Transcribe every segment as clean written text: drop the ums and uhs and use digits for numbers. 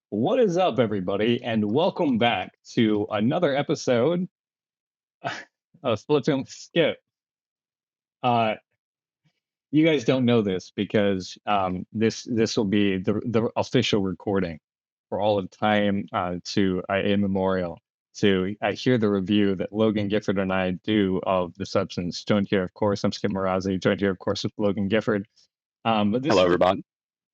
What is up, everybody, and welcome back to another episode of Split Film Skip. Uh, you guys don't know this because this will be the official recording for all of time to in memorial to hear the review that Logan Gifford and I do of The Substance. Joined here, of course, I'm Skip Marazzi. Joined here, of course, with Logan Gifford. But Hello, everybody.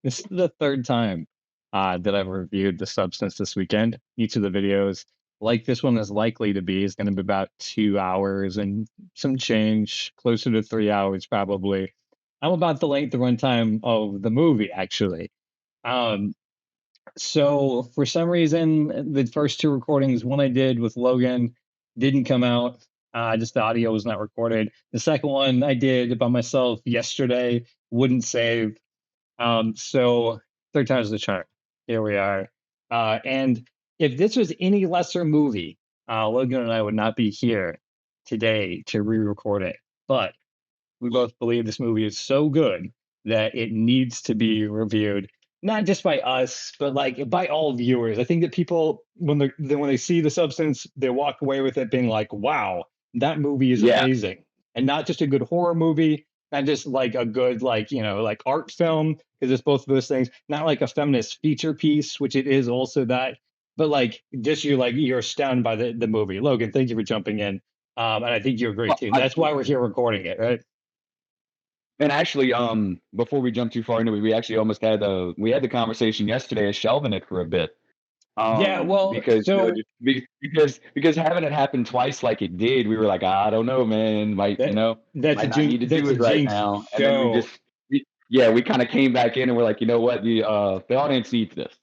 this is the third time that I've reviewed The Substance this weekend. Each of the videos, like this one is likely to be, is going to be about 2 hours and some change, closer to 3 hours probably. I'm about the length of runtime of the movie, actually. Um, so for some reason, the first two recordings, one I did with Logan, didn't come out. Just the audio was not recorded. The second one I did by myself yesterday wouldn't save. So third time's the charm. Here we are. And if this was any lesser movie, Logan and I would not be here today to re-record it. But we both believe this movie is so good that it needs to be reviewed, not just by us, but like by all viewers. I think that people, when they see The Substance, they walk away with it being like, "Wow, that movie is Yeah, amazing," and not just a good horror movie, not just like a good like art film, because it's both of those things. Not like a feminist feature piece, which it is also that, but like just you're astounded by the movie. Logan, thank you for jumping in. And I think you agree well, too. That's why we're here recording it, right? and actually, before we jump too far into it, we actually almost had the conversation yesterday as shelving it for a bit, Yeah, well, because so because having it happen twice like it did, we were like, I don't know, man, that might not need to do that's a it right jinx now, and then show. we kind of came back in and we're like, you know what, the audience needs this.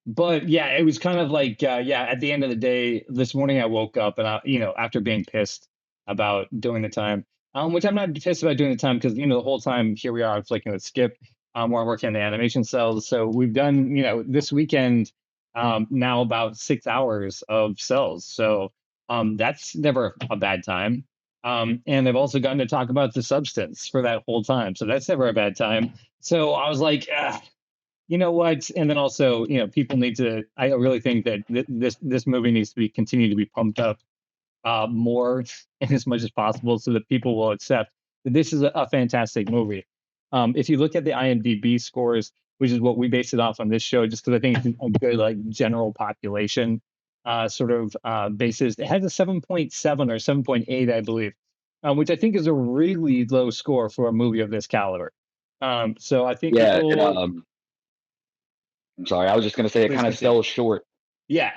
But yeah, it was kind of like yeah, at the end of the day, this morning I woke up and after being pissed about doing the time, which I'm not pissed about doing the time because the whole time here we are flicking with Skip, we're working on the animation cells. So we've done, this weekend now about 6 hours of cells. So that's never a bad time. And I've also gotten to talk about The Substance for that whole time. So that's never a bad time. So I was like, you know what? And then also, people need to. I really think that this movie needs to be continue to be pumped up more and as much as possible, so that people will accept that this is a fantastic movie. If you look at the IMDb scores, which is what we base it off on this show, just because I think it's a good like general population sort of basis, it has a 7.7 or 7.8, I believe, which I think is a really low score for a movie of this caliber. So I think Yeah, people I'm sorry, I was just gonna say it please kind of continue. sells short. Yeah,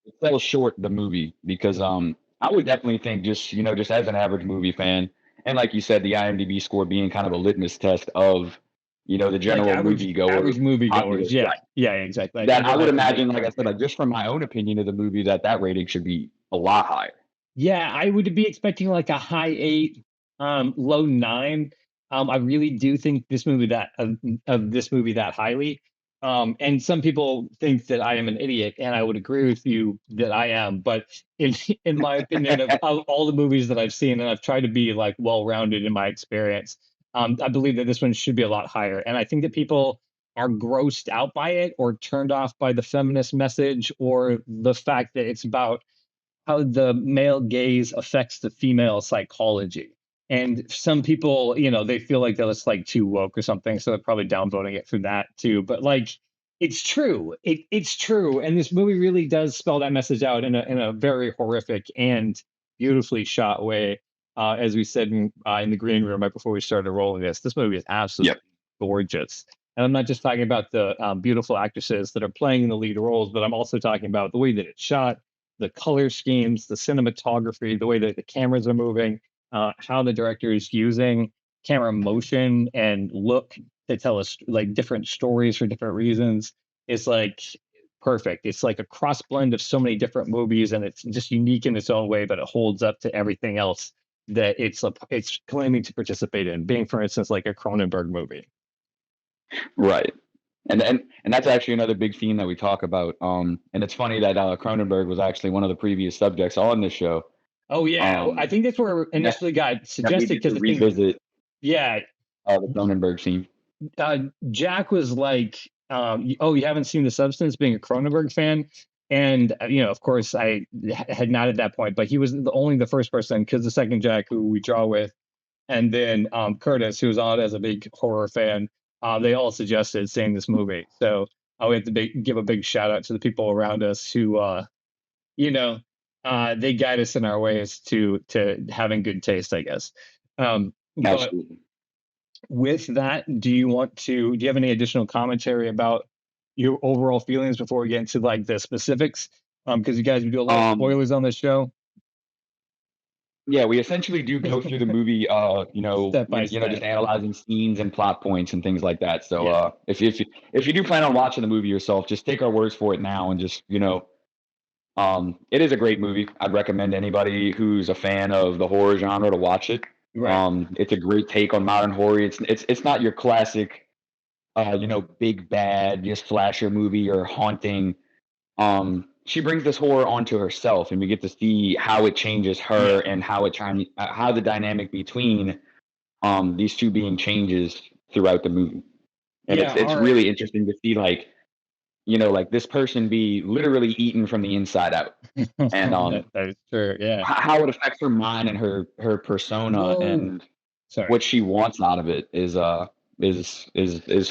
It sells short the movie because I would definitely think just as an average movie fan, and like you said, the IMDb score being kind of a litmus test of the like general moviegoer average populace, moviegoers. Yeah, right? yeah, exactly. I That think I that would that's a big imagine, like I part. said, like just from my own opinion of the movie, that rating should be a lot higher. Yeah, I would be expecting like a high eight, low nine. I really do think this movie that of this movie that highly. And some people think that I am an idiot, and I would agree with you that I am. But in in my opinion, of all the movies that I've seen, and I've tried to be like well-rounded in my experience, I believe that this one should be a lot higher. And I think that people are grossed out by it or turned off by the feminist message or the fact that it's about how the male gaze affects the female psychology. And some people, they feel like they're just like too woke or something, so they're probably downvoting it for that too. But like, it's true. It's true, and this movie really does spell that message out in a very horrific and beautifully shot way. As we said in the green room right before we started rolling this movie is absolutely Yep. gorgeous. And I'm not just talking about the beautiful actresses that are playing in the lead roles, but I'm also talking about the way that it's shot, the color schemes, the cinematography, the way that the cameras are moving, how the director is using camera motion and look to tell us like different stories for different reasons. It's like perfect. It's like a cross blend of so many different movies, and it's just unique in its own way, but it holds up to everything else that it's claiming to participate in. Being, for instance, like a Cronenberg movie. Right. And that's actually another big theme that we talk about. And it's funny that Cronenberg was actually one of the previous subjects on this show. Oh yeah, I Um, think that's where it and that initially got that we suggested get to because I think revisit yeah, the Cronenberg scene. Jack was like Oh, you haven't seen The Substance, being a Cronenberg fan? And, of course, I had not at that point, but he was only the first person, because the second Jack, who we draw with, and then Curtis, who was on it as a big horror fan, they all suggested seeing this movie. So we have to give a big shout out to the people around us who, you know, they guide us in our ways to having good taste, I guess. But Absolutely. with that, do you have any additional commentary about your overall feelings before we get into like the specifics? Because you guys do a lot of Um, spoilers on this show, yeah, we essentially do go through the movie, step by just step. analyzing scenes and plot points and things like that. So, Yeah, if you do plan on watching the movie yourself, just take our words for it now, and just, it is a great movie. I'd recommend anybody who's a fan of the horror genre to watch it. right. It's a great take on modern horror. It's not your classic, big bad, just slasher movie or haunting. She brings this horror onto herself, and we get to see how it changes her Yeah, and how the dynamic between these two being changes throughout the movie. And yeah. it's Our really interesting to see, like, like this person be literally eaten from the inside out, and that is true. Yeah. how it affects her mind and her persona, Whoa. and Sorry. what she wants out of it is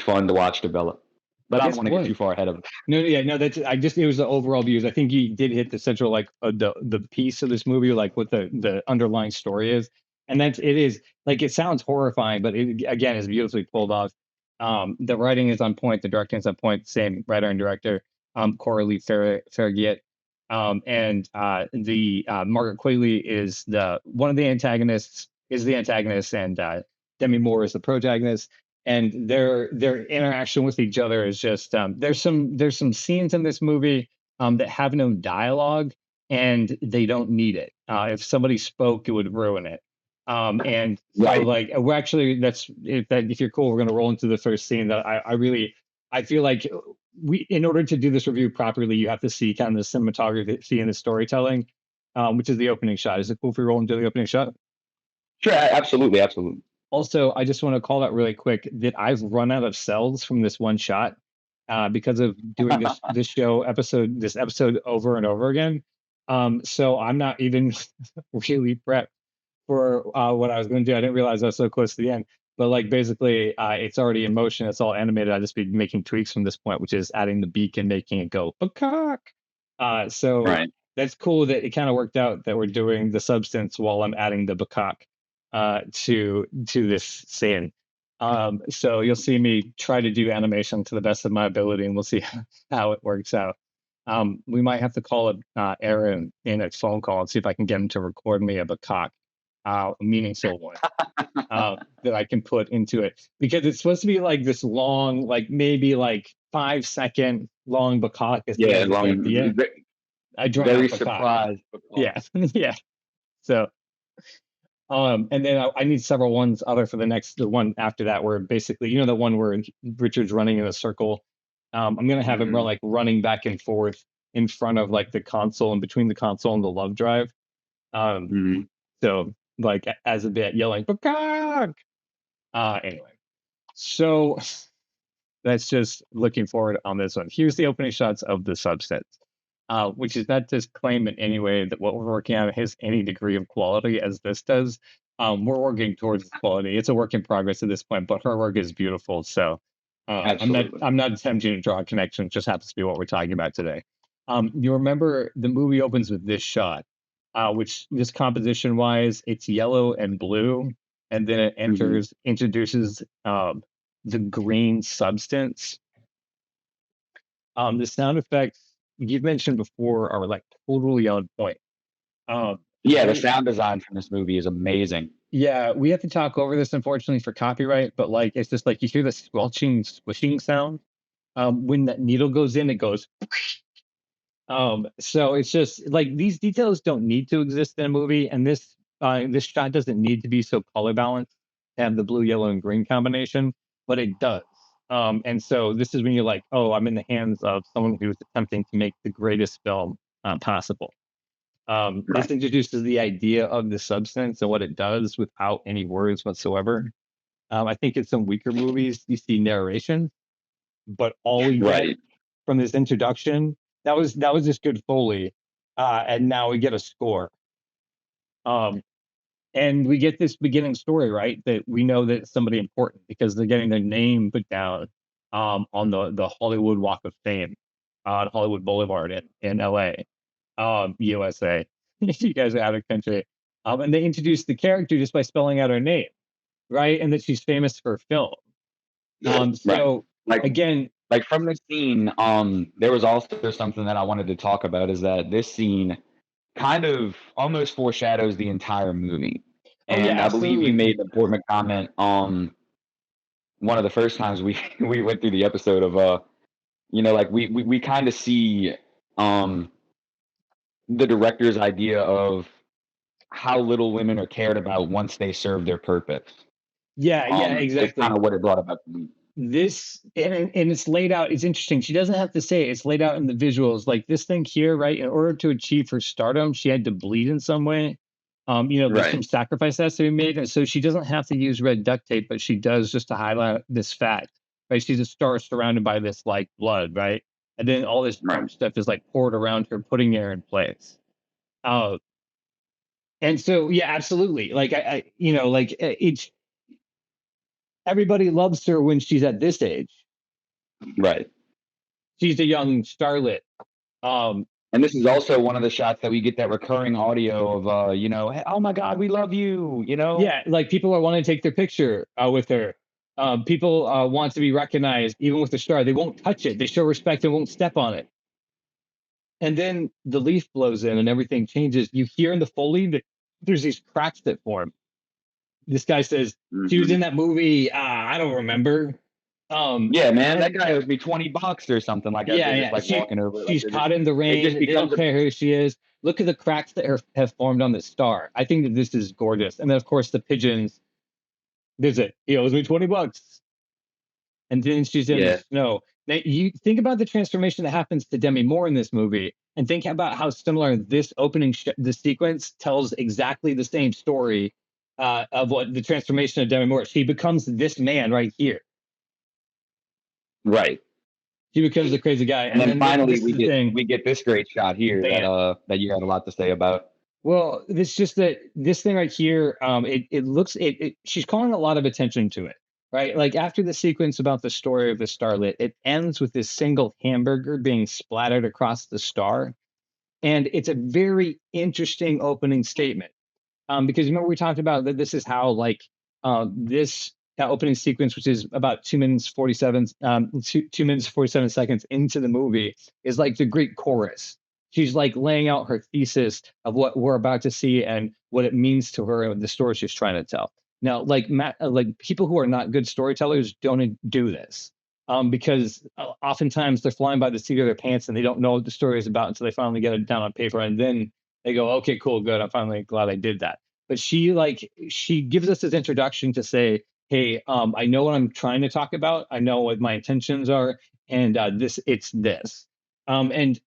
fun to watch develop. But I don't Guess want to get too what? far ahead of it. No, yeah, no. That's I just it was the overall views. I think you did hit the central like the piece of this movie, like what the underlying story is, and that's it is like it sounds horrifying, but it again is beautifully pulled off. The writing is on point, the directing is on point. Same writer and director, Coralie Farragut, and the Margaret Qualley is the one of the antagonists is the antagonist, and Demi Moore is the protagonist, and their interaction with each other is just there's some scenes in this movie that have no dialogue, and they don't need it. If somebody spoke, it would ruin it. And so Right. like we're actually that's if you're cool, we're gonna roll into the first scene that I really I feel like we in order to do this review properly, you have to see kind of the cinematography and the storytelling, which is the opening shot. Is it cool if we roll into the opening shot? Sure. Absolutely. Absolutely. Also, I just want to call out really quick that I've run out of cells from this one shot because of doing this episode over and over again. So I'm not even really prepped for what I was going to do. I didn't realize I was so close to the end. But like basically, it's already in motion. It's all animated. I just be making tweaks from this point, which is adding the beak and making it go peacock. So Right. that's cool that it kind of worked out that we're doing the substance while I'm adding the peacock to this scene. So you'll see me try to do animation to the best of my ability, and we'll see how it works out. We might have to call up Aaron in a phone call and see if I can get him to record me a peacock, a meaningful one that I can put into it, because it's supposed to be like this long, like maybe like 5 second long peacock at the Yeah. end. But at the end, I drown Very out peacock. surprised. Yeah, yeah. So and then I need several ones other for the one after that, where basically, the one where Richard's running in a circle. I'm gonna have him Mhm. like running back and forth in front of like the console and between the console and the love drive. Um, Mhm. so like as a bit yelling, "Peacock!" Anyway, so that's just looking forward on this one. Here's the opening shots of the substance, which is not to claim in any way that what we're working on has any degree of quality as this does. We're working towards quality. It's a work in progress at this point, but her work is beautiful. So I'm not Absolutely. I'm not attempting to draw a connection. It just happens to be what we're talking about today. You remember the movie opens with this shot, which this composition wise, it's yellow and blue, and then it Mhm. introduces the green substance. The sound effects you've mentioned before are like totally on point. Yeah, the There, sound design from this movie is amazing. yeah, we have to talk over this unfortunately for copyright, but like it's just like you hear the squelching, swishing sound. When that needle goes in, it goes. So it's just like these details don't need to exist in a movie, and this shot doesn't need to be so color balanced to have the blue, yellow, and green combination, but it does. And so this is when you're like, oh, I'm in the hands of someone who's attempting to make the greatest film possible. This Right. introduces the idea of the substance and what it does without any words whatsoever. I think in some weaker movies you see narration, but all we get Right. from this introduction, that was just good Foley, and now we get a score. And we get this beginning story, right? That we know that it's somebody important because they're getting their name put down on the Hollywood Walk of Fame on Hollywood Boulevard in LA, USA. You guys are out of country. And they introduce the character just by spelling out her name, right? And that she's famous for film. Right. So Like again, like from the scene, there was also something that I wanted to talk about is that this scene kind of almost foreshadows the entire movie. oh yeah, And I believe you absolutely. made the important comment one of the first times we we went through the episode of like we kind of see um the director's idea of how little women are cared about once they serve their purpose. Yeah, yeah, It's kind exactly. of what it brought about to me. This and it's laid out. It's interesting. She doesn't have to say it. It's laid out in the visuals. Like this thing here, right? In order to achieve her stardom, she had to bleed in some way. There's Right. some sacrifice that has to be made, and so she doesn't have to use red duct tape, but she does just to highlight this fact. Right? She's a star surrounded by this like blood, right? And then all this Right. dark stuff is like poured around her, putting her in place. Uh, and so yeah, absolutely. Like it's everybody loves her when she's at this age. Right. She's a young starlet. Um, And this is also one of the shots that we get that recurring audio of hey, oh my God, we love you, yeah, like people are wanting to take their picture with her. People want to be recognized, even with the star. They won't touch it. They show respect and won't step on it. And then the leaf blows in and everything changes. You hear in the Foley that there's these cracks that form. This guy says she was hmm in that movie. I don't remember. Yeah, man, that And guy owes me $20 or something like as yeah, they're just yeah. like walking over. Like She's caught in the it just rain. They becomes don't a care who she is. Look at the cracks that have formed on the star. I think that this is gorgeous. And then of course the pigeons visit. He owes me $20. And then she's in the yeah, snow. Now you think about the transformation that happens to Demi Moore in this movie, and think about how similar this opening the sequence tells exactly the same story of what the transformation of Demi Moore. She becomes this man right here. right. She becomes a crazy guy, And and then then finally this is the thing. we get this great shot here Bam. that you had a lot to say about. Well, it's just that this thing right here, it looks she's calling a lot of attention to it, right? Like after the sequence about the story of the starlet, it ends with this single hamburger being splattered across the star, and it's a very interesting opening statement. Because remember we talked about that this is how like this opening sequence, which is about 2 minutes 47 2 minutes 47 seconds into the movie, is like the Greek chorus. She's like laying out her thesis of what we're about to see and what it means to her and the story she's trying to tell. Now, like people who are not good storytellers don't do this. Because oftentimes they're flying by the seat of their pants and they don't know what the story is about until they finally get it down on paper, and then they go, okay, cool, good. I'm finally glad I did that. But she gives us this introduction to say, hey, I know what I'm trying to talk about. I know what my intentions are, and it's this. And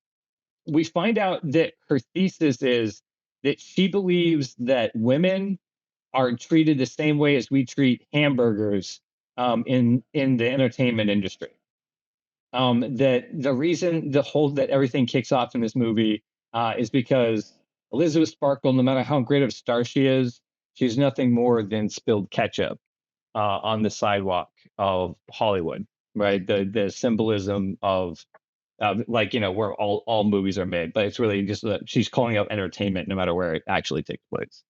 we find out that her thesis is that she believes that women are treated the same way as we treat hamburgers in the entertainment industry. That the reason the whole that everything kicks off in this movie is because Elizabeth Sparkle, no matter how great of a star she is, she's nothing more than spilled ketchup on the sidewalk of Hollywood, right? The symbolism of where all movies are made, but it's really just that she's calling out entertainment, no matter where it actually takes place.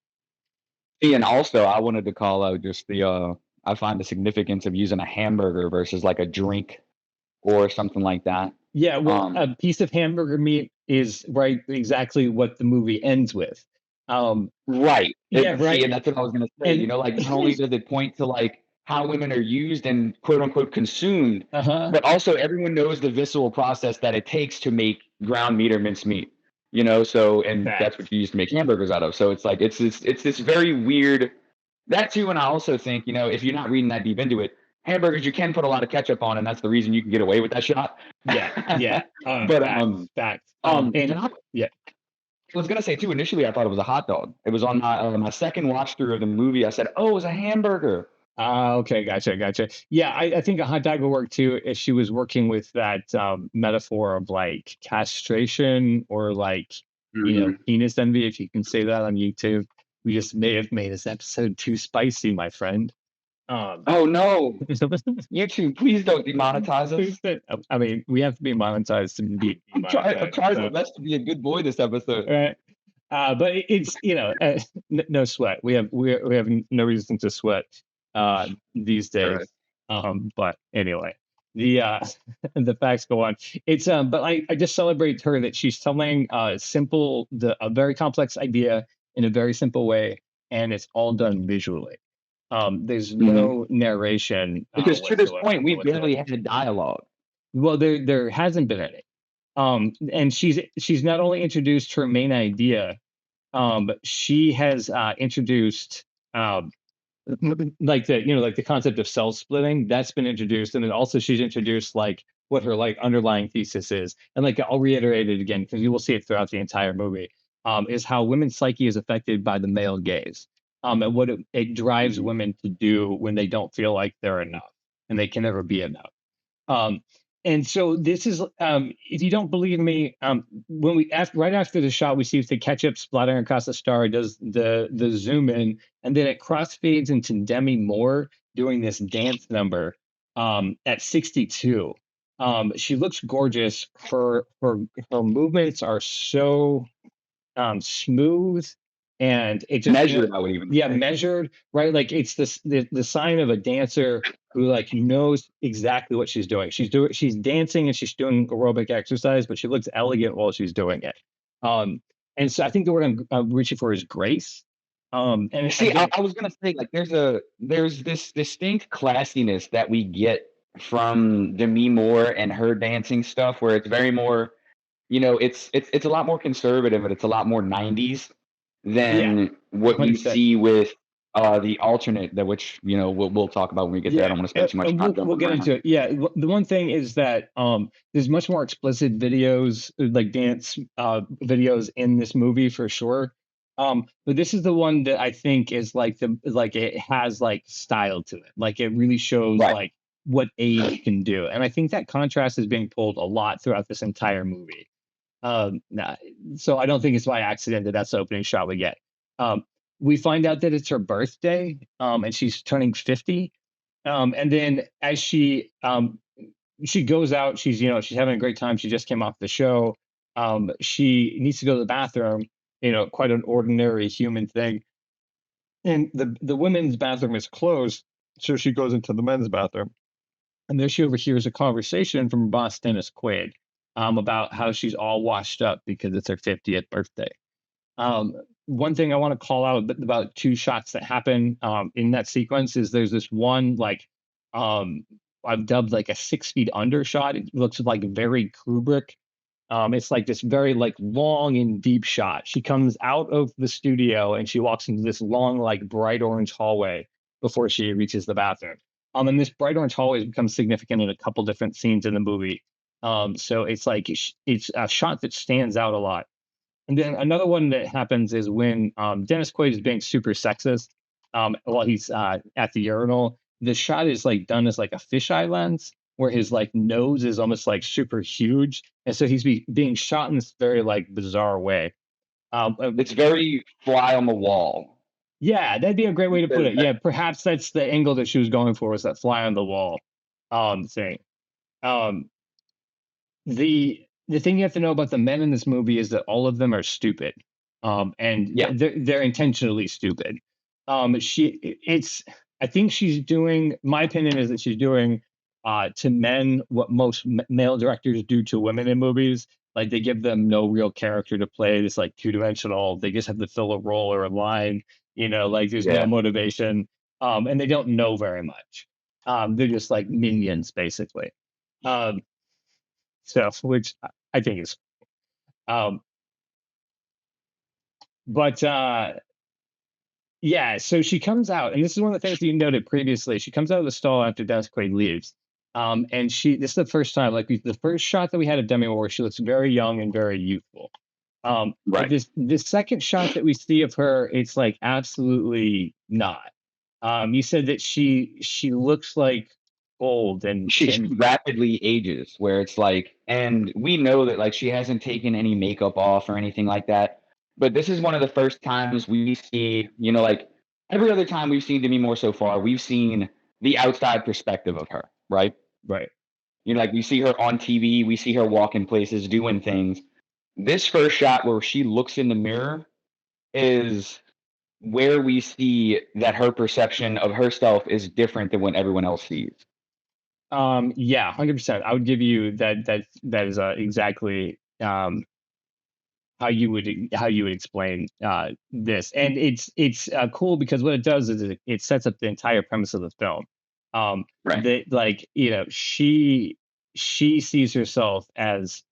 And also I wanted to call out just the I find the significance of using a hamburger versus like a drink or something like that. Yeah, well, Um, a piece of hamburger meat is right exactly what the movie ends with. Um, right. yeah, See, right. and that's what I was gonna say. And Like not only does it point to like how women are used and quote unquote consumed, uh-huh. but also everyone knows the visceral process that it takes to make ground meat or minced meat. So and that's Facts. what you use to make hamburgers out of. So it's like it's this very weird that too, and I also think, if you're not reading that deep into it, hamburgers you can put a lot of ketchup on, and that's the reason you can get away with that shot. Yeah, yeah. But Facts. and And yeah, I was gonna say too. Initially, I thought it was a hot dog. It was on my second watch through of the movie. I said, "Oh, it was a hamburger." Okay, gotcha. Yeah, I think a hot dog would work too if she was working with that metaphor of like castration or like, Mhm. penis envy, if you can say that on YouTube. We just may have made this episode too spicy, my friend. Um, Oh, no. YouTube, please don't demonetize us. I mean, we have to be monetized to be I'm demonetized. trying my So, best to be a good boy this episode. right. But it's no sweat. We have no reason to sweat these days. Alright. But anyway, the the facts go on. It's but I just celebrate her that she's telling a very complex idea in a very simple way, and it's all done visually. There's Mhm. no narration Because to this whatsoever point, we with it. barely had a dialogue. Well, there hasn't been any. And she's not only introduced her main idea, but she has introduced um, like the concept of cell splitting that's been introduced, and then also she's introduced like what her like underlying thesis is, and like I'll reiterate it again because you will see it throughout the entire movie. Is how women's psyche is affected by the male gaze, and what it drives Mhm. women to do when they don't feel like they're enough, and they can never be enough. Um, and so this is, if you don't believe me, when right after the shot, we see the ketchup splattering across the star, it does the zoom in, and then it crossfades into Demi Moore doing this dance number at 62. She looks gorgeous. Her movements are so smooth, and it just Measured, I would even yeah, say. measured, right? Like it's the sign of a dancer who like knows exactly what she's doing. She's dancing and she's doing aerobic exercise, but she looks elegant while she's doing it. Um, and so I think the word I'm reaching for is grace. And See, I again, I was gonna say, like, there's this distinct classiness that we get from Demi Moore and her dancing stuff, where it's very more, it's a lot more conservative, and it's a lot more 90s yeah, than what you 100%. see with, the alternate, that which, we'll talk about when we get there. I Yeah, don't wanna spend too much and time we'll jumping get around. into it. Yeah, the one thing is that there's much more explicit videos, like dance videos in this movie for sure. But this is the one that I think is like it has like style to it. Like it really shows Right. like what age can do, and I think that contrast is being pulled a lot throughout this entire movie. Nah, so I don't think it's by accident that that's the opening shot we get. Um, we find out that it's her birthday, and she's turning 50, and then as she goes out, she's having a great time. She just came off the show. She needs to go to the bathroom. Quite an ordinary human thing. And the women's bathroom is closed, so she goes into the men's bathroom. And there she overhears a conversation from her boss Dennis Quaid, about how she's all washed up because it's her 50th birthday. Um, One thing I want to call out about two shots that happen in that sequence is there's this one like I've dubbed like a 6 feet under shot. It looks like very Kubrick. It's like this very like long and deep shot. She comes out of the studio and she walks into this long like bright orange hallway before she reaches the bathroom. And this bright orange hallway becomes significant in a couple different scenes in the movie. So it's like it's a shot that stands out a lot. And then another one that happens is when Dennis Quaid is being super sexist while he's at the urinal. The shot is like done as like a fisheye lens, where his like nose is almost like super huge, and so he's being shot in this very like bizarre way. Um, uh, It's very fly on the wall. yeah, that'd be a great way to put Because it. Yeah, perhaps that's the angle that she was going for, was that fly on the wall thing. Um, the thing you have to know about the men in this movie is that all of them are stupid, and yeah. they're intentionally stupid. She it's I think she's doing. My opinion is that she's doing to men what most male directors do to women in movies. Like they give them no real character to play. It's like two-dimensional. They just have to fill a role or a line. Like there's no Yeah. motivation, and they don't know very much. They're just like minions, basically. Um, which I think is, um, but yeah. So she comes out, and this is one of the things that you noted previously. She comes out of the stall after Dennis Quaid leaves, and this is the first time, like the first shot that we had of Demi Moore, she looks very young and very youthful. But Right. this second shot that we see of her, it's like absolutely not. You said that she looks like old She and rapidly ages, where it's like, and we know that like she hasn't taken any makeup off or anything like that. But this is one of the first times we see, like every other time we've seen Demi Moore so far, we've seen the outside perspective of her, right? right. Like we see her on TV, we see her walking places, doing things. This first shot where she looks in the mirror is where we see that her perception of herself is different than what everyone else sees. Yeah, 100%. I would give you that is exactly how you would explain this, and it's cool because what it does is it sets up the entire premise of the film. Right. That like she sees herself as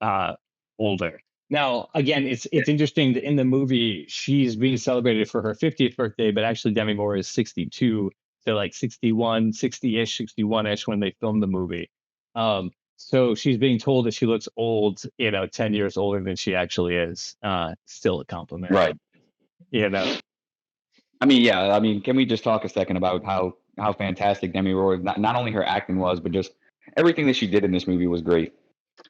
older. Now, again, it's interesting that in the movie she's being celebrated for her 50th birthday, but actually Demi Moore is 62, so like 61, 60-ish, 61-ish when they filmed the movie. So she's being told that she looks old, 10 years older than she actually is. Still a compliment, Right. you know. I mean, yeah. I mean, can we just talk a second about how fantastic Demi Moore, not only her acting was, but just everything that she did in this movie was great.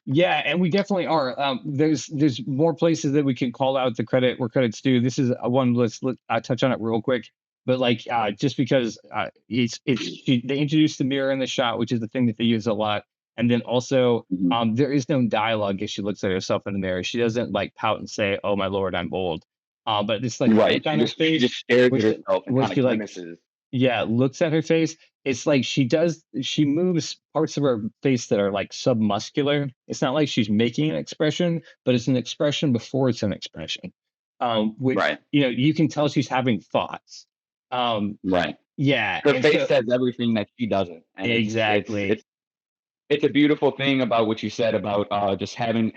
Yeah, and we definitely are. There's more places that we can call out the credit where credit's due. This is one. Let's touch on it real quick. But like, just because they introduced the mirror in the shot, which is the thing that they use a lot, and then also Mhm. there is no dialogue as she looks at herself in the mirror. She doesn't like pout and say, "Oh my lord, I'm old." But it's like the Right. look on She her just she face, just stares where at herself and kind she of like grimaces. yeah, looks at her face. It's like she moves parts of her face that are like submuscular. It's not like she's making an expression, but it's an expression before it's an expression. Which, Right. you can tell she's having thoughts. Um, Right. yeah, Her and face so says everything that she doesn't, and exactly. it's a beautiful thing about what you said about just having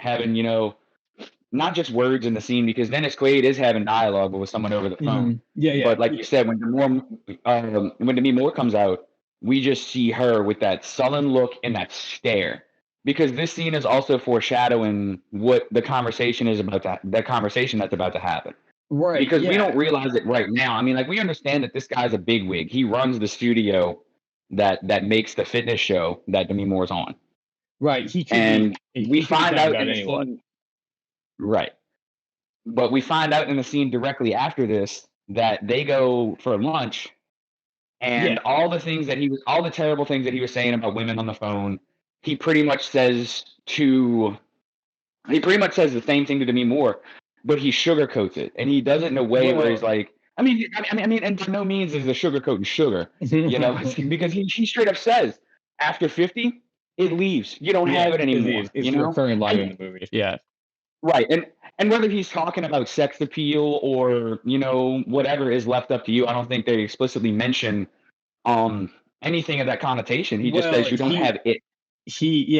not just words in the scene, because Dennis Quaid is having dialogue with someone over the phone. Yeah, But like yeah. you said, when Demi Moore comes out, we just see her with that sullen look and that stare. Because this scene is also foreshadowing what the conversation is about that conversation that's about to happen. Right, Because we yeah. don't realize it right now. I mean, like we understand that this guy's a bigwig. He runs the studio that makes the fitness show that Demi Moore's on. Right. And we He could be find talking out about in the anyone. scene, right. But we find out in the scene directly after this that they go for lunch, Yeah. and all the terrible things that he was saying about women on the phone, he pretty much says to, he pretty much says the same thing to Demi Moore, but he sugarcoats it, and he does it in a way where he's Well, like, and by no means is the sugarcoating sugar, because he straight up says, after 50, it leaves. You don't yeah, have it anymore, it's a recurring line in And the movie. Yeah. right, and whether he's talking about sex appeal or whatever is left up to you. I don't think they explicitly mention anything of that connotation. He just Well, says you don't have it. he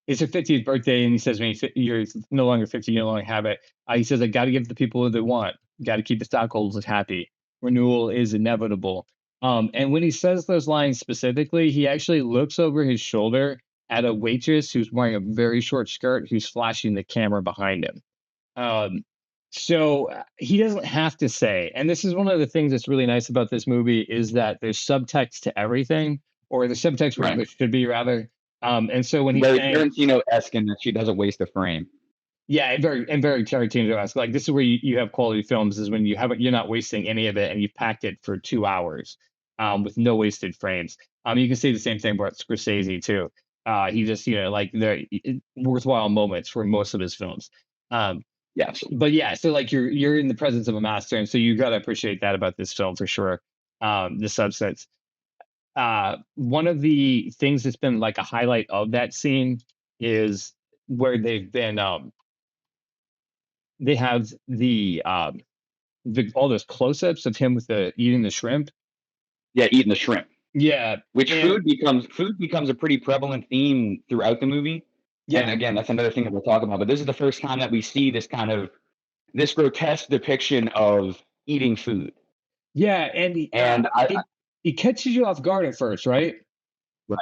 it's her 50th birthday, and he says, when you're no longer 50, you no longer have it. He says, I got to give the people what they want. Got to keep the stockholders happy. Renewal is inevitable. And when he says those lines specifically, he actually looks over his shoulder at a waitress who's wearing a very short skirt, who's flashing the camera behind him. Um, so he doesn't have to say, and this is one of the things that's really nice about this movie is that there's subtext to everything, or the subtext where Right. there should be rather. And so when he's Very saying, Tarantino-esque in that she doesn't waste a frame. yeah, and very Tarantino-esque, like this is where you have quality films is when you're not wasting any of it and you've packed it for 2 hours, with no wasted frames. You can say the same thing about Scorsese too. He just like the worthwhile moments for most of his films. Um, Yes. but yeah, so like you're in the presence of a master, and so you got to appreciate that about this film for sure. The substance. One of the things that's been like a highlight of that scene is where they have all those close-ups of him with the eating the shrimp. Yeah, eating the shrimp. Yeah, Which and food becomes a pretty prevalent theme throughout the movie. And yeah, again, that's another thing that we'll talk about. But this is the first time that we see this grotesque depiction of eating food. yeah, and And it catches you off guard at first, right? right.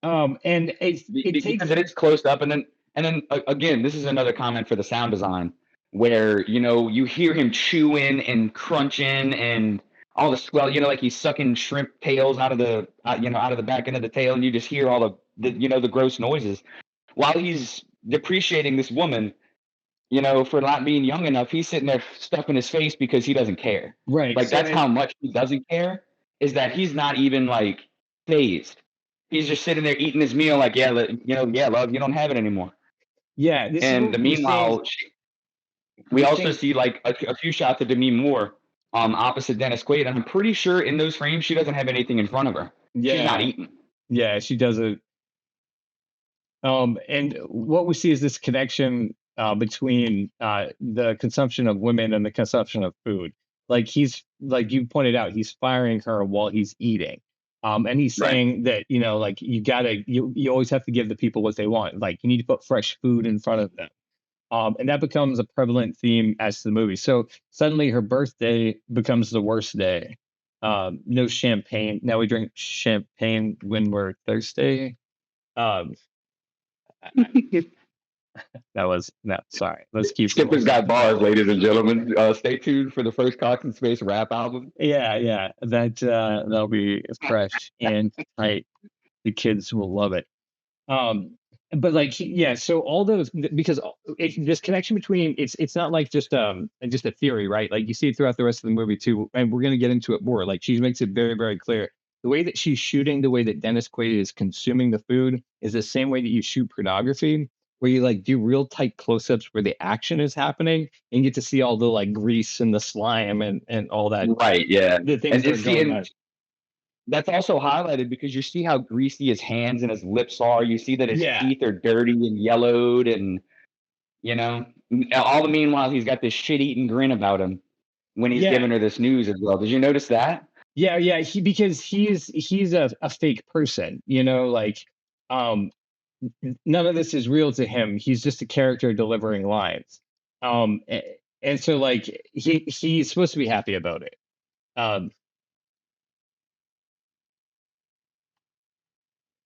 And it Because takes it is close up, and then again, this is another comment for the sound design. where, you hear him chewing and crunching and all the swell, like he's sucking shrimp tails out of the, out of the back end of the tail, and you just hear all the gross noises while he's depreciating this woman, for not being young enough. He's sitting there stuffing his face because he doesn't care. Right. Like, So that's how much he doesn't care, is that he's not even like phased. He's just sitting there eating his meal like, yeah, love, you don't have it anymore. yeah, this is And what we're seeing. meanwhile, we We're also seeing, see like a few shots of Demi Moore opposite Dennis Quaid. And I'm pretty sure in those frames, she doesn't have anything in front of her. She's not yeah, eating. yeah, she does it. And what we see is this connection between the consumption of women and the consumption of food. Like he's like you pointed out, he's firing her while he's eating. And he's Right. saying that, like you always have to give the people what they want. Like you need to put fresh food in front of them. And that becomes a prevalent theme as to the movie. So suddenly her birthday becomes the worst day. No champagne. Now we drink champagne when we're thirsty. Um, that was no, sorry. Let's keep Skipper's rolling. got bars, ladies and gentlemen. Stay tuned for the first Cox and Space rap album. Yeah. That'll be fresh and tight. The kids will love it. But like yeah, so all those because this connection between it's not like just a theory, right? Like you see it throughout the rest of the movie too, and we're gonna get into it more. Like she makes it very, very clear. The way that she's shooting, the way that Dennis Quaid is consuming the food is the same way that you shoot pornography, where you like do real tight close-ups where the action is happening and you get to see all the like grease and the slime and all that Right, yeah. the things that are going on. That's also highlighted because you see how greasy his hands and his lips are. You see that his Yeah. teeth are dirty and yellowed, and all the meanwhile he's got this shit-eating grin about him when he's Yeah. giving her this news as well. Did you notice that? Yeah, because he's a fake person, like um none of this is real to him. He's just a character delivering lines. And so like he's supposed to be happy about it. Um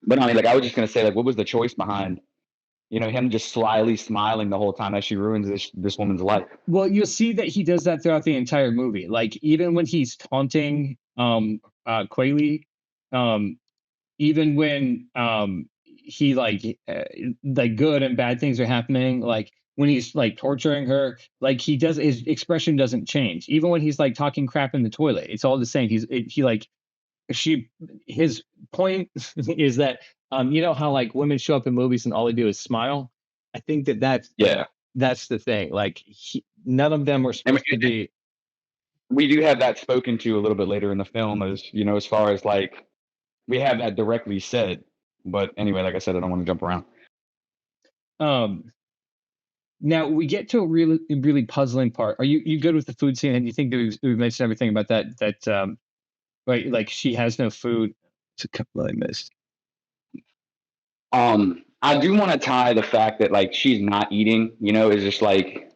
But I mean, like, I was just gonna say, like, what was the choice behind, him just slyly smiling the whole time as she ruins this woman's life? well, you'll see that he does that throughout the entire movie. Like even when he's taunting Quaylee, um even when he like good and bad things are happening, like when he's like torturing her, like he does his expression doesn't change. Even when he's like talking crap in the toilet, it's all the same. He like she his point is that how like women show up in movies and all they do is smile. I think Yeah. that's the thing. Like none of them are And supposed to be. we do have that spoken to a little bit later in the film, as far as like we have that directly said. But anyway, like I said, I don't want to jump around. um Now we get to a really, really puzzling part. Are you good with the food scene? And you think that we've mentioned everything about that right? Like she has no food. It's a couple I missed. I do want to tie the fact that like she's not eating, is just like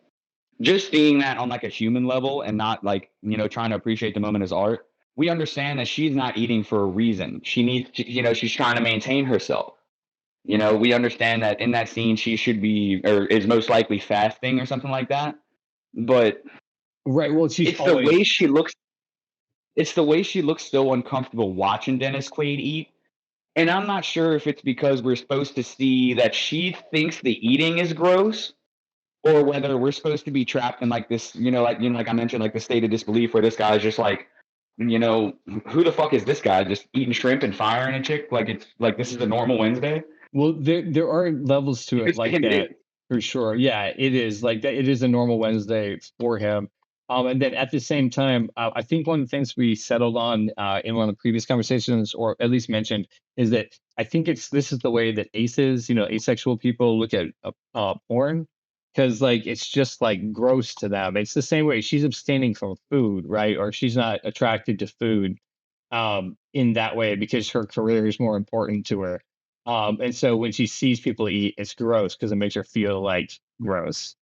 just seeing that on like a human level and not like, trying to appreciate the moment as art. We understand that she's not eating for a reason. She needs to, she's trying to maintain herself. We understand that in that scene she should be or is most likely fasting or something like that. But Right. Well, she's it's always the way she looks. It's the way she looks so uncomfortable watching Dennis Quaid eat. And I'm not sure if it's because we're supposed to see that she thinks the eating is gross, or whether we're supposed to be trapped in like this, like I mentioned, like the state of disbelief where this guy's just like, who the fuck is this guy just eating shrimp and firing a chick? Like it's like this is a normal Wednesday. well, there are levels to it Because like him it that is. for sure. Yeah, it is like that. It is a normal Wednesday for him. And then at the same time, I think one of the things we settled on in one of the previous conversations, or at least mentioned, is that I think this is the way that aces, asexual people look at porn, because like it's just like gross to them. It's the same way she's abstaining from food, right? Or she's not attracted to food in that way because her career is more important to her. And so when she sees people eat, it's gross because it makes her feel like gross.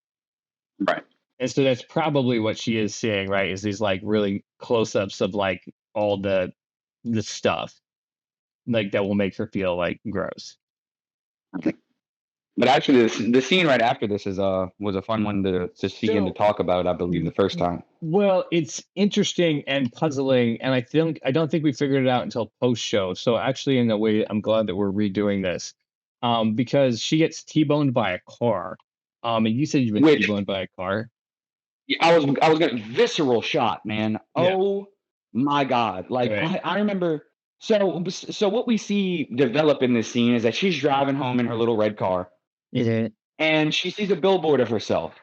Right. And so that's probably what she is seeing, right? Is these like really close-ups of like all the stuff like that will make her feel like gross. But actually, the scene right after this is was a fun one to see and to So, talk about. I believe the first time. well, it's interesting and puzzling, and I don't think we figured it out until post show. So actually, in a way, I'm glad that we're redoing this, because she gets T-boned by a car. And you said you've been Which T-boned by a car. I was gonna visceral shot, man. Yeah. Oh my god! Like Right. I remember. So what we see develop in this scene is that she's driving home in her little red car, Mhm. and she sees a billboard of herself.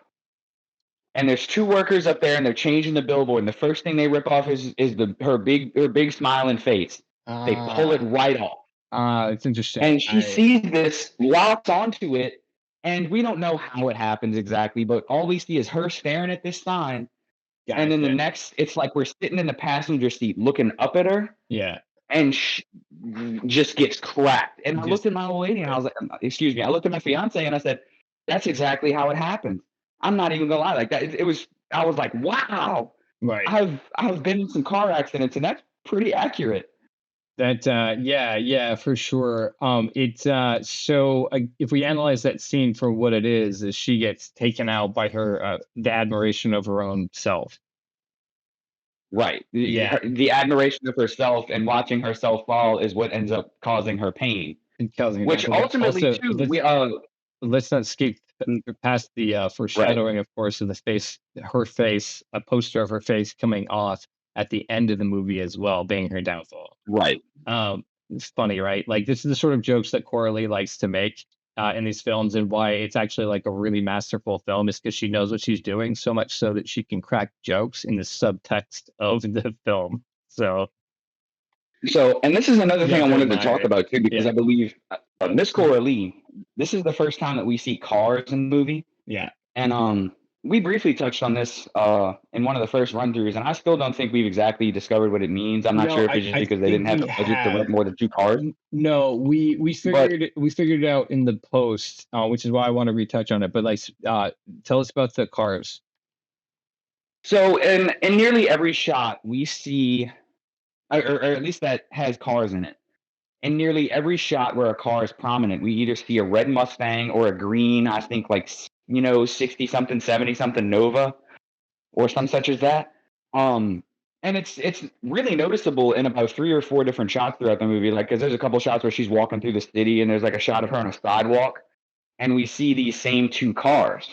And there's two workers up there, and they're changing the billboard. And the first thing they rip off is her big smiling face. They pull it Ah, right off, it's interesting. and she sees this, locks onto it, and we don't know how it happens exactly, but all we see is her staring at this sign. And then the Gotcha. next, it's like we're sitting in the passenger seat looking up at her, Yeah. and she just gets cracked. And I Just looked at my old lady, and I was like, "Excuse me." I looked at my fiance, and I said, "That's exactly how it happened." I'm not even gonna lie, like that. It was. I was like, "Wow." right. I've been in some car accidents, and that's pretty accurate. That yeah, yeah, for sure. It's so if we analyze that scene for what it is she gets taken out by her the admiration of her own self. Right. Yeah, The admiration of herself and watching herself fall is what ends up causing her pain. and causing that. Which But ultimately, also too, we let's not skip past the right, foreshadowing, of course, of the face, her face, a poster of her face coming off at the end of the movie as well, being her downfall. right, It's funny, right? Like this is the sort of jokes that Coralie likes to make in these films, and why it's actually like a really masterful film is because she knows what she's doing so much so that she can crack jokes in the subtext of the film. So So, and this is another you thing have I to wanted to admire talk it. about too, because Yeah, I believe Miss Coralie, this is the first time that we see cars in the movie, yeah. and we briefly touched on this in one of the first run throughs, and I still don't think we've exactly discovered what it means. I'm not No, sure if it's just I because they think didn't have we the budget to have. rent more than two cars, No, but we figured it out in the post, which is why I want to retouch on it. But like, tell us about the cars. so in nearly every shot we see, or at least that has cars in it. In nearly every shot where a car is prominent, we either see a red Mustang or a green, I think like 60 something, 70 something Nova or some such as that. Um, and it's really noticeable in about three or four different shots throughout the movie. Like, because there's a couple shots where she's walking through the city, and there's like a shot of her on a sidewalk, and we see these same two cars.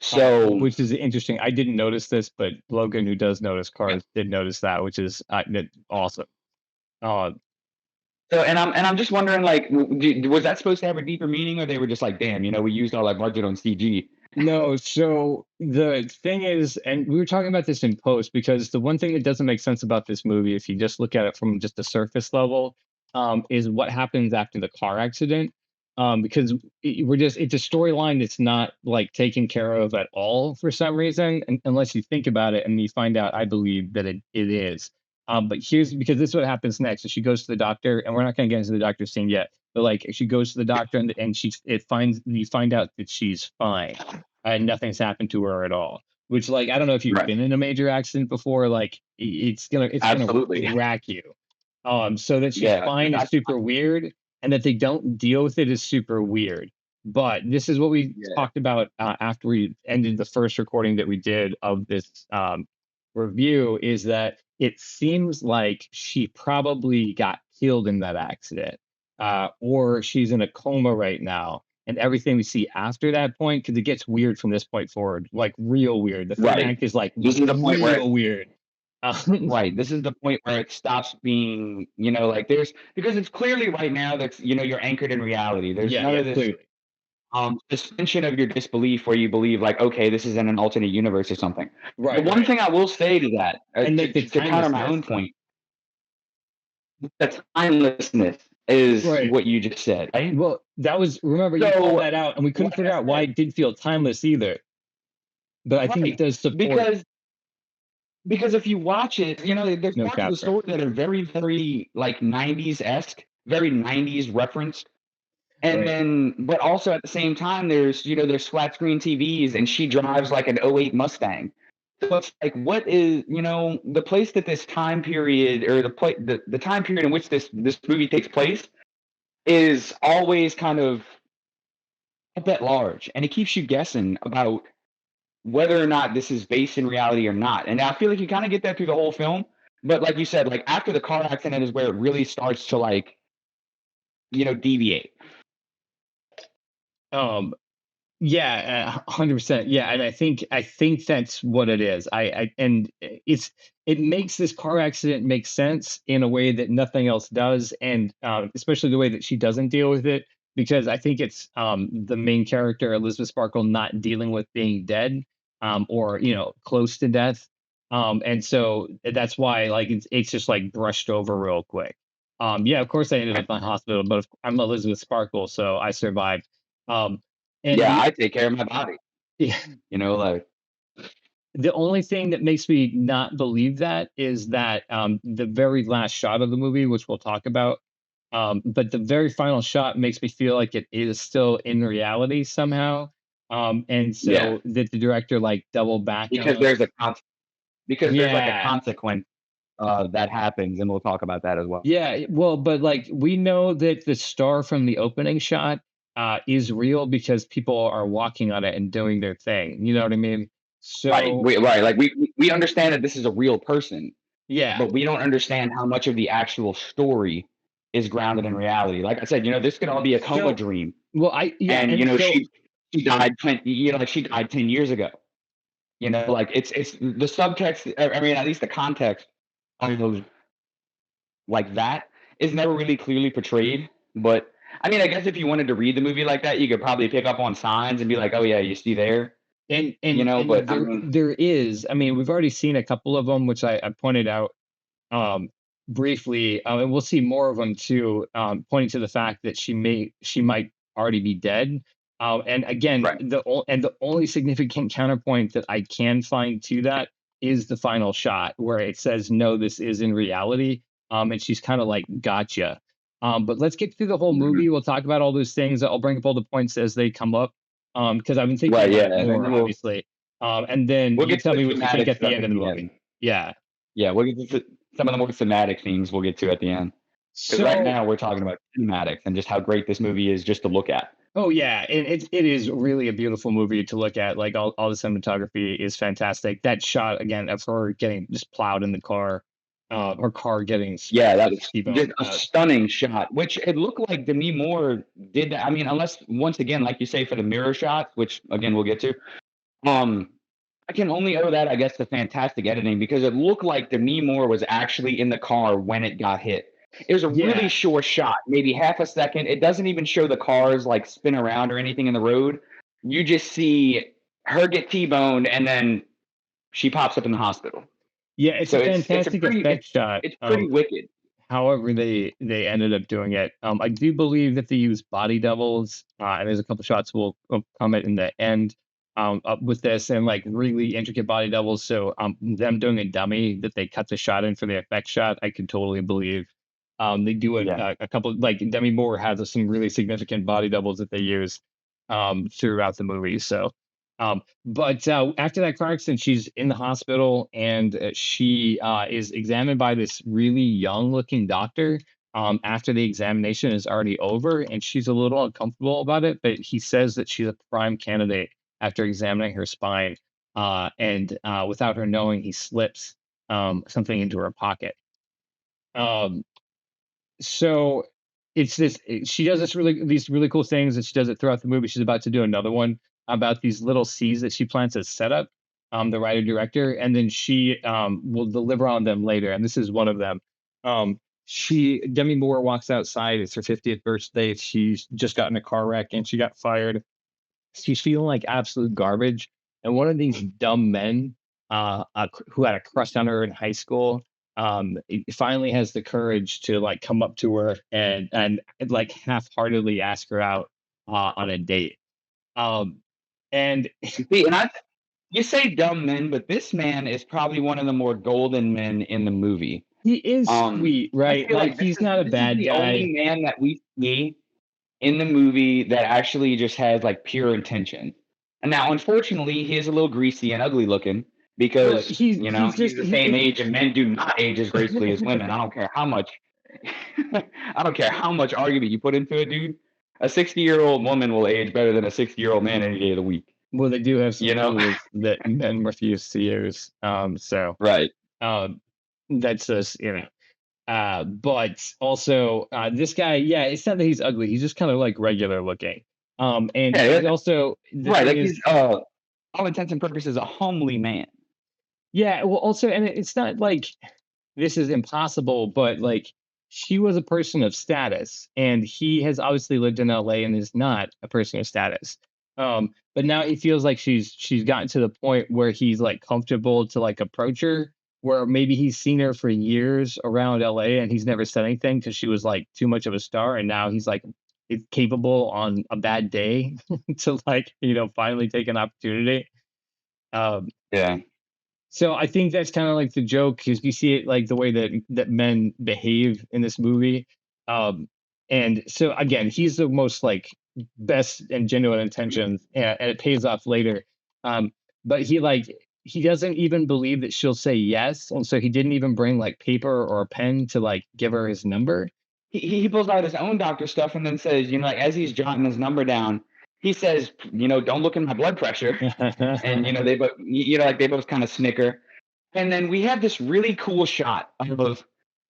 So Which is interesting. I didn't notice this, but Logan, who does notice yeah. cars, did notice that, which is awesome. Uh, So and I'm just wondering, like, was that supposed to have a deeper meaning, or they were just like, damn, we used all that budget on CG? no, so the thing is, and we were talking about this in post, because the one thing that doesn't make sense about this movie, if you just look at it from just the surface level, is what happens after the car accident. Because it's a storyline that's not like taken care of at all for some reason, unless you think about it and you find out, I believe that it is. But here's because this is what happens next. So she goes to the doctor, and we're not going to get into the doctor scene yet. But like she goes to the doctor, and you find out that she's fine and nothing's happened to her at all. Which, like, I don't know if you've Right. been in a major accident before. Like it's gonna Absolutely. rack you. So that she's Yeah. fine is super weird, and that they don't deal with it is super weird. But this is what we Yeah. talked about after we ended the first recording that we did of this review, is that it seems like she probably got killed in that accident, or she's in a coma right now. And everything we see after that point, because it gets weird from this point forward, like real weird. The third Right. act is like This is the point where real weird. right. This is the point where it stops being, like there's because it's clearly right now that's you're anchored in reality. There's Yeah, none yeah, of this clearly. suspension of your disbelief where you believe like, okay, this is in an alternate universe or something. The Right, one right. thing I will say to that, And to, like the to counter my timelessness. own point, the timelessness is Right. what you just said, right? Well, that was, remember, you called So, that out, and we couldn't like figure I out why said, it didn't feel timeless either. But I think it right, does support because if you watch it, there's no parts of the capper. story that are very, very like 90s esque, very 90s referenced. And Right. then, but also at the same time, there's flat screen TVs, and she drives like an '08 Mustang. So it's like, what is, the place that this time period, or the time period in which this movie takes place is always kind of a bit large, and it keeps you guessing about whether or not this is based in reality or not. And I feel like you kind of get that through the whole film. But like you said, like after the car accident is where it really starts to like, deviate. Um, Yeah, 100%. Yeah, and I think that's what it is. It makes this car accident make sense in a way that nothing else does, and especially the way that she doesn't deal with it, because I think it's the main character Elizabeth Sparkle not dealing with being dead, or close to death, and so that's why like it's just like brushed over real quick. Yeah, of course I ended up in the hospital, but I'm Elizabeth Sparkle, so I survived. Um, and Yeah, the I take care of my body. yeah, Like the only thing that makes me not believe that is that, the very last shot of the movie, which we'll talk about, but the very final shot makes me feel like it is still in reality somehow, and yeah, so that the director, like, doubled back because on. there's like a Yeah. consequence that happens, and we'll talk about that as well. Yeah, well, but, like, we know that the star from the opening shot, is real because people are walking on it and doing their thing, you know what I mean? Right, So like we understand that this is a real person, yeah. but we don't understand how much of the actual story is grounded in reality. Like I said, this could all be a coma So dream, well, I yeah, and and so she died 10 years ago. Like it's the subtext. I mean, at least the context of those like that is never really clearly portrayed. But I mean, I guess if you wanted to read the movie like that, you could probably pick up on signs and be like, "Oh yeah, you see there," and But I there mean, there is, I mean, we've already seen a couple of them, which I pointed out um briefly, and we'll see more of them too, pointing to the fact that she might already be dead. And again, right. the only significant counterpoint that I can find to that is the final shot where it says, "No, this is in reality," and she's kind of like, "Gotcha." But let's get through the whole Mhm. movie. We'll talk about all those things. I'll bring up all the points as they come up, because I've been thinking Right, about yeah, it and then more, obviously. And then we'll you get to tell the me what you think thematic at the stuff end at of the the movie. end. Yeah. Yeah, we'll get to some of the more thematic themes we'll get to at the end. Because right So, now we're talking about thematics and just how great this movie is just to look at. oh yeah, and it is really a beautiful movie to look at. Like all the cinematography is fantastic. That shot again of her getting just plowed in the car, her car getting Yeah, that was just T-boned. a stunning shot, which it looked like Demi Moore did that. I mean, unless once again, like you say, for the mirror shots, which again we'll get to. Um, I can only owe that, I guess, to fantastic editing because it looked like Demi Moore was actually in the car when it got hit. It was a really Yeah, short shot, maybe half a second. It doesn't even show the cars like spin around or anything in the road. You just see her get T-boned and then she pops up in the hospital. yeah, it's So a it's a fantastic pretty effect shot. it's pretty wicked. However they ended up doing it. I do believe that they use body doubles, and there's a couple shots we'll comment in the end, up with this and like really intricate body doubles. So them doing a dummy that they cut the shot in for the effect shot, I could totally believe. They do it Yeah. a couple like Demi Moore has some really significant body doubles that they use throughout the movie. So but after that car accident, she's in the hospital and she is examined by this really young looking doctor. After the examination is already over, and she's a little uncomfortable about it, but he says that she's a prime candidate after examining her spine. And without her knowing, he slips something into her pocket. Um, so it's she does these really cool things, and she does it throughout the movie. She's about to do another one about these little seeds that she plants as setup, the writer director, and then she will deliver on them later, and this is one of them. She Demi Moore walks outside. It's her 50th birthday. She's just got in a car wreck and she got fired. She's feeling like absolute garbage, and one of these dumb men, who had a crush on her in high school, he finally has the courage to like come up to her and like half-heartedly ask her out on a date. Um, and See, you say dumb men, but this man is probably one of the more golden men in the movie. he is Um, sweet, I right? feel Like like he's not a this is bad the only guy. man that we see in the movie that actually just has like pure intention. And now, unfortunately, he is a little greasy and ugly looking Well, because he's he's just the same age, and men do not age as gracefully as women. I don't care how much, I don't care how much argument you put into it, dude. a 60-year-old woman will age better than a 60-year-old man any day of the week. Well, they do have some You know? tools that men refuse to use. Right. Um, that's just, but also this guy, yeah, it's not that he's ugly. He's just kind of like regular looking. And Yeah, he also the right. thing Like is, he's all intents and purposes a homely man. yeah, well, also, and it's not like this is impossible, but like she was a person of status, and he has obviously lived in LA and is not a person of status. But now he feels like she's gotten to the point where he's like comfortable to like approach her, where maybe he's seen her for years around LA and he's never said anything because she was like too much of a star, and now he's like capable on a bad day to like finally take an opportunity. Um, Yeah. so I think that's kind of like the joke because you see it like the way that men behave in this movie. Um, and so again, he's the most like best and genuine intentions, and it pays off later. But he doesn't even believe that she'll say yes, and so he didn't even bring like paper or a pen to like give her his number. He pulls out his own doctor stuff and then says, like as he's jotting his number down, he says, don't look at my blood pressure. And they both, like they both kind of snicker. And then we have this really cool shot of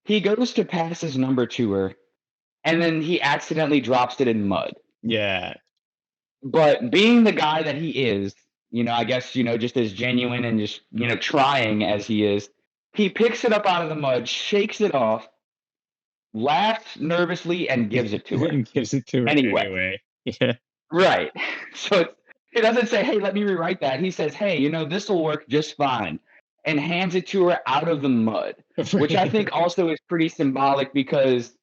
he goes to pass his number to her, and then he accidentally drops it in mud. Yeah. But being the guy that he is, I guess, just as genuine and just, trying as he is, he picks it up out of the mud, shakes it off, laughs nervously, and gives it to her. And gives it to her anyway. Yeah. Right. So he doesn't say, hey, let me rewrite that. He says, hey, this will work just fine, and hands it to her out of the mud, which I think also is pretty symbolic because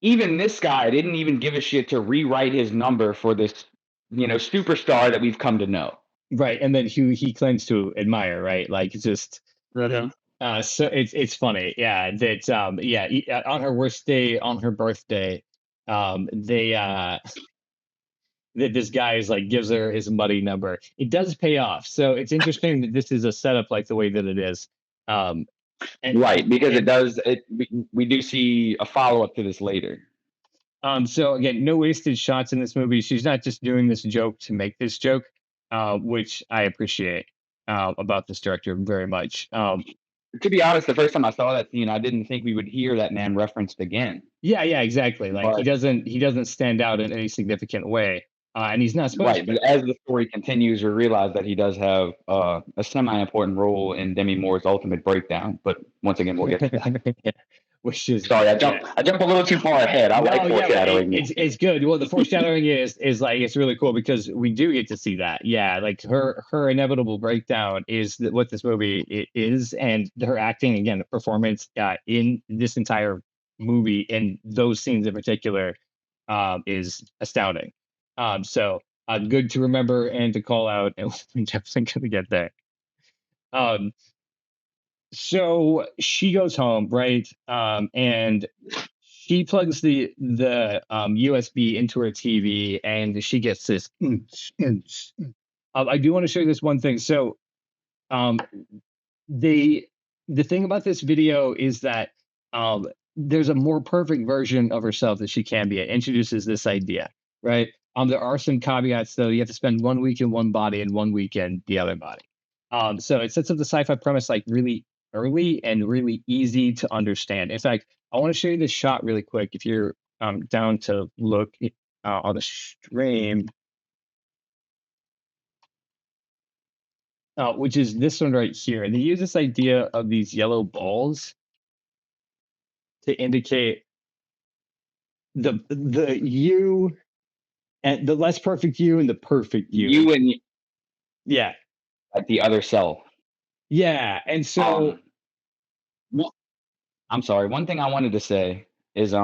even this guy didn't even give a shit to rewrite his number for this, superstar that we've come to know. Right. And then he claims to admire, right? Like it's just so it's funny, yeah, that on her worst day, on her birthday, they that this guy is like gives her his muddy number. It does pay off. So it's interesting that this is a setup like the way that it is. Right, because it does we do see a follow-up to this later. So again, no wasted shots in this movie. She's not just doing this joke to make this joke, which I appreciate about this director very much. To be honest, the first time I saw that scene, I didn't think we would hear that man referenced again. Yeah, exactly. Like he doesn't stand out in any significant way, and he's not supposed right. to. But as the story continues, we realize that he does have a semi-important role in Demi Moore's ultimate breakdown. But once again, we'll get to that. Which is sorry, I jump a little too far ahead. I like foreshadowing. It's good. Well, the foreshadowing is like it's really cool because we do get to see that. Yeah, like her inevitable breakdown is what this movie is, and her acting again, the performance in this entire movie in those scenes in particular is astounding. So good to remember and to call out, and we're definitely gonna get there. So she goes home, right? And she plugs the USB into her TV, and she gets this. I do want to show you this one thing. So, the thing about this video is that there's a more perfect version of herself that she can be. It introduces this idea, right? There are some caveats though. You have to spend 1 week in one body and 1 week in the other body. So it sets up the sci-fi premise like really early and really easy to understand. In fact, I want to show you this shot really quick. If you're down to look on the stream, which is this one right here. And they use this idea of these yellow balls to indicate the you and the less perfect you and the perfect you. You and yeah, like the other self. Yeah, and so well, I'm sorry. One thing I wanted to say is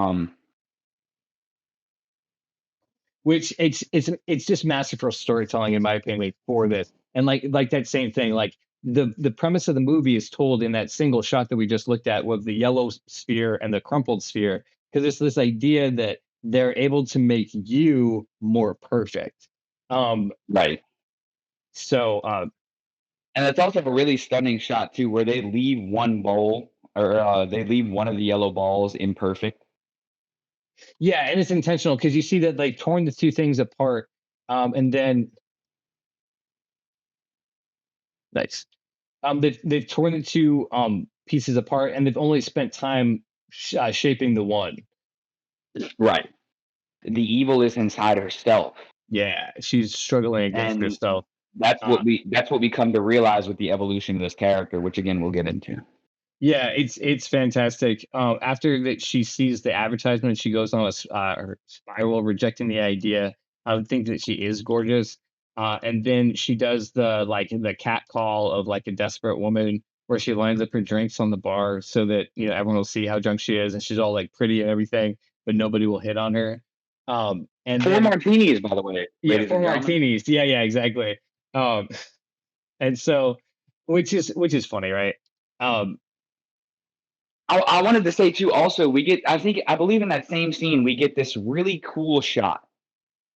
which it's just masterful storytelling in my opinion for this. And like that same thing, like the premise of the movie is told in that single shot that we just looked at with the yellow sphere and the crumpled sphere, because it's this idea that they're able to make you more perfect. Right. So and it's also a really stunning shot too, where they leave one bowl or they leave one of the yellow balls imperfect. Yeah, and it's intentional because you see that like torn the two things apart, and then nice. They've torn the two pieces apart, and they've only spent time shaping the one. Right. The evil is inside herself, Yeah, she's struggling against and herself. Uh, that's what we come to realize with the evolution of this character, which again we'll get into. Yeah, it's fantastic. After that, she sees the advertisement. She goes on her spiral, rejecting the idea. I would think that she is gorgeous. And then she does the cat call of like a desperate woman, where she lines up her drinks on the bar so that everyone will see how drunk she is, and she's all like pretty and everything, but nobody will hit on her. And Four then martinis, by the way, yeah, ladies four and gentlemen. martinis. Yeah, yeah, exactly. Um, and so, which is funny, right? Um, I wanted to say too. Also, I believe in that same scene we get this really cool shot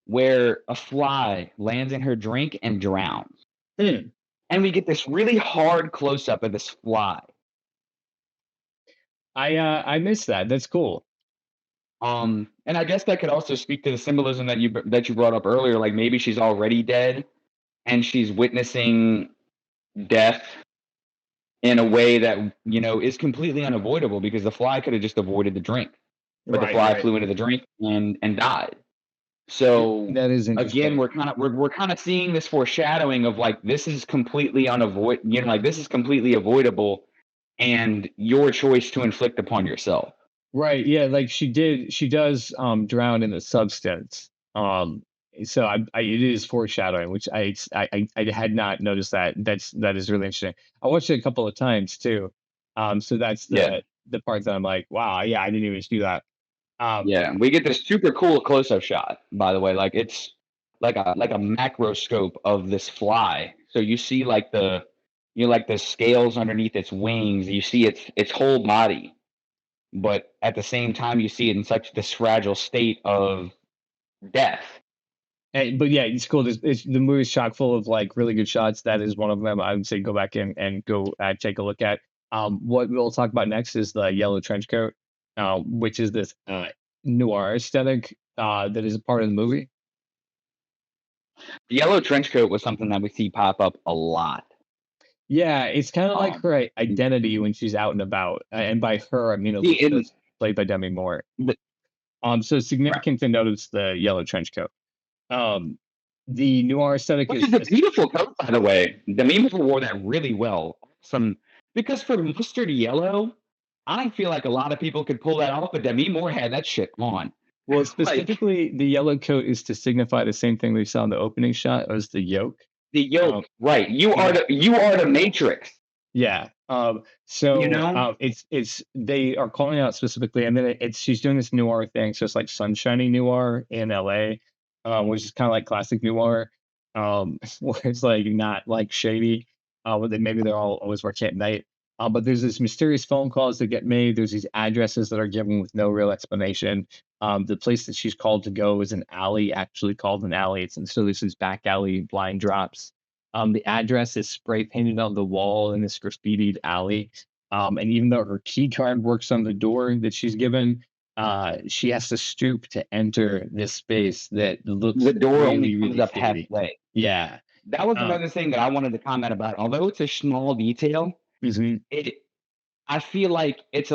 where a fly lands in her drink and drowns, hmm. and we get this really hard close up of this fly. I missed that. That's cool. And I guess that could also speak to the symbolism that you brought up earlier. Like maybe she's already dead, and she's witnessing death in a way that is completely unavoidable because the fly could have just avoided the drink, but the Right, fly right. flew into the drink and died. So That is again, interesting. we're kind of seeing this foreshadowing of like this is completely like this is completely avoidable, and your choice to inflict upon yourself. Right, yeah, like she does drown in the substance. So it is foreshadowing, which I had not noticed that. That is really interesting. I watched it a couple of times too. So that's Yeah, the part that I'm like, wow, yeah, I didn't even see that. Um, yeah. We get this super cool close up shot, by the way. Like it's like a macro scope of this fly. So you see like like the scales underneath its wings. You see its whole body, but at the same time, you see it in such this fragile state of death. but yeah, it's cool. The movie's chock full of like really good shots. That is one of them. I would say go back and go take a look at. What we'll talk about next is the yellow trench coat, which is this noir aesthetic that is a part of the movie. The yellow trench coat was something that we see pop up a lot. Yeah, it's kind of like Um, her identity when she's out and about, and by her, I mean see, in Elizabeth, played by Demi Moore. the, So right, significant to notice the yellow trench coat. Um, the noir aesthetic which is is a beautiful coat, by the way. The meme wore that really well. Because for mustard yellow, I feel like a lot of people could pull that off, but Demi Moore had that shit on. well, Like specifically the yellow coat is to signify the same thing we saw in the opening shot as the yoke. the Um, yoke, right? yeah, You are the Matrix. yeah. You So know, it's they are calling out specifically, and then it's she's doing this noir thing, so it's like sunshiny noir in LA, which is kind of like classic noir, where it's like not like shady, but then maybe they're all always working at night. But there's this mysterious phone calls that get made. There's these addresses that are given with no real explanation. The place that she's called to go is an alley, actually called an alley. So this is back alley blind drops. The address is spray painted on the wall in this graffitied alley. And even though her key card works on the door that she's given, she has to stoop to enter this space that looks the door only really, comes really up shady. halfway. Yeah. That was Uh, another thing that I wanted to comment about. Although it's a small detail, mhm. it I feel like it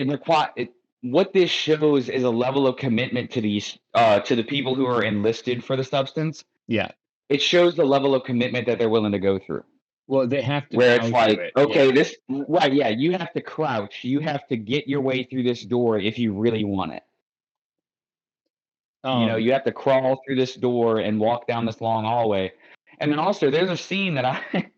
require it, what this shows is a level of commitment to these to the people who are enlisted for the substance. Yeah. It shows the level of commitment that they're willing to go through. Well, they have to Where it's now do like, it. okay, Yeah. this right, yeah, you have to crouch, you have to get your way through this door if you really want it. Um, You have to crawl through this door and walk down this long hallway. And then also there's a scene that I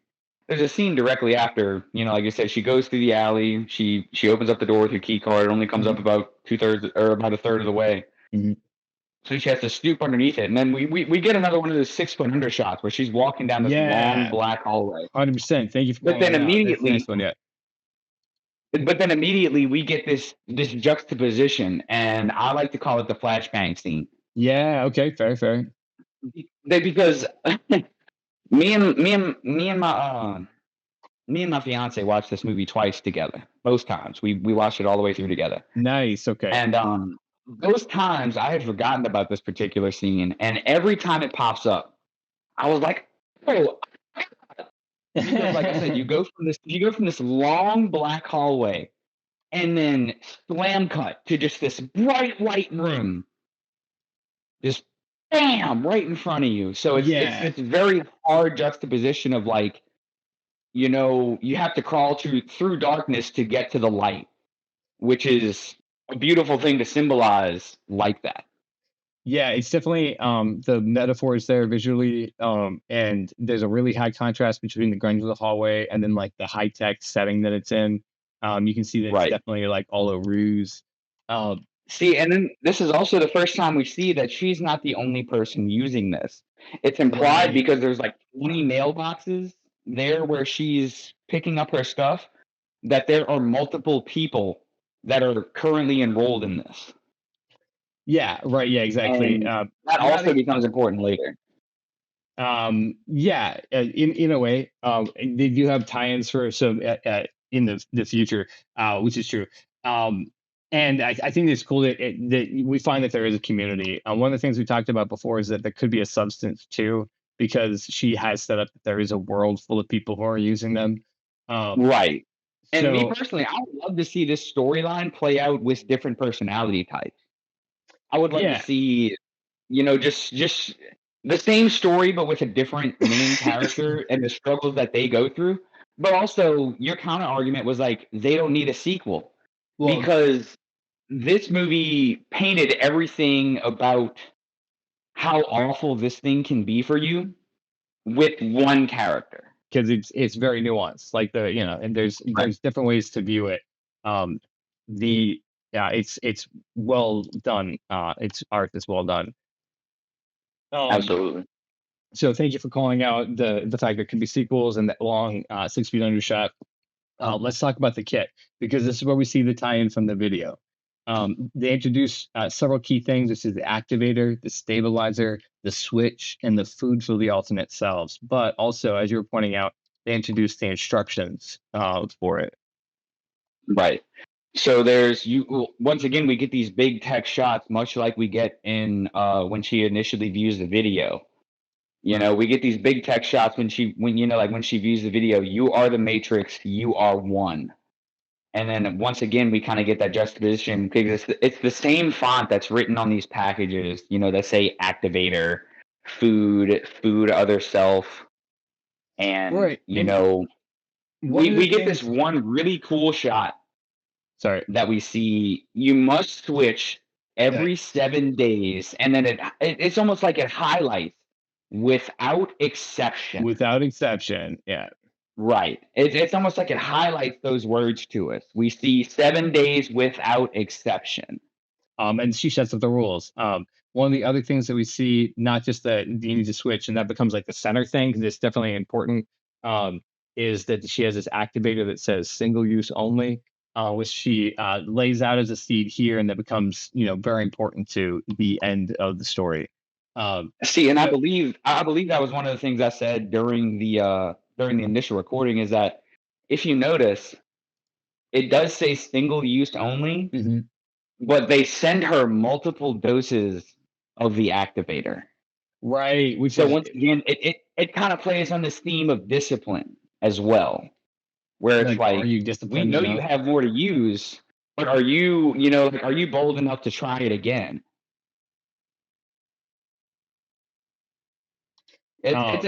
there's a scene directly after, like you said, she goes through the alley, she opens up the door with her key card, it only comes up mhm, about 2/3 or about a third of the way. mhm. So she has to stoop underneath it. And then we get another one of those 6 foot under shots where she's walking down this long Yeah. black hallway. 100%. Thank you for But calling then it out. That's a nice immediately one. Yeah. but then immediately we get this juxtaposition, and I like to call it the flashbang scene. Yeah. Okay. Fair, fair. Because me and my fiance watched this movie twice together. Both times we watched it all the way through together. Nice. Okay. And those times I had forgotten about this particular scene, and every time it pops up, I was like, "Oh," because, like I said, you go from this long black hallway, and then slam cut to just this bright white room, just bam right in front of you. So it's Yeah. this very hard juxtaposition of like, you have to crawl through darkness to get to the light, which is a beautiful thing to symbolize like that. Yeah, it's definitely the metaphors there visually, and there's a really high contrast between the grunge of the hallway and then like the high tech setting that it's in. You can see that it's Right. definitely like all a ruse. Um, See, and then this is also the first time we see that she's not the only person using this. It's implied right. because there's like 20 mailboxes there where she's picking up her stuff, that there are multiple people that are currently enrolled in this. Yeah, right. Yeah, exactly. And that Not also becomes important later. yeah, in a way, they do have tie-ins for some in the future, which is true. Um, and I think it's cool that we find that there is a community. One of the things we talked about before is that there could be a substance too, because she has set up that there is a world full of people who are using them. Um, Right. And me so personally, I would love to see this storyline play out with different personality types. I would love to yeah, see, just the same story, but with a different main character and the struggles that they go through. But also, your counter argument was like, they don't need a sequel well, because this movie painted everything about how awful this thing can be for you with one character. because it's very nuanced. Like and Right. there's different ways to view it. Um, the yeah, it's well done. Its art is well done. Um, Absolutely. so thank you for calling out the fact there could be sequels and that long 6 feet under shot. Let's talk about the kit because this is where we see the tie-in from the video. They introduce several key things. This is the activator, the stabilizer, the switch, and the food for the alternate selves. But also, as you were pointing out, they introduced the instructions for it. Right. So there's once again we get these big tech shots, much like we get in when she initially views the video. We get these big tech shots when she views the video. You are the Matrix. You are one. And then once again we kind of get that juxtaposition because it's the same font that's written on these packages. That say activator, food, other self, and Right. And one of the we get this things, one really cool shot sorry, that we see. You must switch uh, every 7 days, and then it's almost like it highlights without exception. without exception, yeah. Right. It's almost like it highlights those words to us. We see 7 days without exception. And she sets up the rules. One of the other things that we see, not just that you need to switch, and that becomes like the center thing because it's definitely important, is that she has this activator that says single use only, which she lays out as a seed here, and that becomes very important to the end of the story. See, and I So, believe I believe that was one of the things I said during the initial recording is that if you notice, it does say single use only, mhm. but they send her multiple doses of the activator. Right, which So is once again, it kind of plays on this theme of discipline as well, where it's like, are like you we disciplined know you enough? have more to use, but are you bold enough to try it again? Um,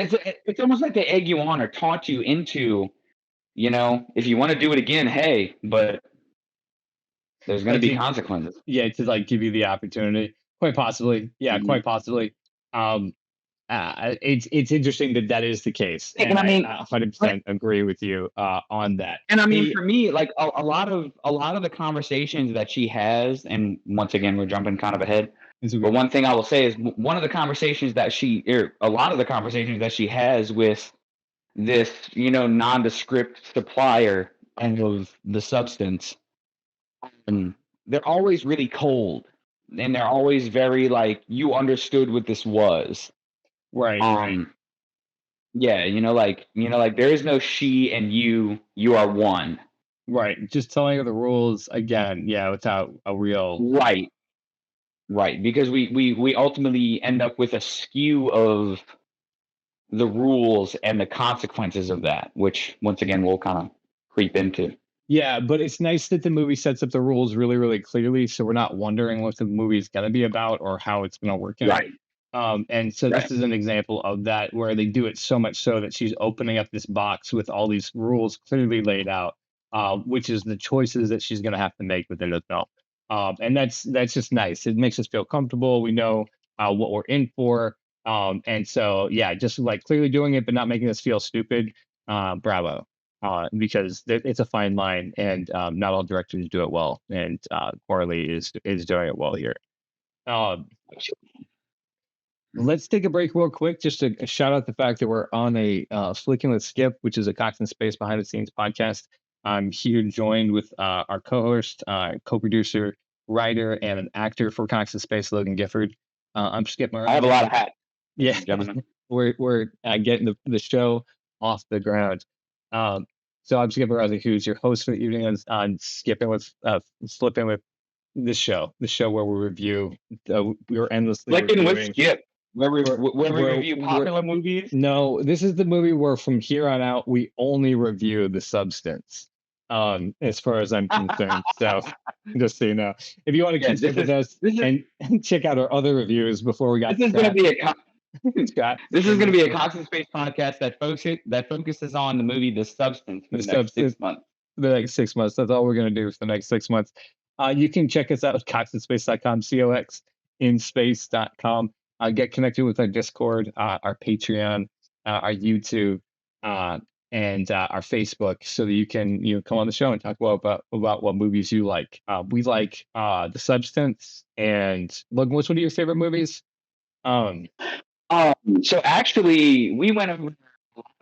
It's almost like they egg you on or taunt you into, if you want to do it again, hey, but there's going to like be to consequences. yeah, to like give you the opportunity. Quite possibly, yeah, Mhm. quite possibly. Um, it's interesting that that is the case, And and I I mean, 100% agree with you on that. And I mean, The for me, like a lot of the conversations that she has, and once again, we're jumping kind of ahead. it's a But good, one thing I will say is one of the conversations a lot of the conversations that she has with this, nondescript supplier of the substance, and they're always really cold, and they're always very like, you understood what this was. right, right, Um, yeah, like there is no she and you are one. right. Just telling her the rules again, yeah, without a real Right. Right, because we ultimately end up with a skew of the rules and the consequences of that, which once again we'll kind of creep into. Yeah, but it's nice that the movie sets up the rules really, really clearly, so we're not wondering what the movie is going to be about or how it's going to work out. Right. And so Right. this is an example of that where they do it so much so that she's opening up this box with all these rules clearly laid out, which is the choices that she's going to have to make within the film. And that's just nice. It makes us feel comfortable. We know what we're in for. And so yeah, just like clearly doing it, but not making us feel stupid. Bravo. Because it's a fine line, and not all directors do it well. And Corley is doing it well here. Um, Let's take a break real quick just to shout out the fact that we're on a Flicking with Skip, which is a Cox and Space behind the scenes podcast. I'm here joined with our co-host, co-producer, writer, and an actor for Cox and Space, Logan Gifford. I'm Skip I have a Murray. lot of hats, Yeah, gentlemen. we're getting the show off the ground. Um, so I'm Skip Murray, who's your host for the evening on Skipping with Flipping with the show where we review, we're endlessly Flicking with reviewing. Skip, where we We're- review popular movies. No, this is the movie where from here on out we only review the substance. As far as I'm concerned. So just so you know, if you want to Yeah, keep up with us and check out our other reviews before we got this is going to be Scott, this is going to be a Cox and Space podcast that focuses on the movie The Substance for the next 6 months. The next 6 months. That's all we're going to do for the next 6 months. You can check us out at coxinspace.com, coxinspace.com. Get connected with our Discord, our Patreon, our YouTube, and our Facebook, so that you can come on the show and talk about what movies you like. We like The Substance. And Logan, what's one of your favorite movies? So actually, we went over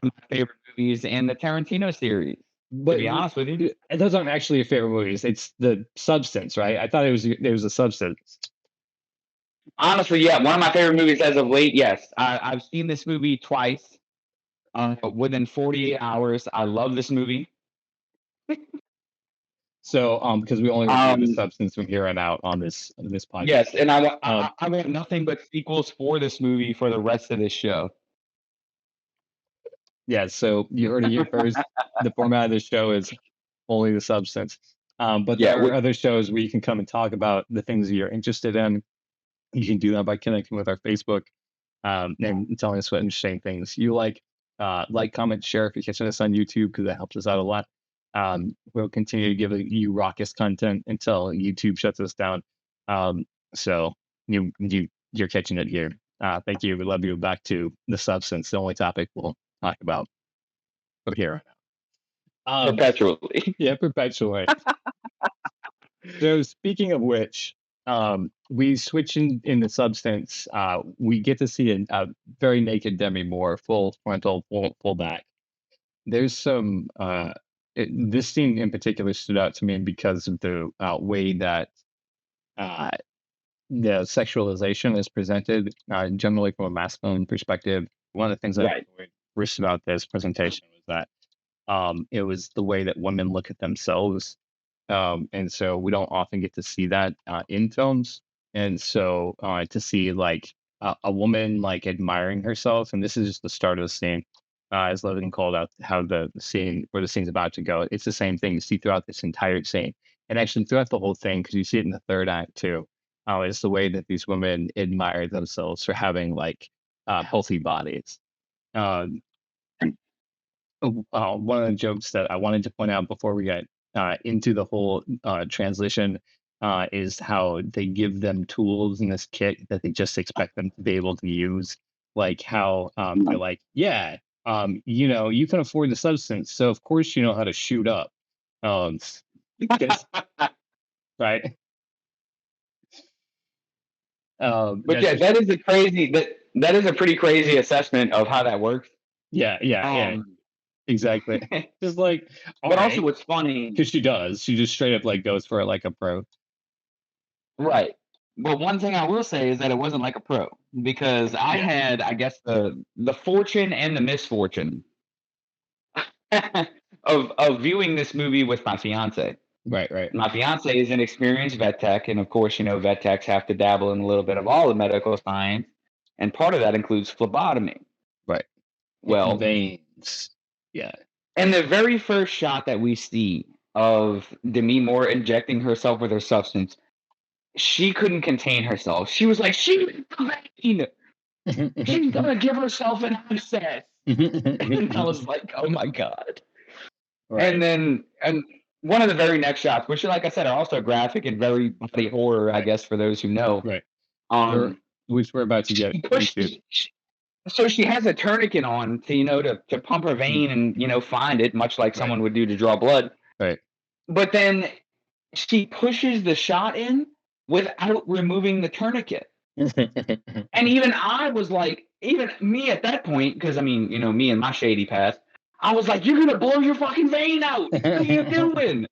my favorite movies in the Tarantino series. But to be honest with you, those aren't actually your favorite movies. It's The Substance, right? I thought it was The Substance. Honestly, yeah, one of my favorite movies as of late. Yes, I've seen this movie twice. Within 48 hours, I love this movie. So, because we only review The Substance from here on out on this podcast. Yes, and I want nothing but sequels for this movie for the rest of this show. Yeah, so you heard it here first. The format of this show is only The Substance. But there are other shows where you can come and talk about the things that you're interested in. You can do that by connecting with our Facebook, and telling us what interesting things you like. Like, comment, share if you're catching us on YouTube, because that helps us out a lot. We'll continue to give you raucous content until YouTube shuts us down. So you're catching it here. Thank you. We love you. Back to The Substance, the only topic we'll talk about from here. Perpetually. Yeah, perpetually. So speaking of which, we switch in The Substance. We get to see a very naked Demi Moore, full frontal, full back. There's some this scene in particular stood out to me because of the way that the sexualization is presented, generally from a masculine perspective. One of the things I enjoyed worst about this presentation was that it was the way that women look at themselves. And so we don't often get to see that in films. And so to see like a woman like admiring herself, and this is just the start of the scene, as Logan called out how the scene where the scene's about to go. It's the same thing you see throughout this entire scene, and actually throughout the whole thing, because you see it in the third act too. Is the way that these women admire themselves for having like healthy bodies. Um, one of the jokes that I wanted to point out before we get into the whole translation is how they give them tools in this kit that they just expect them to be able to use. Like how they're like, yeah, you can afford The Substance, so of course you know how to shoot up. Right. But yeah, that is a pretty crazy assessment of how that works. Yeah. Exactly. Just like, but also what's funny, because she just straight up like goes for it like a pro. Right. But one thing I will say is that it wasn't like a pro, because I had, I guess, the fortune and the misfortune of viewing this movie with my fiance. Right. My fiance is an experienced vet tech, and of course, vet techs have to dabble in a little bit of all the medical science, and part of that includes phlebotomy. Right. And Well, veins. Yeah. in the very first shot that we see of Demi Moore injecting herself with her substance, she couldn't contain herself. She was like, "She's vain. She's gonna give herself an abscess." And I was like, "Oh my god!" And Right. then, and one of the very next shots, which, like I said, are also graphic and very body horror, I Right. guess, for those who know. Right. We're Um, which we're about to get she into. pushes. So she has a tourniquet on to to pump her Mm, vein and find it, much like right. someone would do to draw blood. Right. But then she pushes the shot in without removing the tourniquet. And even I was like, even me at that point, because I mean, me and my shady past, I was like, "You're gonna blow your fucking vein out. What are you doing?"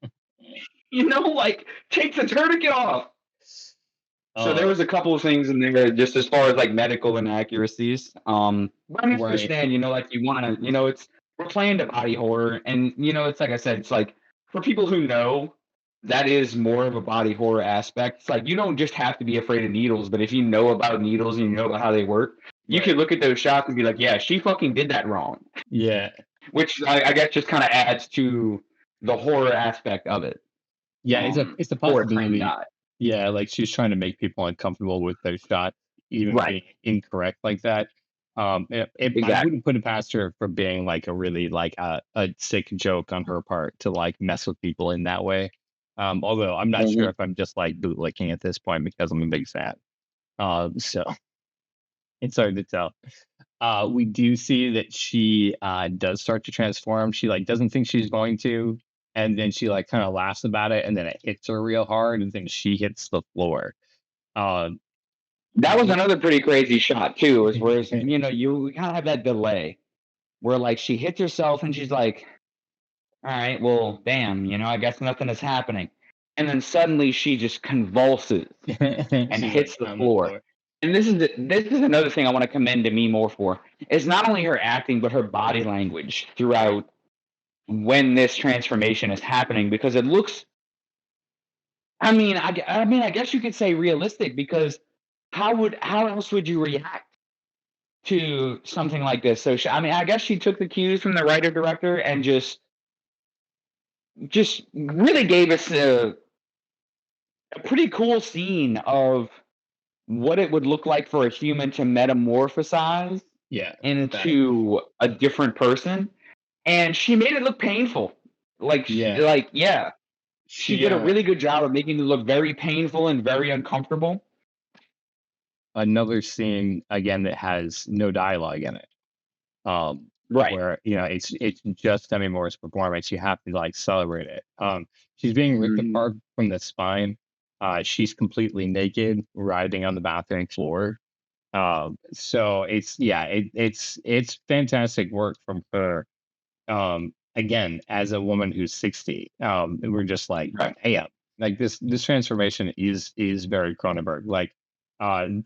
Like, take the tourniquet off. So there Oh, was a couple of things in there just as far as like medical inaccuracies. But I right. understand, like you want to, we're playing to body horror, and it's like I said, it's like for people who know that is more of a body horror aspect. It's like you don't just have to be afraid of needles, but if you know about needles and you know about how they work, you Right. could look at those shots and be like, yeah, she fucking did that wrong. Yeah. Which I guess just kind of adds to the horror aspect of it. Yeah, it's a For a trained possibility. guy. Yeah, like she's trying to make people uncomfortable with their shot, even Right. being incorrect like that. I Exactly. wouldn't put it past her for being like a really like a sick joke on her part to like mess with people in that way. Although I'm not sure Mhm. if I'm just like bootlicking at this point because I'm a big fan. So it's hard to tell. We do see that she does start to transform. She like doesn't think she's going to, and then she like kind of laughs about it, and then it hits her real hard, and then she hits the floor. Um, That was w- another pretty crazy shot too, is where you kind of have that delay where like she hits herself and she's like, all right, well, damn, I guess nothing is happening. And then suddenly she just convulses and she's like hits the on the floor. floor. And this is another thing I want to commend to me more for. Is not only her acting, but her body language throughout when this transformation is happening, because it looks, I guess you could say realistic, because how else would you react to something like this? So I guess she took the cues from the writer director and just really gave us a pretty cool scene of what it would look like for a human to metamorphosize Yeah, that. into a different person, and she made it look painful. Yeah, Yeah, she she did a really good job of making it look very painful and very uncomfortable. another scene again that has no dialogue in it. Right. Where it's just Demi Moore's performance. You have to like celebrate it. She's being ripped Mhm. apart from the spine. She's completely naked, riding on the bathroom floor. So it's fantastic work from her. Again, as a woman who's 60, we're just like, Right. damn, like this transformation is very Cronenberg. Like,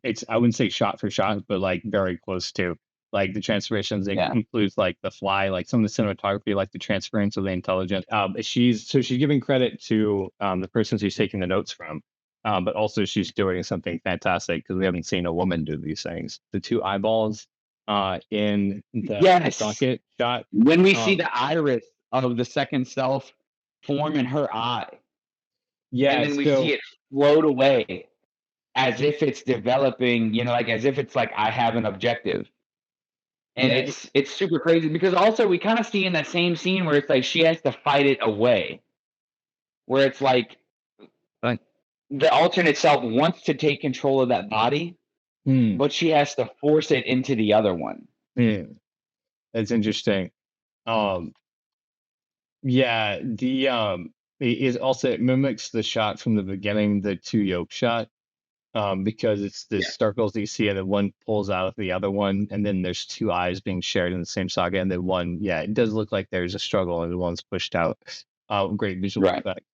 it's I wouldn't say shot for shot, but like very close to like the transformations. It Yeah. includes like the fly, like some of the cinematography, like the transference of the intelligence. She's giving credit to the person she's taking the notes from. But also she's doing something fantastic because we haven't seen a woman do these things. The two eyeballs in the Yes. socket shot. When we see Um, the iris of the second self form in her eye, and yeah, then we see so it float away as if it's developing, like as if it's like I have an objective. And yeah, it's super crazy because also we kind of see in that same scene where it's like she has to fight it away, where it's like the alternate self wants to take control of that body, hmm, but she has to force it into the other one. hmm, that's interesting. Um, yeah, it is also it mimics the shot from the beginning, the two yoke shot, because it's the Yeah. circles you see, and then one pulls out of the other one, and then there's two eyes being shared in the same saga, and then one, yeah, it does look like there's a struggle, and the one's pushed out. Great visual Right. effect.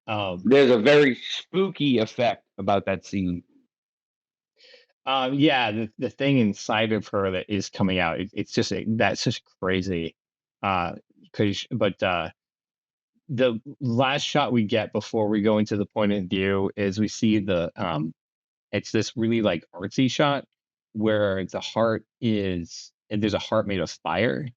Um, There's a very spooky effect about that scene. yeah, the thing inside of her that is coming out, that's just crazy. Cause, but the last shot we get before we go into the point of view is we see it's this really like artsy shot where the heart is and there's a heart made of fire.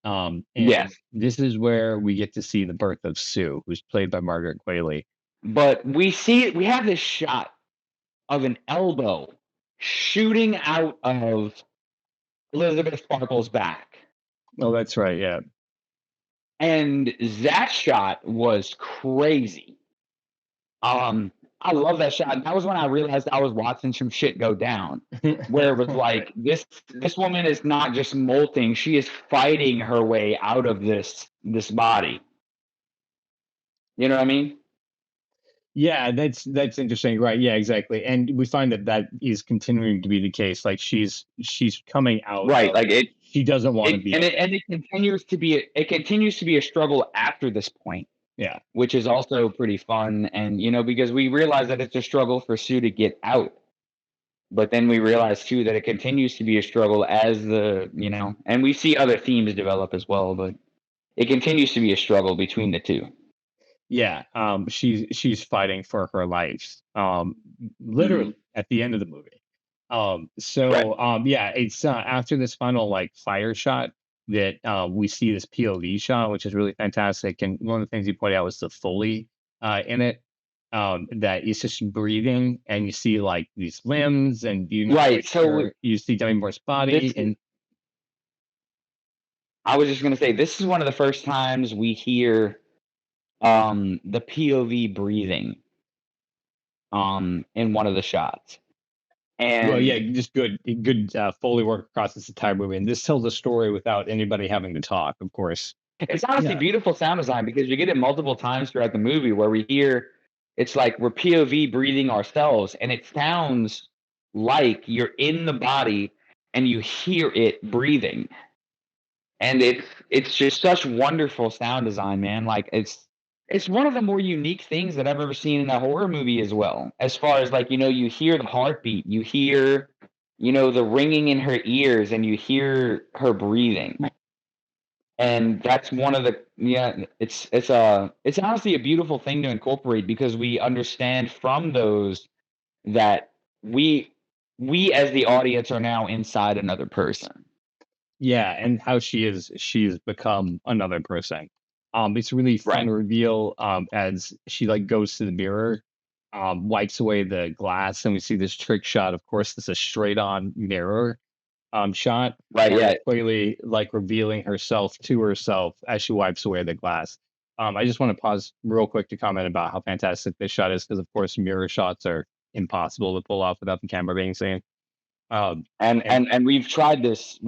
And Yes, this is where we get to see the birth of Sue, who's played by Margaret Qualley. but we have this shot of an elbow shooting out of Elizabeth Sparkle's back. Oh, that's right. Yeah. And that shot was crazy. I love that shot. That was when I realized I was watching some shit go down. Where it was like this woman is not just molting, she is fighting her way out of this body. You know what I mean? Yeah, that's interesting. Right. Yeah, exactly. And we find that that is continuing to be the case. Like she's coming out Right. of Like she doesn't want to be in it. it continues to be a struggle after this point, Yeah. which is also pretty fun. And because we realize that it's a struggle for Sue to get out. But then we realize too that it continues to be a struggle as and we see other themes develop as well, but it continues to be a struggle between the two. Yeah. She's fighting for her life. Mhm. Literally at the end of the movie. Right. Yeah, it's after this final like fire shot that we see this POV shot, which is really fantastic. And one of the things you pointed out was the Foley in it. That it's just breathing and you see like these limbs and Right. like So you see Demi Moore's this body is, and I was just gonna say this is one of the first times we hear the POV breathing in one of the shots. well, And yeah, just good Foley work across this entire movie. And this tells a story without anybody having to talk, of course. it's honestly Yeah. beautiful sound design because you get it multiple times throughout the movie where we hear it's like we're POV breathing ourselves, and it sounds like you're in the body and you hear it breathing. And it's just such wonderful sound design, man. Like it's one of the more unique things that I've ever seen in a horror movie as well. As far as like, you hear the heartbeat, you hear, the ringing in her ears, and you hear her breathing. And that's one of the yeah, it's honestly a beautiful thing to incorporate because we understand from those that we we as the audience are now inside another person. Yeah, and how she's become another person. It's really fun Right. to reveal as she like goes to the mirror, wipes away the glass, and we see this trick shot. Of course, this is a straight on mirror shot. Right, yeah. Margaret clearly like revealing herself to herself as she wipes away the glass. I just want to pause real quick to comment about how fantastic this shot is because of course mirror shots are impossible to pull off without the camera being seen. Um, And and and and we've tried this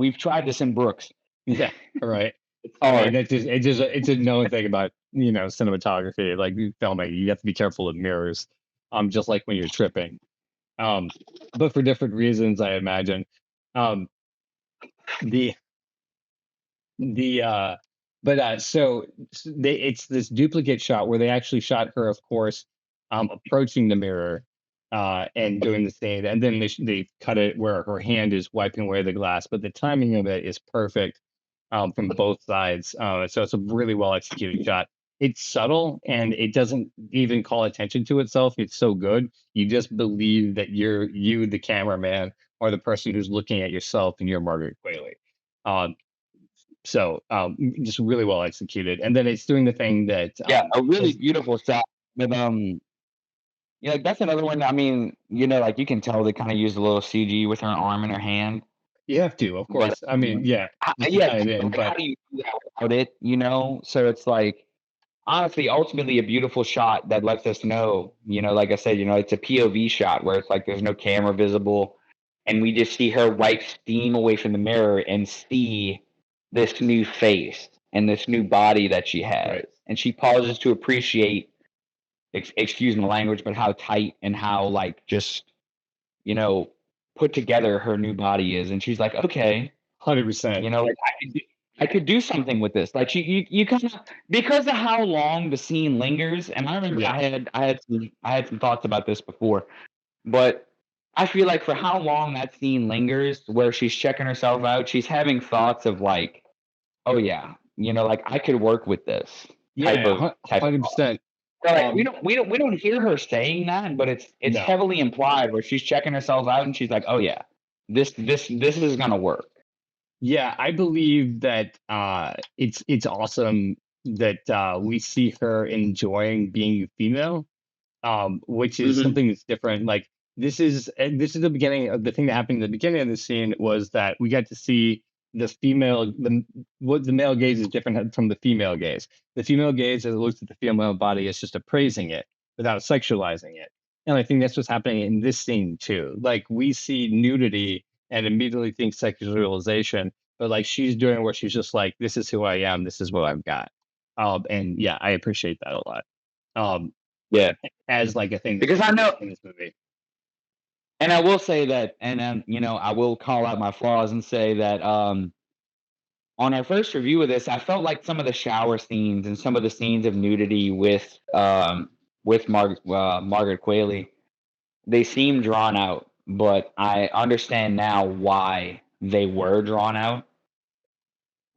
in Brooks. Yeah, right. It's I mean, hard. it's a known thing about, cinematography, like filming. You have to be careful of mirrors, just like when you're tripping. Um, but for different reasons, I imagine. Um, the the but so it's this duplicate shot where they actually shot her, of course, approaching the mirror, and doing the thing, and then they cut it where her hand is wiping away the glass, but the timing of it is perfect from both sides. So it's a really well executed shot. It's subtle and it doesn't even call attention to itself. It's so good. You just believe that you, the cameraman, or the person who's looking at yourself, and you're Margaret Qualley. Um, just really well executed. And then it's doing the thing that Yeah, a really is beautiful shot with, yeah, that's another one. I mean, like you can tell they kind of used a little CG with her arm and her hand, you have to, of but course. I mean, yeah, just to yeah, tie it in, like, how but do you do that without it? So it's like honestly, ultimately a beautiful shot that lets us know, like I said, it's a POV shot where it's like there's no camera visible, and we just see her wipe steam away from the mirror and see this new face and this new body that she has, right. and she pauses to appreciate excuse my language, but how tight and how like just you know put together her new body is, and she's like, okay, 100%. like I could do something with this. Like you kind of because of how long the scene lingers, and I remember Yeah. I had some thoughts about this before, but I feel like for how long that scene lingers, where she's checking herself out, she's having thoughts of like, oh yeah, like I could work with this. type Yeah, of 100%. So like we don't hear her saying that, but it's No. heavily implied where she's checking herself out and she's like, oh yeah, this is gonna work. Yeah, I believe that it's awesome that we see her enjoying being female, which is Hmm. something that's different. Like this is the beginning of the thing that happened in the beginning of the scene was that we got to see what the male gaze is different from the female gaze. The female gaze, as it looks at the female body, is just appraising it without sexualizing it. And I think that's what's happening in this scene too. Like we see nudity and immediately think sexualization, but like she's doing where she's just like, this is who I am, this is what I've got. And yeah, I appreciate that a lot. Um, Yeah, as like a thing that because we I see know, in this movie. and I will say that, and I will call out my flaws and say that on our first review of this, I felt like some of the shower scenes and some of the scenes of nudity with Margaret Qualley, they seem drawn out, but I understand now why they were drawn out.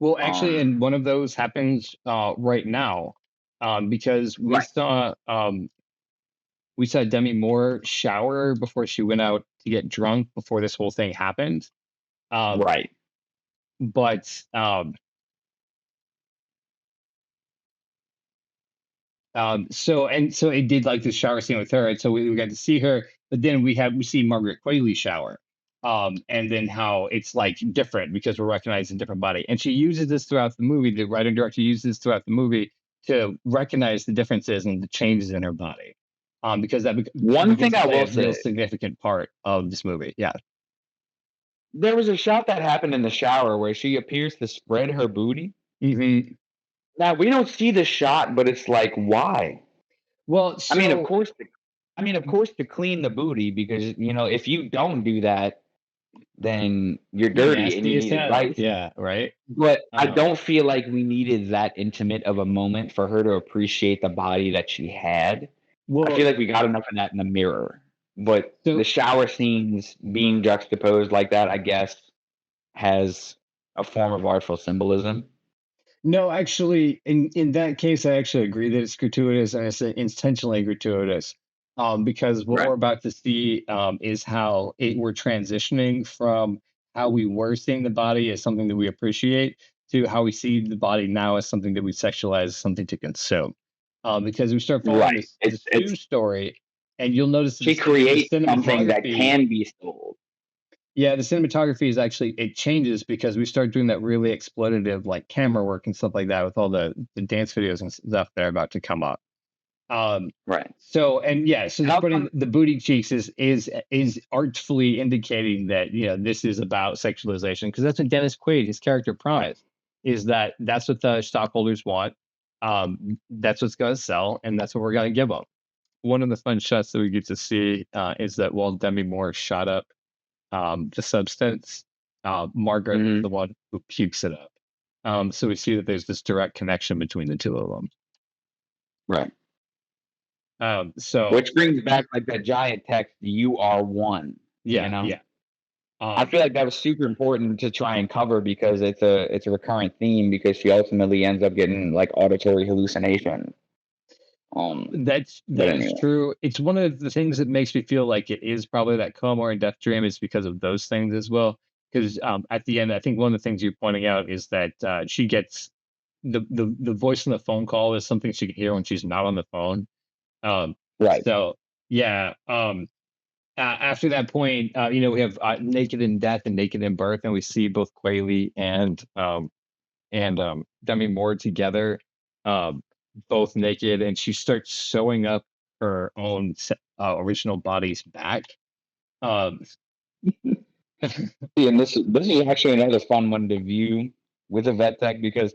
Well, actually, Um, and one of those happens right now, because right, we saw Demi Moore shower before she went out to get drunk before this whole thing happened. Um, right, but so it did like the shower scene with her, and so we got to see her, but then we see Margaret Qualley shower, and then how it's like different because we're recognizing different body, and she uses this throughout the movie. The writer and director uses this throughout the movie to recognize the differences and the changes in her body, because she One begins thing to I play will a real say, significant part of this movie. Yeah. there was a shot that happened in the shower where she appears to spread her booty. Hmm. Now we don't see the shot, but it's like, why? Well, I mean, of so course, of course, to clean the booty, because if you don't do that, then you're dirty and you nasty as need hell. advice. Yeah. Right. But I Um, don't feel like we needed that intimate of a moment for her to appreciate the body that she had. I well, feel like we got enough of that in the mirror. But the so shower scenes being juxtaposed like that, I guess, has a form of artful symbolism. No, actually, in that case, I actually agree that it's gratuitous and it's intentionally gratuitous. Because what Right. we're about to see is how we're transitioning from how we were seeing the body as something that we appreciate to how we see the body now as something that we sexualize, something to consume. Because we start following Right. this Sue story, and you'll notice that She the creates something that cinematography. can be sold. Yeah, the cinematography is actually it changes because we start doing that really exploitative like camera work and stuff like that with all the dance videos and stuff that are about to come up. Um, Right. so and yeah, so the How putting come? the booty cheeks is artfully indicating that this is about sexualization because that's what Dennis Quaid, his character, Right. promised is that that's what the stockholders want. That's what's going to sell, and that's what we're going to give them. One of the fun shots that we get to see is that while Demi Moore shot up the substance. Margaret is Hmm. the one who pukes it up. So we see that there's this direct connection between the two of them. Right. So Which brings back like that giant text, "You are one." You yeah, know, yeah, I um, feel like that was super important to try and cover because it's a recurrent theme because she ultimately ends up getting like auditory hallucination. But that is anyway, true. It's one of the things that makes me feel like it is probably that coma or death dream is because of those things as well. Because at the end, I think one of the things you're pointing out is that she gets the voice on the phone call is something she can hear when she's not on the phone. Um, right. so yeah. After that point, we have Naked in Death and Naked in Birth, and we see both Quayle and Demi Moore together, um, both naked, and she starts sewing up her own original bodies back. Um, See, and this is actually another fun one to view with a vet tech because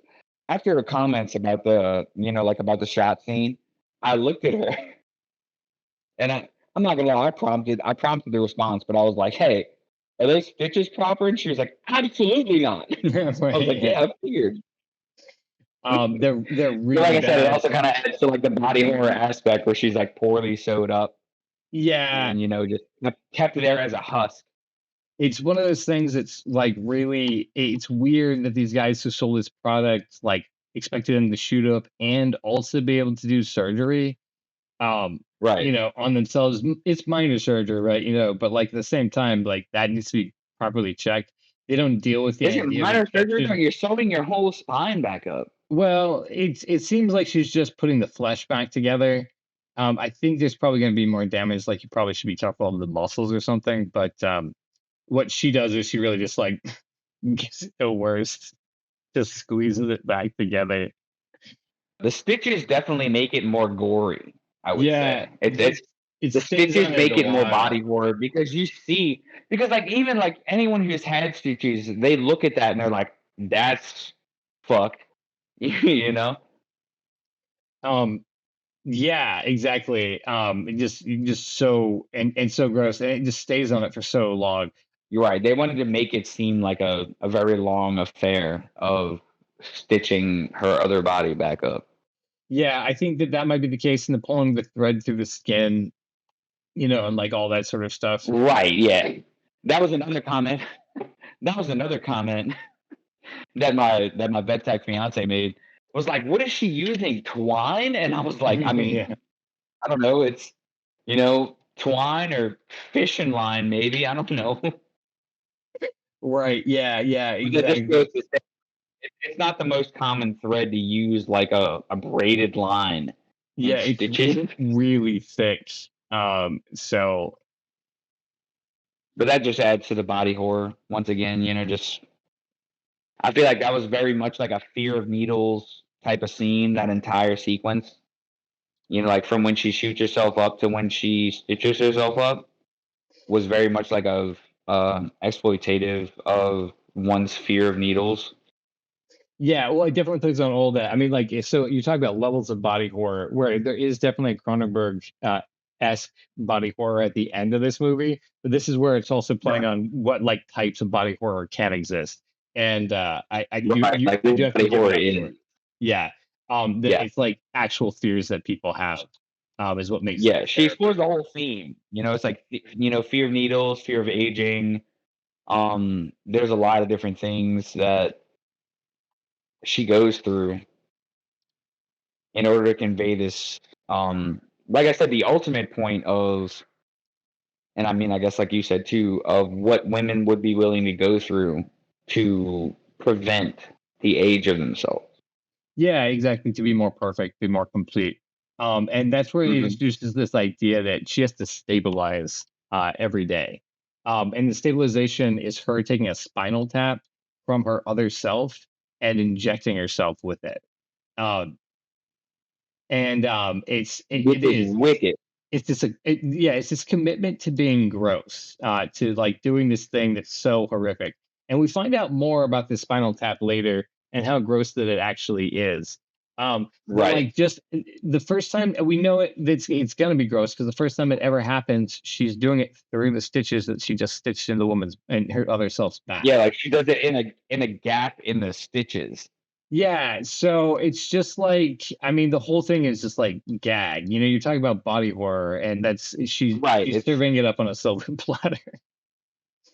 after her comments about like about the shot scene, I looked at her and I'm not gonna lie, I prompted the response, but I was like, "Hey, are those stitches proper?" And she was like, "Absolutely not." I was like, right. "Yeah, I figured." They're But really like I said, it bad. also kind of adds to like the body horror aspect where she's like poorly sewed up Yeah, and just kept there as a husk. it's one of those things that's like really it's weird that these guys who sold this product like expected them to shoot up and also be able to do surgery, um, Right. on themselves. It's minor surgery, right? But like at the same time, like that needs to be properly checked. They don't deal with the Is it idea of minor surgery though? infection. You're sewing your whole spine back up. Well, it seems like she's just putting the flesh back together. I think there's probably going to be more damage. Like you probably should be careful of the muscles or something. But what she does is she really just like gets it the worst, just squeezes it back together. The stitches definitely make it more gory, I would Yeah, say. It's it the stays stitches on it make a it more while. body horror because you see because like even like anyone who's had stitches, they look at that and they're like, that's fucked. you know? Um, yeah, exactly. Just so and so gross, and it just stays on it for so long. You're right. They wanted to make it seem like a very long affair of stitching her other body back up. Yeah, I think that that might be the case in the pulling the thread through the skin, and like all that sort of stuff. Right, yeah. That was another comment. That was another comment that my vet tech fiance made was like, "What is she using? Twine?" And I was like, "I mean, Yeah. I don't know. It's twine or fishing line, maybe. I don't know." Right. Yeah. Yeah. But that just Exactly. goes to say it's not the most common thread to use, like a braided line Yeah. in It's stitches. really thick. So But that just adds to the body horror once again. Just I feel like that was very much like a fear of needles type of scene. That entire sequence. Like from when she shoots herself up to when she stitches herself up was very much like of exploitative of one's fear of needles. yeah, well, it definitely plays on all that. I mean, like, so you talk about levels of body horror, where there is definitely a Cronenberg esque body horror at the end of this movie, but this is where it's also playing Right. on what like types of body horror can exist. And Right. Like I do what have to body give it horror up for is. it. Yeah, that Yeah. it's like actual fears that people have, is what makes it Yeah. She terrifying. explores the whole theme. It's like fear of needles, fear of aging. There's a lot of different things that she goes through in order to convey this. Like I said, the ultimate point of, and I mean, I guess like you said too, of what women would be willing to go through to prevent the age of themselves. Yeah, exactly. To be more perfect, be more complete. And that's where it Hmm. introduces this idea that she has to stabilize every day. And the stabilization is her taking a spinal tap from her other self and injecting herself with it. Um, and Which it is is wicked. it's this commitment to being gross, to like doing this thing that's so horrific. And we find out more about this spinal tap later and how gross that it actually is. But Right. like just the first time we know it's gonna be gross because the first time it ever happens, she's doing it through the stitches that she just stitched in the woman's and her other self's back. Yeah, like she does it in a gap in the stitches. Yeah, so it's just like I mean, the whole thing is just like gag. You're talking about body horror, and that's Right. she's serving it up on a silver platter.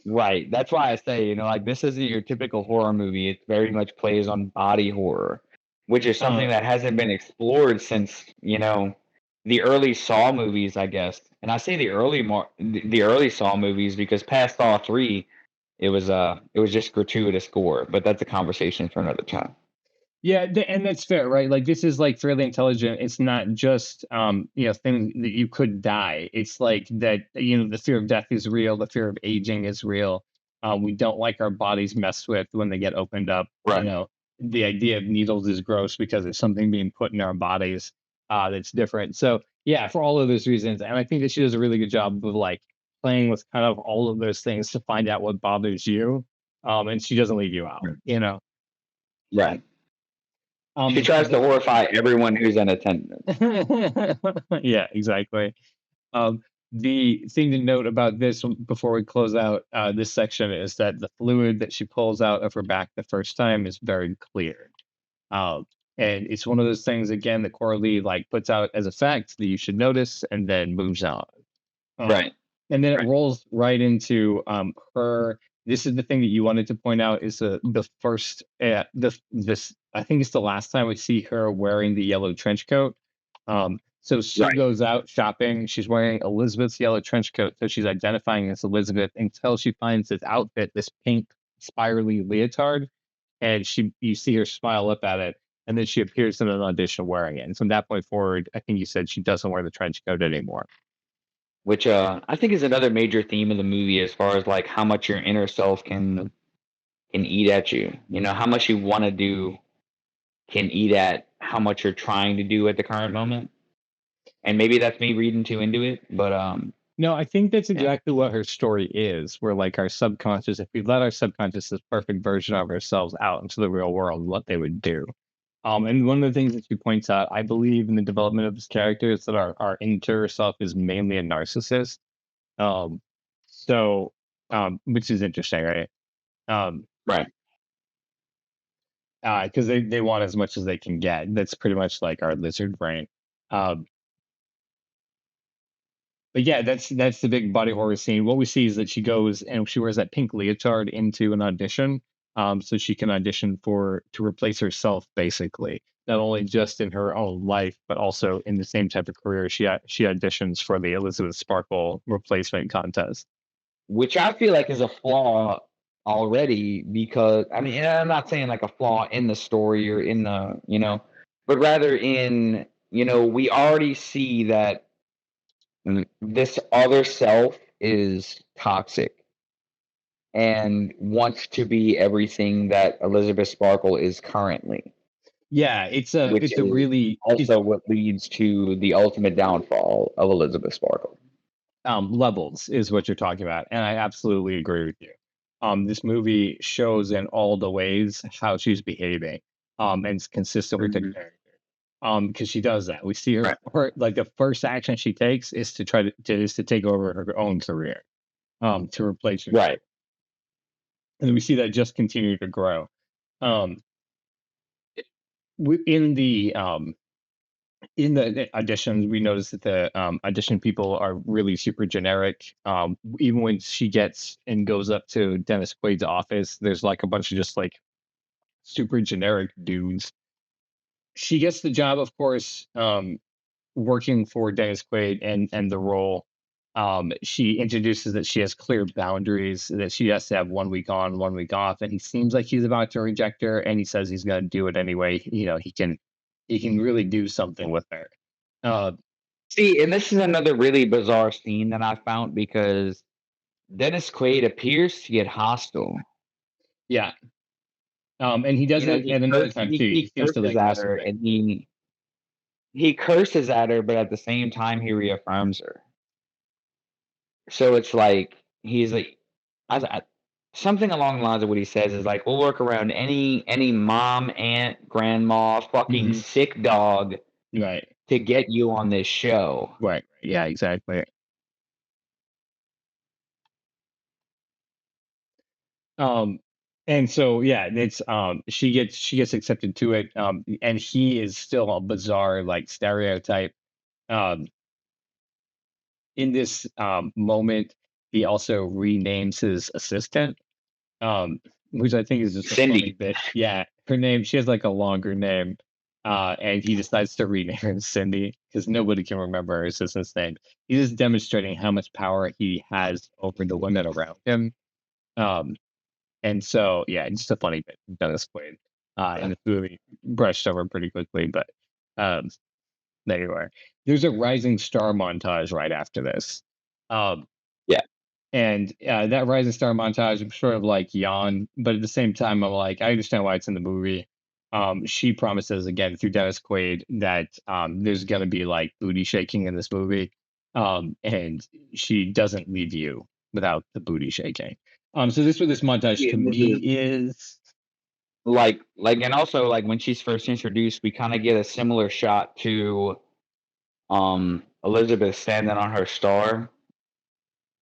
Right. That's why I say, like this isn't your typical horror movie. It very much plays on body horror, which is something Uh, that hasn't been explored since, the early Saw movies, I guess. And I say the early Saw movies because past Saw 3, it was just gratuitous gore, but that's a conversation for another time. yeah, and that's fair, right? Like this is like fairly intelligent. It's not just things that you could die. It's like that the fear of death is real. The fear of aging is real. We don't like our bodies messed with when they get opened up. Right. The idea of needles is gross because it's something being put in our bodies that's different. So yeah, for all of those reasons, and I think that she does a really good job of like playing with kind of all of those things to find out what bothers you, and she doesn't leave you out. Right. You know. Right. She Um, tries to horrify everyone who's in attendance. yeah, exactly. Um, the thing to note about this before we close out this section is that the fluid that she pulls out of her back the first time is very clear. Um, and it's one of those things again that Coralie like puts out as a fact that you should notice and then moves on. Um, Right. and then it Right. rolls right into her. This is the thing that you wanted to point out is the first this I think it's the last time we see her wearing the yellow trench coat. So Sue Right. goes out shopping. She's wearing Elizabeth's yellow trench coat, so she's identifying as Elizabeth until she finds this outfit, this pink spirally leotard, and you see her smile up at it, and then she appears in an audition wearing it. And from that point forward, I think you said she doesn't wear the trench coat anymore. Which I think is another major theme of the movie, as far as like how much your inner self can eat at you. You know, how much you want to do can eat at how much you're trying to do at the current moment. And maybe that's me reading too into it, but No, I think that's yeah. exactly what her story is. Where like our subconscious, if we let our subconscious, this perfect version of ourselves out into the real world, what they would do. And one of the things that she points out, I believe, in the development of this character is that our interior self is mainly a narcissist. Um, so, which is interesting, right? Um, Right. because they want as much as they can get. That's pretty much like our lizard brain. Um, but yeah, that's the big body horror scene. What we see is that she goes and she wears that pink leotard into an audition, so she can audition for to replace herself, basically, not only just in her own life, but also in the same type of career. She auditions for the Elisabeth Sparkle replacement contest. Which I feel like is a flaw already, because I mean, and I'm not saying like a flaw in the story or in the, but rather in, we already see that this other self is toxic and wants to be everything that Elizabeth Sparkle is currently, Yeah, which it's a is really it's also what leads to the ultimate downfall of Elizabeth Sparkle. levels is what you're talking about, and I absolutely agree with you. This movie shows in all the ways how she's behaving, and it's consistent with the Mhm. character. Because she does that. We see Right. her like the first action she takes is to is to take over her own career, to replace herself, Right. and then we see that just continue to grow. Um, in the auditions, we notice that the audition people are really super generic. Even when she gets and goes up to Dennis Quaid's office, there's like a bunch of just like super generic dudes. She gets the job, of course, working for Dennis Quaid and the role. She introduces that she has clear boundaries, that she has to have 1 week on, 1 week off, and he seems like he's about to reject her, and he says he's going to do it anyway. He can really do something with her. Uh, See, and this is another really bizarre scene that I found, because Dennis Quaid appears to get hostile. yeah, and he does it He at another time too. He he seems to curses like at mess with her, her. and he curses at her, but at the same time he reaffirms her. So it's like he's like, I something along the lines of what he says is like, we'll work around any mom, aunt, grandma, fucking Hmm. sick dog Right, to get you on this show. right, yeah, exactly. Um, and so yeah, it's she gets accepted to it. And he is still a bizarre like stereotype. Um, in this moment, he also renames his assistant, um, which I think is just a funny Cindy. bit. Yeah, her name, she has like a longer name, and he decides to rename her Cindy because nobody can remember her assistant's name. He's just demonstrating how much power he has over the women around him. Um, and so, yeah, just a funny bit Dennis Quaid in this movie, brushed over pretty quickly, but um, there you are. There's a rising star montage right after this. Um, Yeah. and that rising star montage, I'm sort of like yawn, but at the same time, I'm like, I understand why it's in the movie. She promises again through Dennis Quaid that there's gonna be like booty shaking in this movie, and she doesn't leave you without the booty shaking. So this what this montage Yeah, to this me is is. and also like when she's first introduced, we kind of get a similar shot to Elizabeth standing on her star.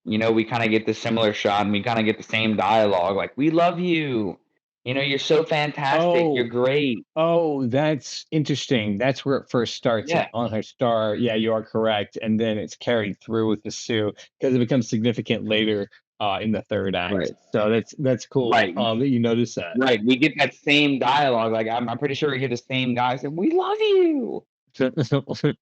We kind of get the similar shot, and we kind of get the same dialogue, like, we love you, you're so fantastic, you're Oh, great. oh, that's interesting. That's where it first starts Yeah. on her star. Yeah, you are correct. And then it's carried through with the Sioux because it becomes significant later. in the third act. Right. So that's cool Right. that you notice that. Right. We get that same dialogue. Like I'm pretty sure we hear the same guy saying, "We love you." You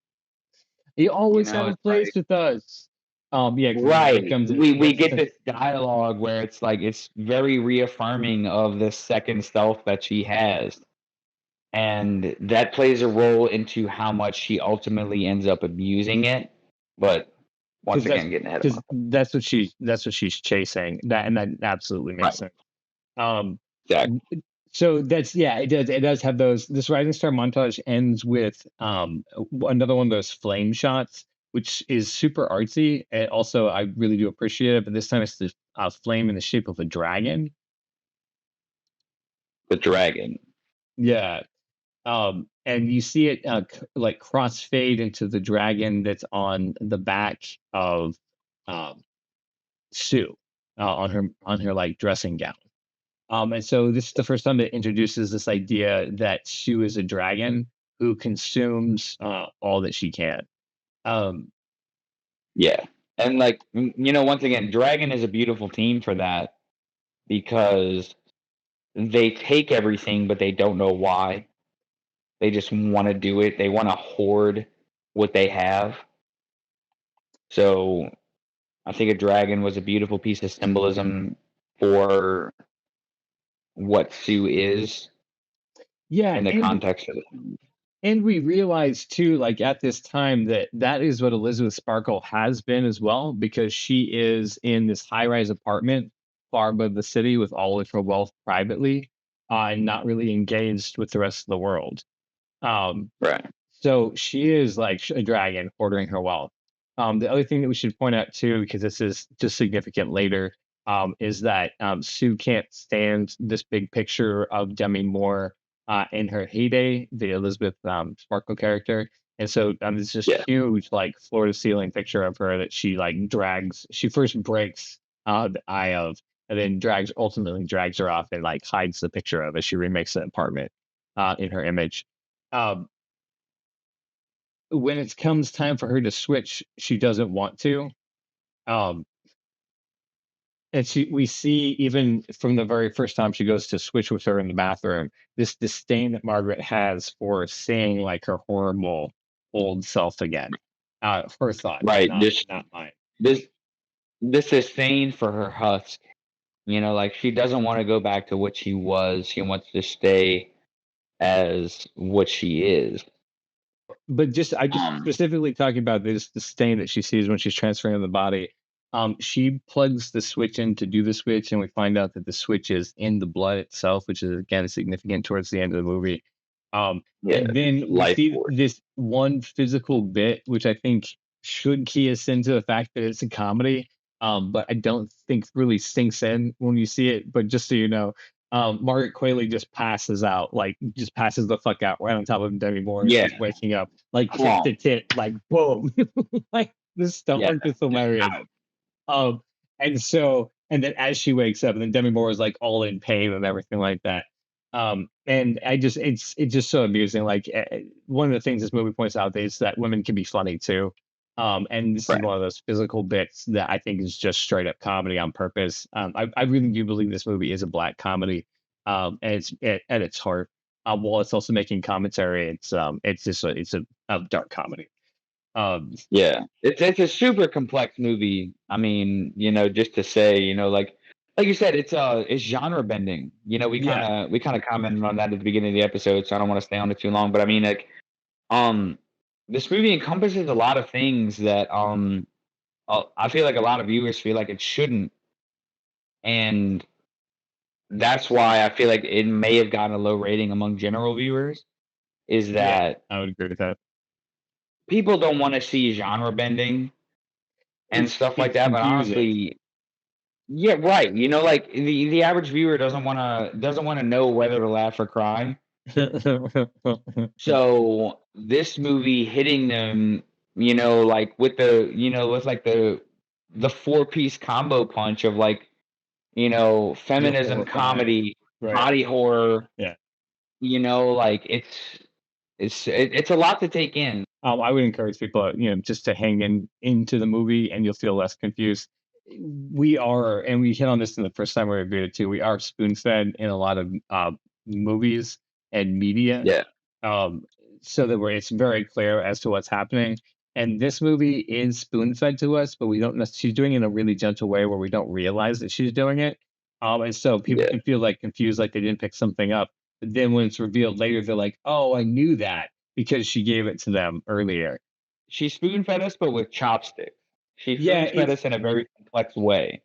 You always know, have a it's place like with us. Yeah, because the right. victims and We yes, get this dialogue where it's like it's very reaffirming of this second self that she has. And that plays a role into how much she ultimately ends up abusing it. But once because that's again, getting ahead of because myself. that's what she's chasing. That absolutely makes Right. sense. Um, Exactly. so that's yeah, it does have those. This rising star montage ends with another one of those flame shots, which is super artsy, and also I really do appreciate it. But this time it's the flame in the shape of a dragon. The dragon. Yeah, and you see it like crossfade into the dragon that's on the back of um, Sue on her like dressing gown. And so this is the first time it introduces this idea that Sue is a dragon who consumes all that she can. Um, Yeah. And like once again, dragon is a beautiful team for that because they take everything, but they don't know why. They just want to do it. They want to hoard what they have. So I think a dragon was a beautiful piece of symbolism for what Sue is yeah, in the and context of it. and we realize too, like at this time, that that is what Elizabeth Sparkle has been as well, because she is in this high-rise apartment far above the city with all of her wealth privately, and not really engaged with the rest of the world. Um, Right. So she is like a dragon hoarding her wealth. The other thing that we should point out too, because this is just significant later, is that Sue can't stand this big picture of Demi Moore in her heyday, the Elizabeth Sparkle character, and so there's this Yeah. huge like floor to ceiling picture of her that she like drags. She first breaks the eye of, and then ultimately drags her off and like hides the picture of as she remakes the apartment in her image. Um, when it comes time for her to switch, she doesn't want to. Um, and we see even from the very first time she goes to switch with her in the bathroom, this disdain that Margaret has for seeing like her horrible old self again. Her thoughts, Right. not mine. This this is sane for her husk. Like she doesn't want to go back to what she was. She wants to stay as what she is. But I just Um, specifically talking about this stain that she sees when she's transferring the body. She plugs the switch in to do the switch, and we find out that the switch is in the blood itself, which is again significant towards the end of the movie. yeah, And then we life see force. this one physical bit, which I think should key us into the fact that it's a comedy. But I don't think really sinks in when you see it. But just so you know, Margaret Qualley just passes out, like just passes the fuck out right on top of Demi Moore as Yeah, she's waking up, like tit calm. to tit, like boom, like this stunt Yeah, work is just hilarious. out. And then as she wakes up, and then Demi Moore is like all in pain and everything like that. And it's just so amusing. Like one of the things this movie points out is that women can be funny too. And this is Right. one of those physical bits that I think is just straight up comedy on purpose. I really do believe this movie is a black comedy, and at its heart. While it's also making commentary, it's just a dark comedy. Um, Yeah, it's a super complex movie. I mean, just to say, like you said, it's genre bending. yeah, We kind of commented on that at the beginning of the episode, so I don't want to stay on it too long. But I mean, like, um, this movie encompasses a lot of things that I feel like a lot of viewers feel like it shouldn't, and that's why I feel like it may have gotten a low rating among general viewers. Is yeah, that I would agree with that. people don't want to see genre bending and stuff like It's that, but confusing. honestly, yeah, right. Like the average viewer doesn't wanna know whether to laugh or cry. So this movie hitting them, like with like the four-piece combo punch of like, You're feminism, horrified, comedy, right? body horror, Yeah. like it's a lot to take in. I would encourage people, just to hang into the movie, and you'll feel less confused. we are, and we hit on this in the first time we reviewed it too. We are spoon fed in a lot of movies and media, Yeah, um, so that it's very clear as to what's happening. And this movie is spoon fed to us, but we don't. She's doing it in a really gentle way where we don't realize that she's doing it. And so people yeah. can feel like confused, like they didn't pick something up. But then when it's revealed later, they're like, "Oh, I knew that because she gave it to them earlier." She spoon fed us, but with chopsticks. She Yeah, spoon fed it's us in a very complex way.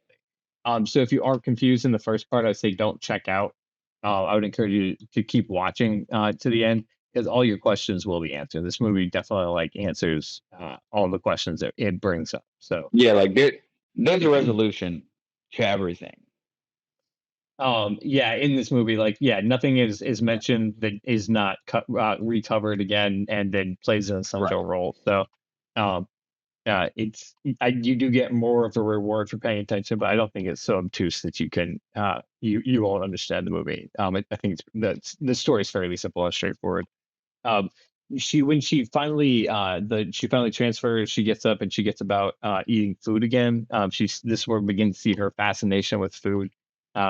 So if you are confused in the first part, I'd say don't check out. I would encourage you to keep watching to the end because all your questions will be answered. This movie definitely like answers all the questions that it brings up. So Yeah, like there's a resolution to everything. yeah, in this movie, like yeah, nothing is mentioned that is not recovered again and then plays an Right. essential role. So um, it's you do get more of a reward for paying attention, but I don't think it's so obtuse that you can you won't understand the movie. I think the story is fairly simple and straightforward. Um, she when she finally transfers, she gets up and she gets about eating food again. She's this is where we begin to see her fascination with food,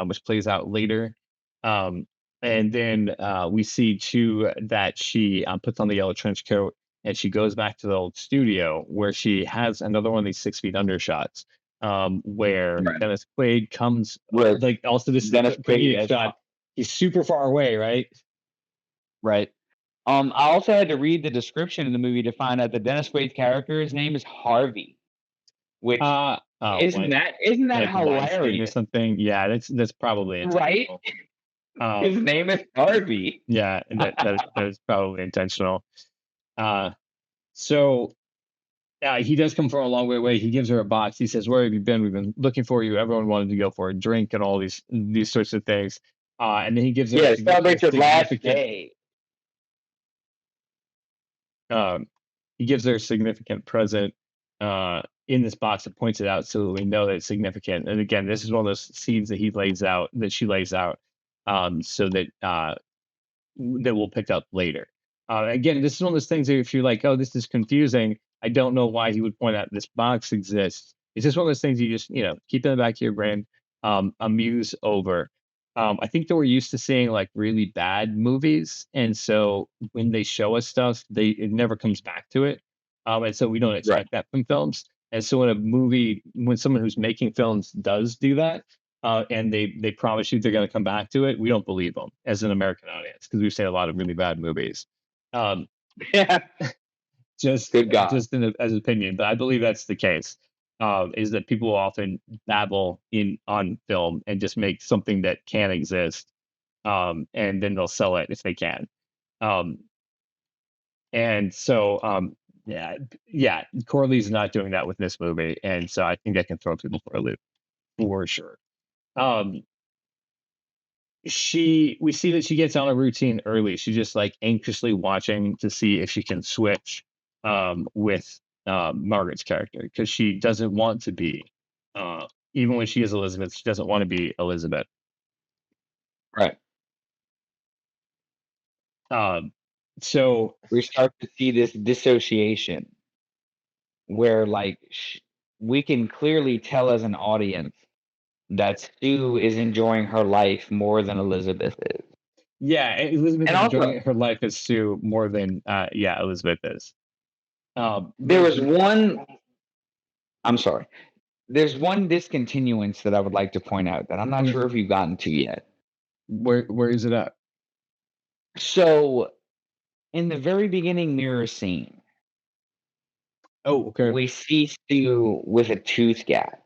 which plays out later. Um, and then we see too that she puts on the yellow trench coat and she goes back to the old studio where she has another one of these 6 feet under shots, where Right. Dennis Quaid comes. Where Like also this is a Dennis Quaid comedic as shot. He's super far away, right? right. I also had to read the description in the movie to find out that Dennis Quaid's character, his name is Harvey, which Oh, what? isn't that Like Weinstein or hilarious? something? Yeah, that's probably Right? intentional. His Um, name is Harvey. yeah, that is probably intentional. Uh, so he does come from a long way away. He gives her a box. He says, "Where have you been? We've been looking for you. Everyone wanted to go for a drink and all these sorts of things." And then he gives her Yeah, a celebrate your last significant day. um, he gives her a significant present in this box that points it out so that we know that it's significant. And again, this is one of those scenes that she lays out, so that that we'll pick up later. Again, this is one of those things that if you're like, oh, this is confusing, I don't know why he would point out this box exists. It's just one of those things you just, keep in the back of your brain, amuse over. I think that we're used to seeing like really bad movies. And so when they show us stuff, it never comes back to it. And so we don't Right. expect that from films. And so when someone who's making films does do that, and they promise you they're going to come back to it, we don't believe them as an American audience because we've seen a lot of really bad movies. Um, Yeah. just Good God. as an opinion, but I believe that's the case. Is that people will often babble in on film and just make something that can exist, and then they'll sell it if they can. Um, and so, yeah, Corley's not doing that with this movie, and so I think that can throw people for a loop for sure. Um, we see that she gets on a routine early. She's just like anxiously watching to see if she can switch with Margaret's character because she doesn't want to be even when she is Elizabeth, she doesn't want to be Elizabeth. Right. Um, so We start to see this dissociation where, like, we can clearly tell as an audience that Sue is enjoying her life more than Elizabeth is. yeah, Elizabeth And is also, enjoying her life as Sue more than yeah, Elizabeth is. there There's was one, I'm sorry, there's one discontinuance that I would like to point out that I'm not okay, sure if you've gotten to yet. where is it at? So, in the very beginning mirror scene, Oh, okay. we see Sue with a tooth gap,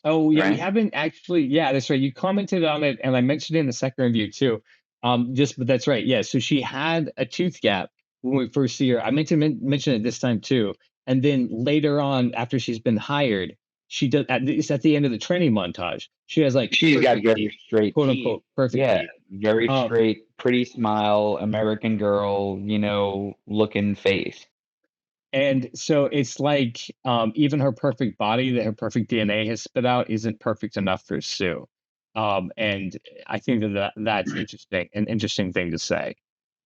Oh yeah, we right? haven't actually. Yeah, that's right. You commented on it, and I mentioned it in the second review too. But that's right. Yeah, so she had a tooth gap when we first see her. I meant to mention it this time too. And then later on, after she's been hired, she does. It's at the end of the training montage. She has like She's got perfect very teeth, straight quote teeth. unquote, perfect Yeah, teeth. very Um, straight, pretty smile, American girl, looking face. And so it's like even her perfect body that her perfect DNA has spit out isn't perfect enough for Sue. And I think that's interesting, an interesting thing to say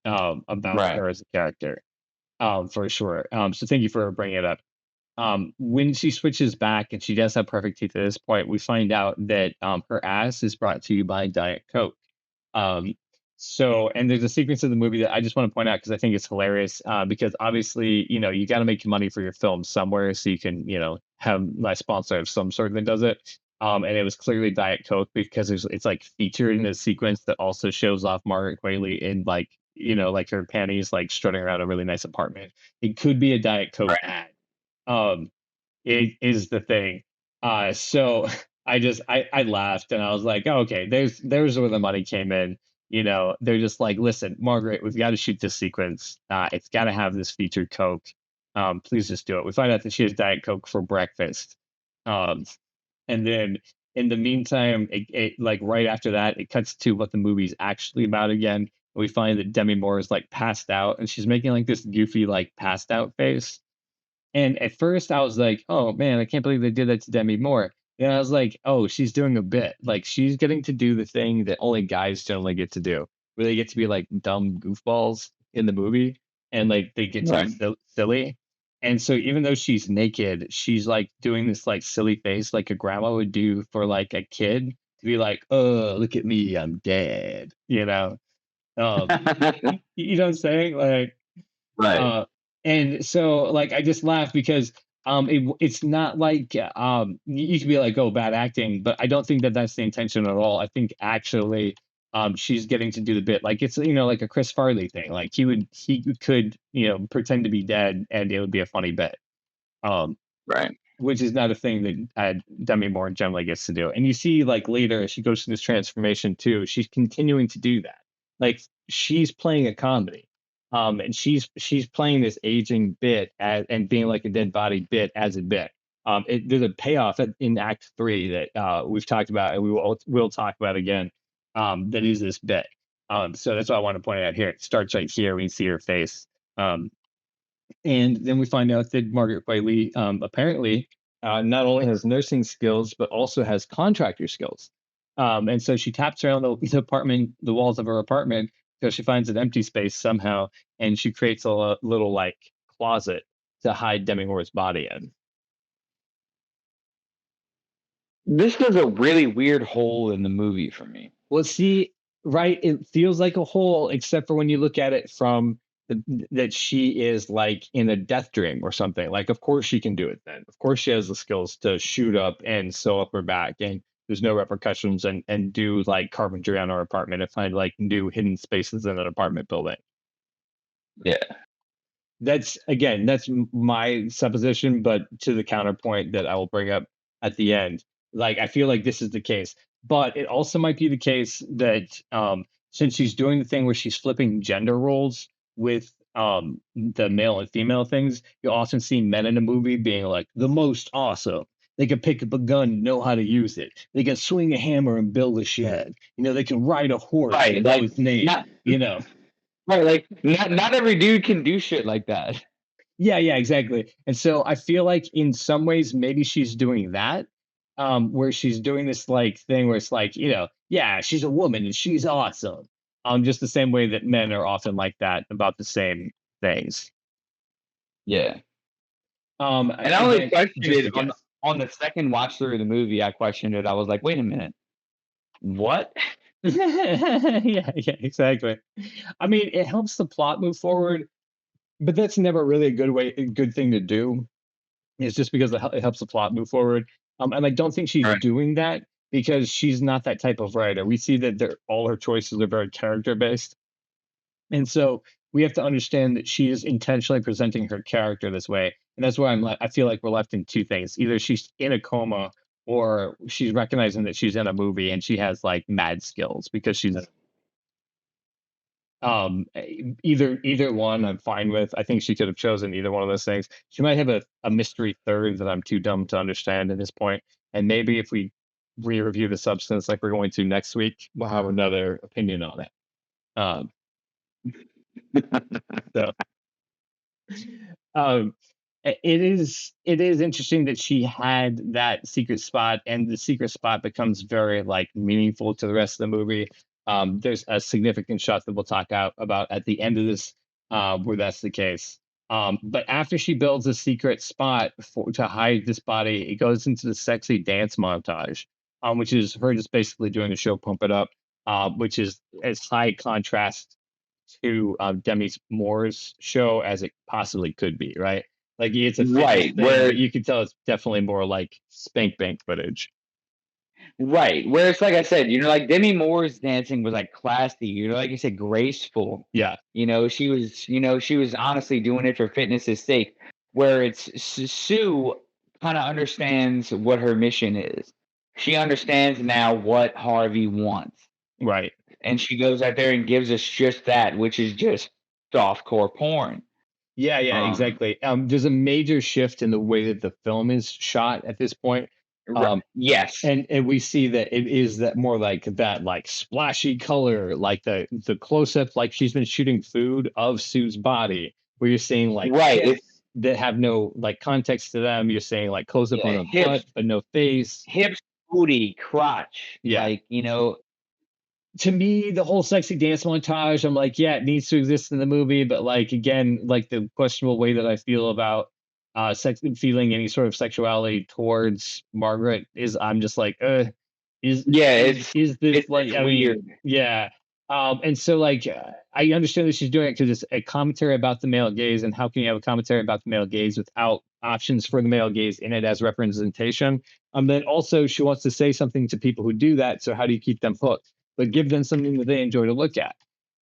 about Right. her as a character, for sure. So thank you for bringing it up. When she switches back and she does have perfect teeth at this point, we find out that her ass is brought to you by Diet Coke. Um, and there's a sequence of the movie that I just want to point out because I think it's hilarious. Because obviously, you got to make money for your film somewhere, so you can, have a sponsor of some sort that does it. And it was clearly Diet Coke because it's like featured in a sequence that also shows off Margaret Qualley in like, like her panties, like strutting around a really nice apartment. It could be a Diet Coke Right. ad. Um, it is the thing. So I laughed and I was like, oh, okay, there's where the money came in. They're just like, listen, Margaret, we've got to shoot this sequence. It's got to have this featured Coke. Please just do it. We find out that she has Diet Coke for breakfast. Um, and then in the meantime, it like right after that, it cuts to what the movie's actually about again. We find that Demi Moore is like passed out and she's making like this goofy, like passed out face. And at first I was like, "Oh man, I can't believe they did that to Demi Moore." And I was like, "Oh, she's doing a bit. Like she's getting to do the thing that only guys generally get to do, where they get to be like dumb goofballs in the movie, and like they get to be Right. silly." And so even though she's naked, she's like doing this like silly face, like a grandma would do for like a kid to be like, "Oh, look at me, I'm dead," you know what I'm saying? Like, Right. uh, and so like I just laugh because it's not like you could be like, oh, bad acting, but I don't think that that's the intention at all. I think actually she's getting to do the bit like it's like a Chris Farley thing. Like he could pretend to be dead and it would be a funny bit. Um, Right. which is not a thing that Demi Moore generally gets to do. And you see, like later, as she goes through this transformation too, she's continuing to do that. Like she's playing a comedy, and she's playing this aging bit and being like a dead body bit as a bit. There's a payoff in Act Three that we've talked about, and will talk about again. That is this bit. So that's what I want to point out here. It starts right here when you see her face. Um, and then we find out that Margaret Qualley apparently not only has nursing skills, but also has contractor skills. And so she taps around the apartment, the walls of her apartment, because she finds an empty space somehow, and she creates a little like closet to hide Demi Moore's body in. This is a really weird hole in the movie for me. Well, see, right, it feels like a hole, except for when you look at it from that she is like in a death dream or something. Like, of course she can do it then. Of course she has the skills to shoot up and sew up her back, and there's no repercussions, and do like carpentry on her apartment and find like new hidden spaces in an apartment building. Yeah. That's my supposition, but to the counterpoint that I will bring up at the end, like I feel like this is the case, but it also might be the case that since she's doing the thing where she's flipping gender roles with the male and female things, you often see men in a movie being like the most awesome. They can pick up a gun and know how to use it. They can swing a hammer and build a shed. They can ride a horse Right. and know Like his name. not right. Like not every dude can do shit like that. Yeah, yeah, exactly. And so I feel like in some ways maybe she's doing that, where she's doing this like thing where it's like, yeah, she's a woman and she's awesome. Just the same way that men are often like that about the same things. Yeah. And I only Again, questioned just a it on guess. the second watch through of the movie. I questioned it. I was like, wait a minute, what? Yeah, yeah, exactly. I mean, it helps the plot move forward, but that's never really a good thing to do. It's just because it helps the plot move forward. And I don't think she's Right. doing that because she's not that type of writer. We see that all her choices are very character based. And so we have to understand that she is intentionally presenting her character this way. And that's why I feel like we're left in two things. Either she's in a coma or she's recognizing that she's in a movie and she has like mad skills because she's either one I'm fine with. I think she could have chosen either one of those things. She might have a mystery third that I'm too dumb to understand at this point. And maybe if we re-review the substance like we're going to next week, we'll have another opinion on it. Um, so um, it is interesting that she had that secret spot, and the secret spot becomes very like meaningful to the rest of the movie. There's a significant shot that we'll talk about at the end of this, where that's the case. But after she builds a secret spot to hide this body, it goes into the sexy dance montage, which is her just basically doing the show Pump It Up, which is as high contrast to Demi Moore's show as it possibly could be, right? Like it's a fitness Right. thing, but you can tell it's definitely more like spank bank footage. Right. Where it's like I said, like Demi Moore's dancing was like classy, like you said, graceful. Yeah, She was honestly doing it for fitness's sake. Where it's Sue kind of understands what her mission is. She understands now what Harvey wants. right. And she goes out there and gives us just that, which is just softcore porn. Yeah, yeah, exactly. There's a major shift in the way that the film is shot at this point. Yes. And we see that it is that more like that like splashy color, like the close up, like she's been shooting food of Sue's body, where you're seeing like Right. hips that have no like context to them. You're saying like close up on a butt Hips, but no face. hips, booty, crotch. Yeah. Like, To me, the whole sexy dance montage, I'm like, yeah, it needs to exist in the movie, but like again, like the questionable way that I feel about sex feeling any sort of sexuality towards Margaret is I'm just like, yeah, is this like it's I weird. mean, yeah. And so like I understand that she's doing it because it's a commentary about the male gaze, and how can you have a commentary about the male gaze without options for the male gaze in it as representation? Then also she wants to say something to people who do that. So how do you keep them hooked? But give them something that they enjoy to look at.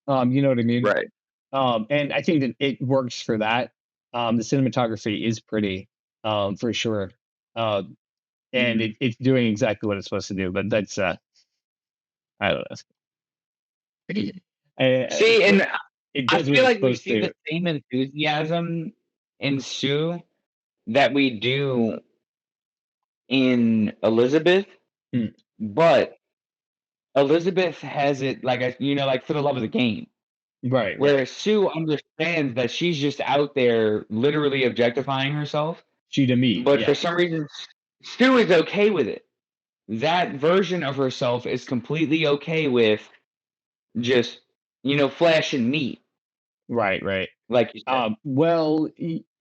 You know what I mean? Right. And I think that it works for that. The cinematography is pretty, for sure. And Mhm. it's doing exactly what it's supposed to do. But that's I don't know. See, and It I does what feel it's like we supposed see the to. same enthusiasm in Sue that we do in Elizabeth, Mm, but Elizabeth has it like for the love of the game. right, right. Whereas Sue understands that she's just out there literally objectifying herself, She to me, but for yeah. some reason, Sue is okay with it. That version of herself is completely okay with just, flesh and meat, Right, right. like you said. Well,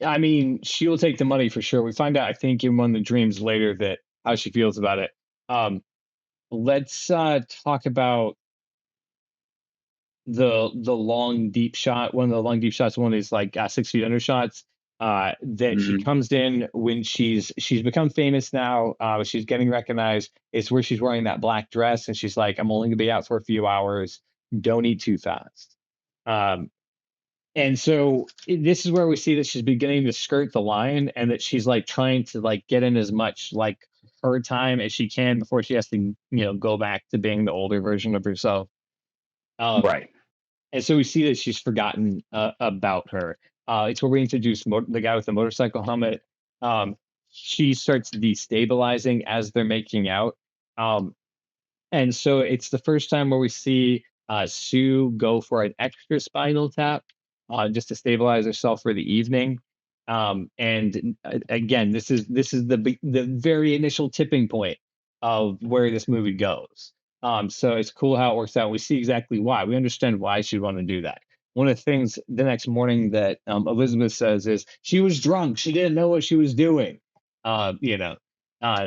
I mean, she'll take the money for sure. We find out, I think, in one of the dreams later that how she feels about it. Um, let's talk about the long deep shot. One of the long deep shots, one is like 6 feet under shots. That she Mhm. comes in when she's become famous now. She's getting recognized. It's where she's wearing that black dress, and she's like, "I'm only gonna be out for a few hours. Don't eat too fast." Um, and so this is where we see that she's beginning to skirt the line, and that she's like trying to like get in as much like her time as she can before she has to go back to being the older version of herself. Um, Right. and so we see that she's forgotten about her. It's where we introduce the guy with the motorcycle helmet. Um, she starts destabilizing as they're making out. Um, and so it's the first time where we see Sue go for an extra spinal tap just to stabilize herself for the evening. And again, this is the very initial tipping point of where this movie goes. So it's cool how it works out. We see exactly why. We understand why she'd want to do that. One of the things the next morning that Elizabeth says is she was drunk. She didn't know what she was doing. Uh, you know,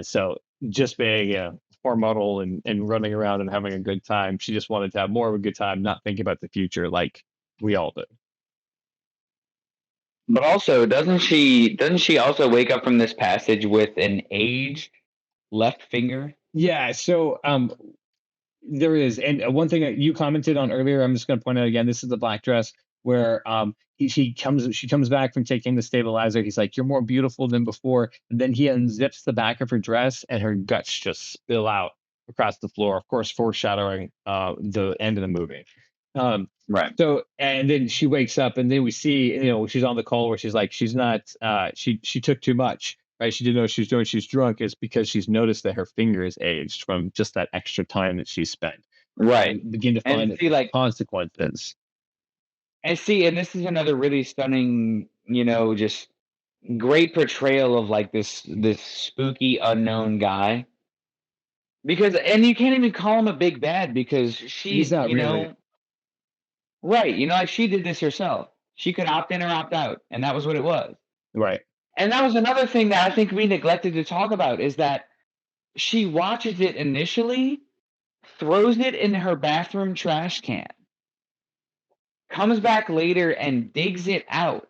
so just being hormonal and running around and having a good time. She just wanted to have more of a good time, not thinking about the future like we all do. But also, doesn't she also wake up from this passage with an aged left finger? Yeah. So there is, and one thing that you commented on earlier, I'm just going to point out again. This is the black dress where she comes back from taking the stabilizer. He's like, "You're more beautiful than before," and then he unzips the back of her dress, and her guts just spill out across the floor. Of course, foreshadowing the end of the movie. Um, Right. so and then she wakes up, and then we see she's on the call where she's like she's not she took too much, right? She didn't know what she was doing. She's drunk. It's because she's noticed that her finger is aged from just that extra time that she spent. Right. And begin to And find that see, there's like, consequences. and this is another really stunning, just great portrayal of like this spooky unknown guy. And you can't even call him a big bad because He's she, not really. right, like she did this herself. She could opt in or opt out, and that was what it was. Right. And that was another thing that I think we neglected to talk about is that she watches it initially, throws it in her bathroom trash can, comes back later and digs it out.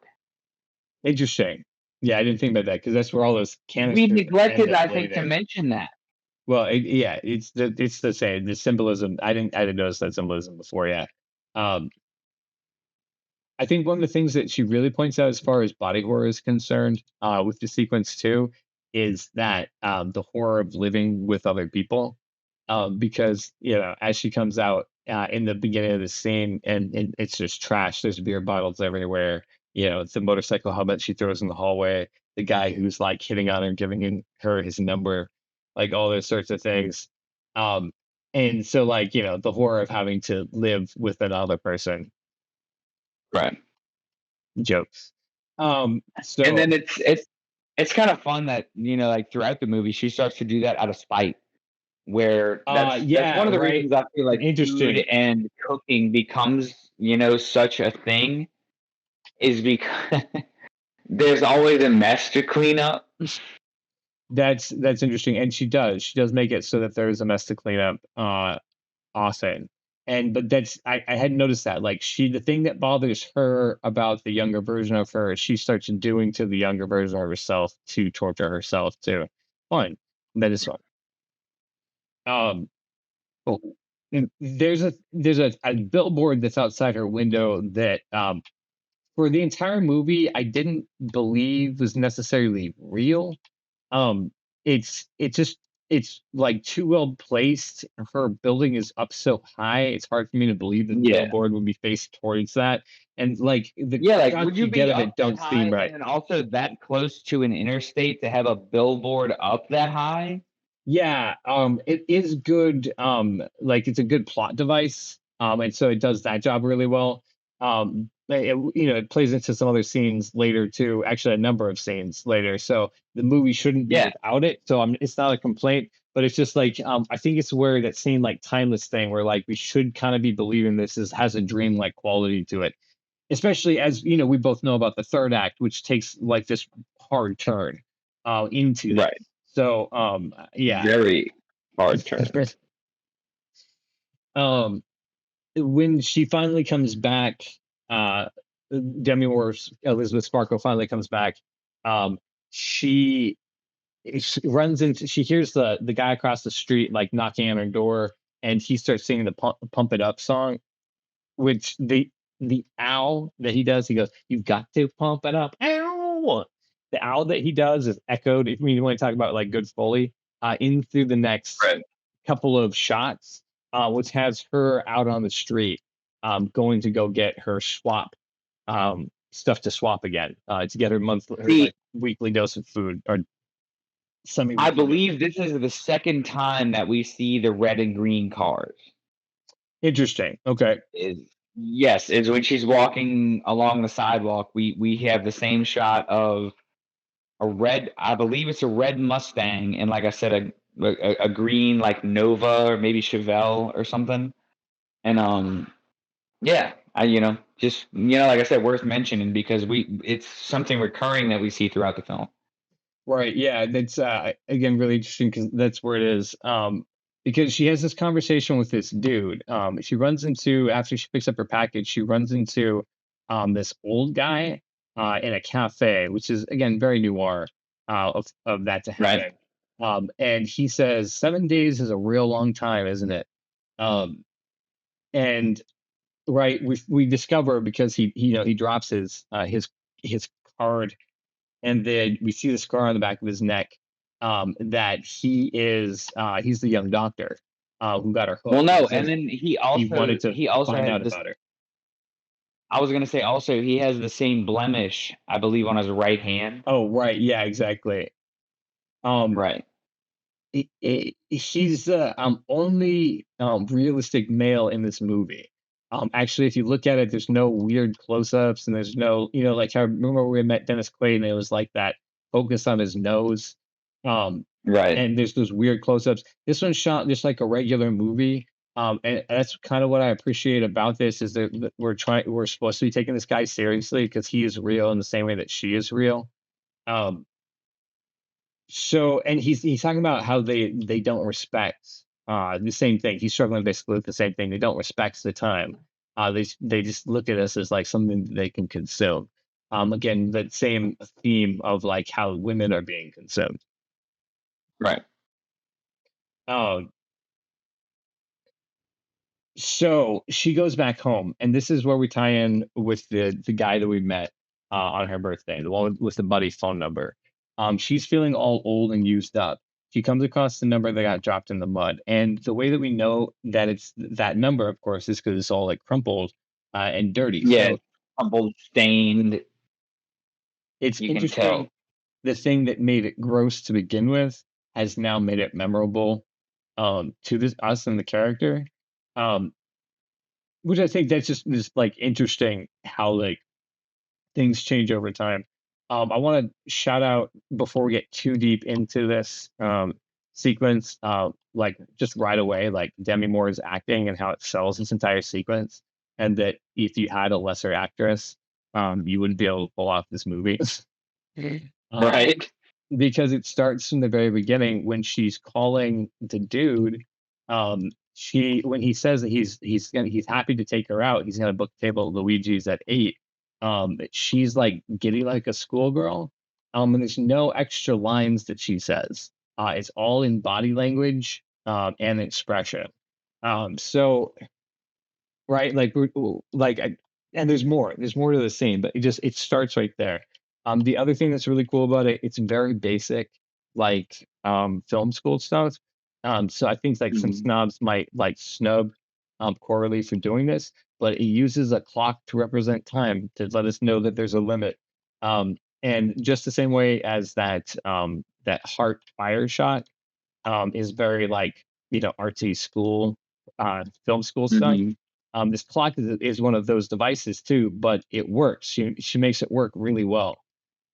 Interesting. Yeah, I didn't think about that because that's where all those We canisters end neglected, up I think, to later. mention that. Well, yeah, it's the same. The symbolism. I didn't notice that symbolism before. Yeah. Um, I think one of the things that she really points out as far as body horror is concerned, with the sequence too, is that the horror of living with other people, because as she comes out in the beginning of the scene, and it's just trash. There's beer bottles everywhere. It's a motorcycle helmet she throws in the hallway. The guy who's like hitting on her, giving her his number, like all those sorts of things. Um, and so, like the horror of having to live with another person. Right. Jokes. And So then it's kind of fun that, like throughout the movie, she starts to do that out of spite. Where that's yeah, one of the right. reasons I feel like food Interesting. and cooking becomes, such a thing is because there's always a mess to clean up. That's interesting. And she does make it so that there's a mess to clean up, often. But I hadn't noticed that. Like the thing that bothers her about the younger version of her, she starts doing to the younger version of herself to torture herself too. Fun. That is fun. Um oh, and there's a billboard that's outside her window that for the entire movie I didn't believe was necessarily real. Um, it's like too well placed. Her building is up so high, it's hard for me to believe that the Yeah. billboard would be faced towards that. And like the Yeah, like, shots would you you get be of up it that don't seem high right. and then also that close to an interstate to have a billboard up that high? Yeah, it is good. Like it's a good plot device. And so it does that job really well. It plays into some other scenes later too. Actually, a number of scenes later. So the movie shouldn't be Yeah, without it. So it's not a complaint, but it's just like I think it's where that same like timeless thing where like we should kind of be believing has a dreamlike quality to it. Especially as we both know about the third act, which takes like this hard turn into that. right. So yeah. Very hard turn. um when she finally comes back, uh Demi Moore's Elisabeth Sparkle finally comes back. um she she hears the guy across the street like knocking on her door, and he starts singing the pump it up song, which the owl that he does, he goes, "You've got to pump it up, ow." The owl that he does is echoed. If we want to talk about like good Foley, in through the next Right. couple of shots, which has her out on the street, going to go get her swap, stuff to swap again, to get her her See, like weekly dose of food, or I semi-weekly dose. believe this is the second time that we see the red and green cars. Interesting. Okay. Is Yes, is when she's walking along the sidewalk. We have the same shot of a red. I believe it's a red Mustang, and like I said, a green like Nova or maybe Chevelle or something. And yeah, just like I said, worth mentioning because it's something recurring that we see throughout the film. Right. Yeah. That's again really interesting because that's where it is. Because she has this conversation with this dude. She runs into after she picks up her package, she runs into this old guy in a cafe, which is again very noir, of that to Right. happen. And he says 7 days is a real long time, isn't it? Um, and right, we discover because he drops his card, and then we see the scar on the back of his neck, that he's the young doctor who got her Well, hooked, and no, he and says then he wanted to he also find has out this. about her. I was gonna say also he has the same blemish, I believe, on his right hand. Oh, right, yeah, exactly. um Right. he's the only realistic male in this movie. Actually, if you look at it, there's no weird close-ups, and there's no, like I remember we met Dennis Quaid, and it was like that focus on his nose. um Right. and there's those weird close-ups. This one's shot just like a regular movie. And that's kind of what I appreciate about this is that we're supposed to be taking this guy seriously because he is real in the same way that she is real. Um, so and he's talking about how they don't respect the same thing. He's struggling basically with the same thing. They don't respect the time. They just look at us as like something that they can consume. Again, that same theme of like how women are being consumed. Right. Um, So she goes back home, and this is where we tie in with the guy that we met on her birthday, the one with the buddy phone number. She's feeling all old and used up. She comes across the number that got dropped in the mud, and the way that we know that it's that number, of course, is because it's all like crumpled and dirty. Yeah, So crumpled, stained. it's You can interesting. tell. The thing that made it gross to begin with has now made it memorable to this us and the character. Um, which I think that's just like interesting how like things change over time. I want to shout out before we get too deep into this sequence, like just right away, like Demi Moore's acting and how it sells this entire sequence, and that if you had a lesser actress, you wouldn't be able to pull off this movie. um, Right. because it starts from the very beginning when she's calling the dude. She when he says that he's happy to take her out, he's gonna book the table at Luigi's at 8. She's like giddy like a schoolgirl. And there's no extra lines that she says. It's all in body language and expression. So right? Like and there's more. There's more to the scene, but it starts right there. The other thing that's really cool about it, it's very basic, like film school stuff. So I think like some Mhm. snobs might like snub Coralie for doing this, but it uses a clock to represent time to let us know that there's a limit. And just the same way as that heart fire shot is very like artsy school film school stuff. Mhm. This clock is one of those devices too, but it works. She makes it work really well.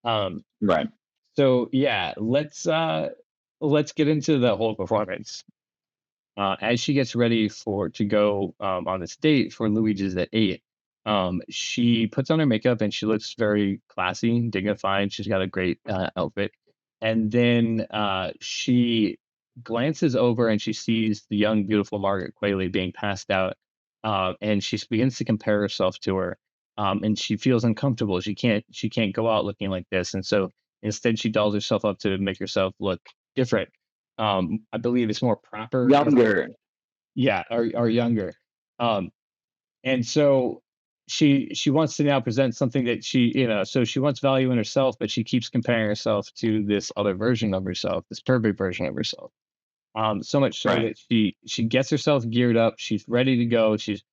Um, Right. so yeah, let's get into the whole performance. As she gets ready to go on this date for Luigi's at 8, she puts on her makeup and she looks very classy, dignified. She's got a great outfit, and then she glances over and she sees the young, beautiful Margaret Qualley being passed out, and she begins to compare herself to her, and she feels uncomfortable. She can't go out looking like this, and so instead she dolls herself up to make herself look different. I believe it's more proper as Younger. yeah, or younger. Um, and so she wants to now present something that so she wants value in herself, but she keeps comparing herself to this other version of herself, this perfect version of herself. So much so Right. that she gets herself geared up. She's ready to go. She's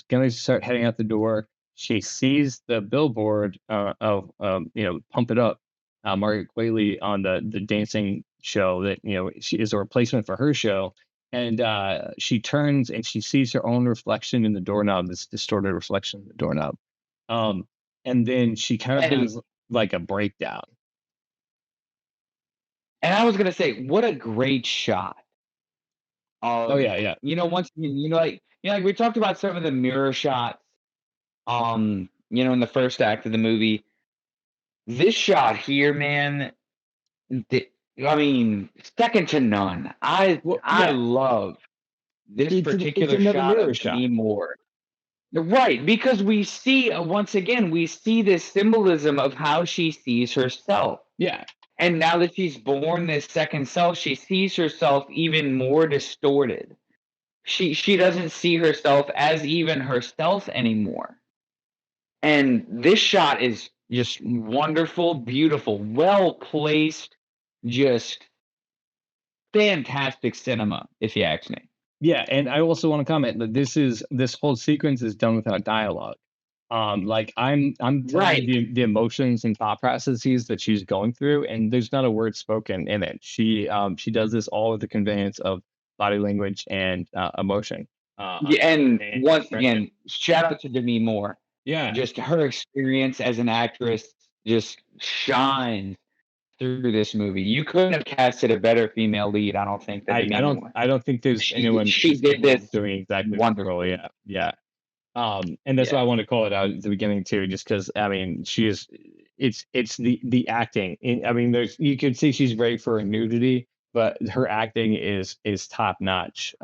gonna start heading out the door. She sees the billboard of Pump It Up, Margaret Qualley on the dancing show that she is a replacement for her show. And she turns and she sees her own reflection in the doorknob, this distorted reflection in the doorknob. Um, and then she kind of And has like a breakdown. and I was gonna say, what a great shot Oh of yeah, yeah, once like we talked about some of the mirror shots, in the first act of the movie. This shot here, man, th- I mean, second to none. I well, I yeah. love this It's particular another shot mirror of shot. Demi Moore. Right, because we see once again, we see this symbolism of how she sees herself. Yeah, And now that she's born this second self, she sees herself even more distorted. She doesn't see herself as even herself anymore. And this shot is just wonderful, beautiful, well placed, just fantastic cinema, if you ask me. yeah, and I also want to comment that this whole sequence is done without dialogue. Like I'm telling you Right. the emotions and thought processes that she's going through, and there's not a word spoken in it. She does this all with the conveyance of body language and emotion, Yeah, and and once expression. again, shout out to Demi Moore. Yeah, Just her experience as an actress just shines. through this movie. You couldn't have casted a better female lead, I don't think, than Demi Moore. I don't think there's anyone She did this doing exactly the role. wonderfully. Yeah, yeah. And that's why I want to call it out at the beginning too, just because I mean she is. It's the acting. I mean, you can see she's ready for a nudity, but her acting is top notch.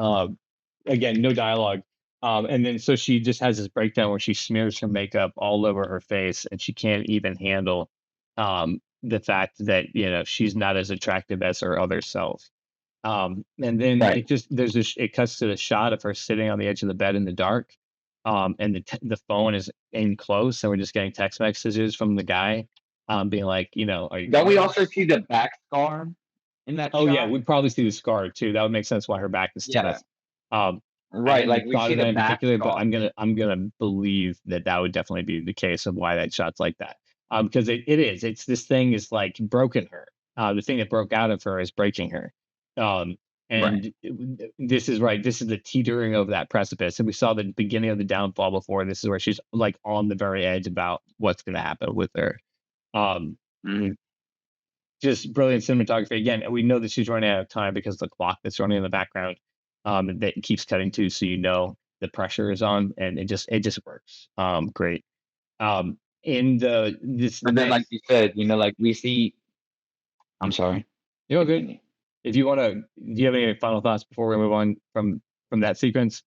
Again, no dialogue. And then so she just has this breakdown where she smears her makeup all over her face, and she can't even handle the fact that she's not as attractive as her other self. And then Right. it cuts to the shot of her sitting on the edge of the bed in the dark, and the phone is in close, and we're just getting text messages from the guy, being like, are you Don't we coming? also see the back scar in that Oh yeah, shot? we'd probably see the scar too. That would make sense why her back is to Yeah. us. Um, I Right, like, hadn't we thought see of the that in back particular, but scar. I'm gonna believe that would definitely be the case of why that shot's like that. Because it is. It's this thing is like broken her. The thing that broke out of her is breaking her. Um, Right. and this is right. This is the teetering of that precipice, and we saw the beginning of the downfall before. This is where she's like on the very edge about what's going to happen with her. Um, Mhm. just brilliant cinematography. Again, we know that she's running out of time because the clock that's running in the background, that keeps cutting to, so the pressure is on, and it just works. Great. In the this And then, like next, you said, like, we see I'm sorry. good. Continue. If you want to, do you have any final thoughts before we move on from that sequence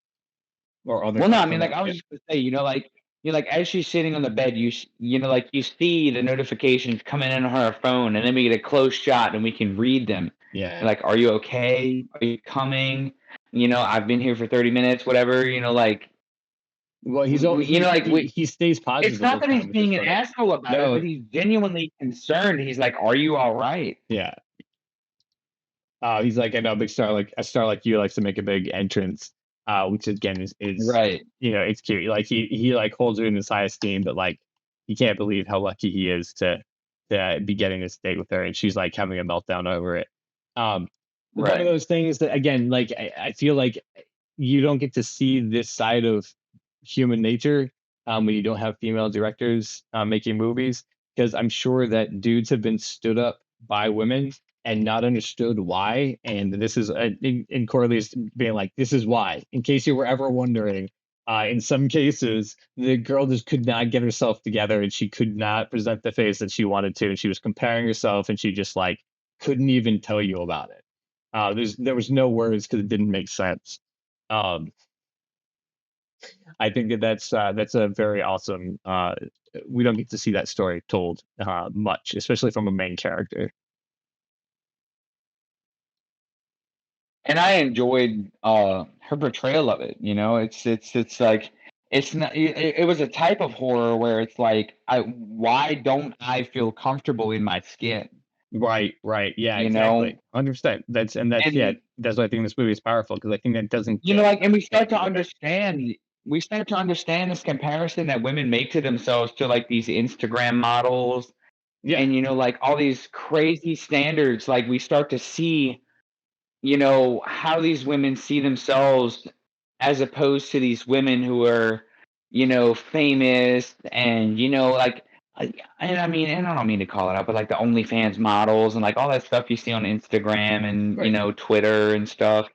or other Well, no, I thoughts mean, on like, that? I was Yeah, just gonna say, like, as she's sitting on the bed, like, you see the notifications coming in on her phone, and then we get a close shot, and we can read them. yeah. Like, "Are you okay? Are you coming? I've been here for 30 minutes," whatever, like, Well, he's we all we you know, like, we he stays it's positive the not whole that he's time, which is being an funny. asshole about it, but No, he's genuinely concerned. He's like, "Are you alright?" yeah. He's like, I know a big star like a star like you likes to make a big entrance, which again is Right. it's cute. Like he like holds her in his high esteem, but like he can't believe how lucky he is to be getting this date with her, and she's like having a meltdown over it. One of Right. those things that again, like I feel like you don't get to see this side of human nature when you don't have female directors making movies, because I'm sure that dudes have been stood up by women and not understood why. And this is in Corley's being like, this is why. In case you were ever wondering, in some cases, the girl just could not get herself together, and she could not present the face that she wanted to. And she was comparing herself, and she just like couldn't even tell you about it. There was no words because it didn't make sense. Um, I think that's a very awesome. We don't get to see that story told much, especially from a main character. And I enjoyed, her portrayal of it, it's like it's not it was a type of horror where it's like, I why don't I feel comfortable in my skin, Right, right, yeah, you know? exactly, 100%. That's yeah, And, that's why I think this movie is powerful because I think that doesn't get like, and anywhere. we start to understand this comparison that women make to themselves to, like, these Instagram models Yeah, and, like, all these crazy standards, like, we start to see, how these women see themselves as opposed to these women who are, famous and, like, and I mean, and I don't mean to call it out, but like the OnlyFans models and like all that stuff you see on Instagram and, right, Twitter and stuff,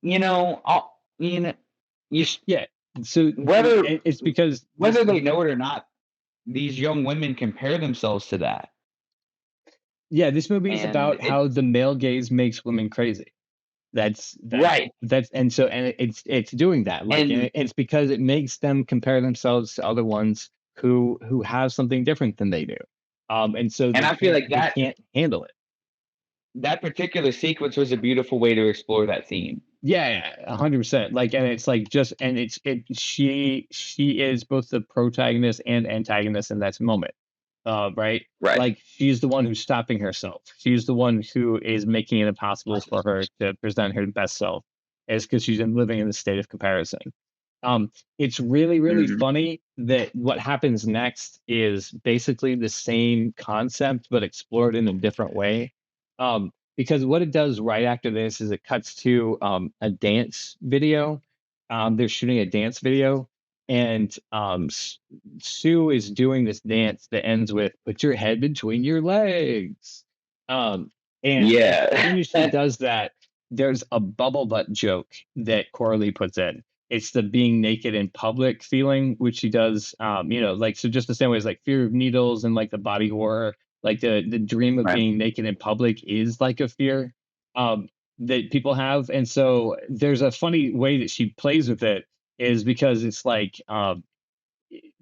all, you, yeah. So whether, it's because this. whether they know it or not, these young women compare themselves to that. Yeah, this movie is And about how the male gaze makes women crazy. That's that's right. that's and so and it's doing that, like, and And, it's because it makes them compare themselves to other ones who have something different than they do, and so I feel like they can't handle it. that particular sequence was a beautiful way to explore that theme. Yeah, yeah, 100%. Like, and it's like just and it she is both the protagonist and antagonist in that moment. Right? Right. Like she's the one who's stopping herself. She's the one who is making it impossible for her to present her best self, is because she's been living in a state of comparison. It's really, really Mhm. funny that what happens next is basically the same concept but explored in a different way. Because what it does right after this is it cuts to a dance video. They're shooting a dance video, and Sue is doing this dance that ends with "Put your head between your legs." Um, and as Yeah. soon as she does that, there's a bubble butt joke that Coralie puts in. It's the being naked in public feeling, which she does. Like so, just the same way as like fear of needles and like the body horror, like the dream of Right. being naked in public is like a fear um, that people have. And so there's a funny way that she plays with it is because it's like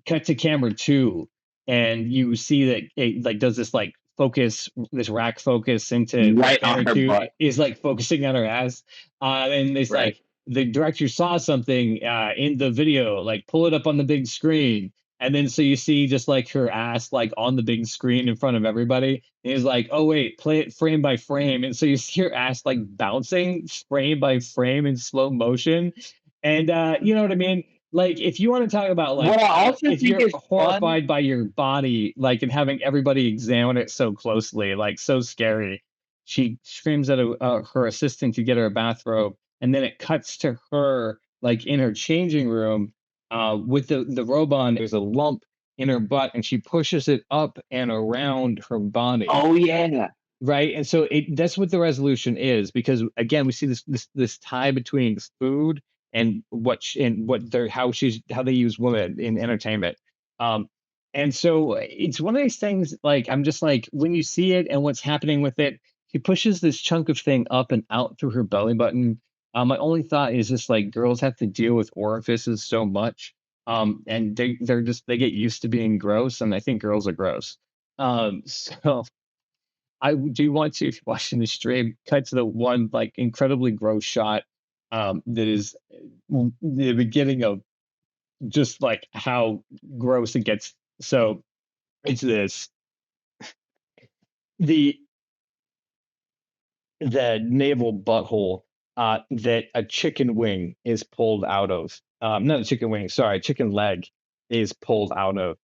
cut to camera two, and you see that it like does this like focus, this rack focus into where Right on camera her two butt. is like focusing on her ass, and it's Right. like the director saw something in the video, like pull it up on the big screen, and then so you see just like her ass like on the big screen in front of everybody. And he's like, oh wait, play it frame by frame, and so you see her ass like bouncing frame by frame in slow motion, and you know what I mean? Like if you want to talk about like What I also if think you're is fun. horrified by your body, like and having everybody examine it so closely, like so scary, she screams at her assistant to get her a bathrobe, and then it cuts to her like in her changing room, with the robe on. There's a lump in her butt, and she pushes it up and around her body. Oh yeah. Right, and so that's what the resolution is, because again, we see this tie between food and what they're how they use women in entertainment. Um, and so it's one of these things like I'm just like when you see it and what's happening with it, he pushes this chunk of thing up and out through her belly button. My only thought is just like girls have to deal with orifices so much. And they get used to being gross, and I think girls are gross. So I do want to, if you're watching the stream, cut to the one like incredibly gross shot that is the beginning of just like how gross it gets. So it's this the the navel butthole that a chicken wing is pulled out of. Not a chicken wing, sorry, chicken leg is pulled out of.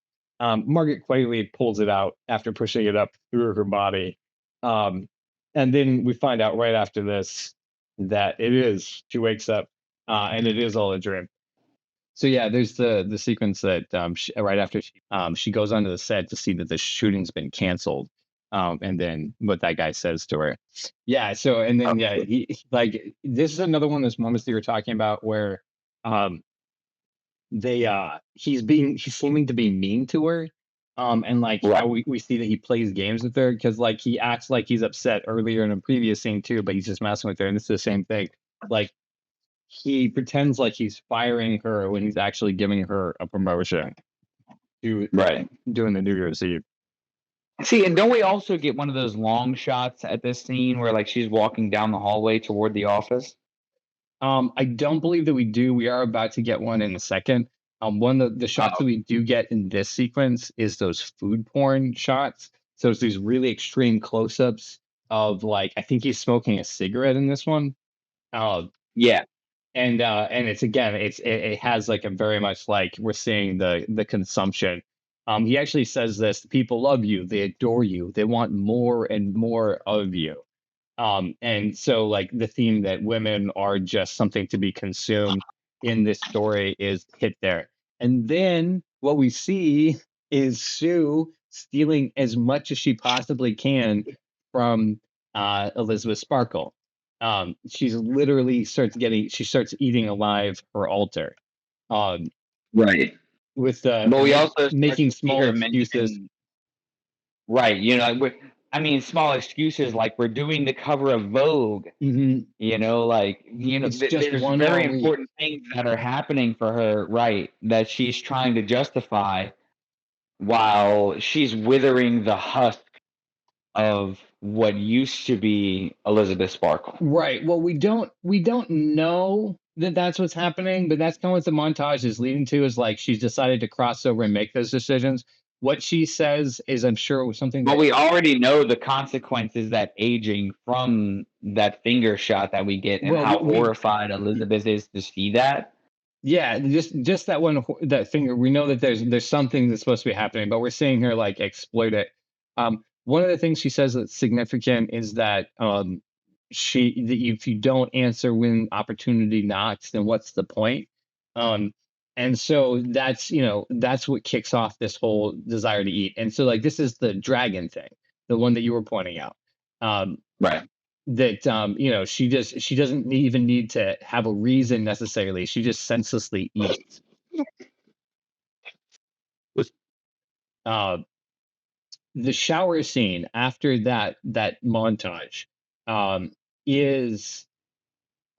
Margaret Qualley pulls it out after pushing it up through her body. Um, and then we find out right after this that it is. She wakes up and it is all a dream. So yeah, there's the sequence that right after she goes onto the set to see that the shooting's been canceled, and then what that guy says to her. Yeah. So and then yeah, like this is another one of those moments that you were talking about where um he's seeming to be mean to her, and like Right. how we see that he plays games with her because like he acts like he's upset earlier in a previous scene too, but he's just messing with her, and it's the same thing. Like he pretends like he's firing her when he's actually giving her a promotion to Right. doing the New Year's Eve. See, and don't we also get one of those long shots at this scene where like she's walking down the hallway toward the office? I don't believe that we do. We are about to get one in a second. One of the shots that Oh, we do get in this sequence is those food porn shots. So it's these really extreme close-ups of like I think he's smoking a cigarette in this one. Uh, yeah. and it's again it has like a very much like we're seeing the consumption. He actually says this: people love you, they adore you, they want more and more of you. And so like the theme that women are just something to be consumed in this story is hit there. And then what we see is Sue stealing as much as she possibly can from Elisabeth Sparkle. She's literally she starts eating alive her altar. Um, Right. with But we also start making to see small her excuses. mention, right, I mean, small excuses like we're doing the cover of Vogue, Mhm. It's just there's one very more week. important things that are happening for her, right, that she's trying to justify while she's withering the husk of what used to be Elizabeth Sparkle. Right. Well, we don't know that that's what's happening, but that's kind of what the montage is leading to. Is like she's decided to cross over and make those decisions. What she says is, I'm sure, it was something But that we already know the consequences that aging from that finger shot that we get and well, how horrified Elizabeth is to see that. yeah, just that one that finger. We know that there's something that's supposed to be happening, but we're seeing her like exploit it. One of the things she says that's significant is that if you don't answer when opportunity knocks, then what's the point? Um, and so that's what kicks off this whole desire to eat. And so like this is the dragon thing, the one that you were pointing out. Right. That she doesn't even need to have a reason necessarily. She just senselessly eats. Uh, the shower scene after that montage um, is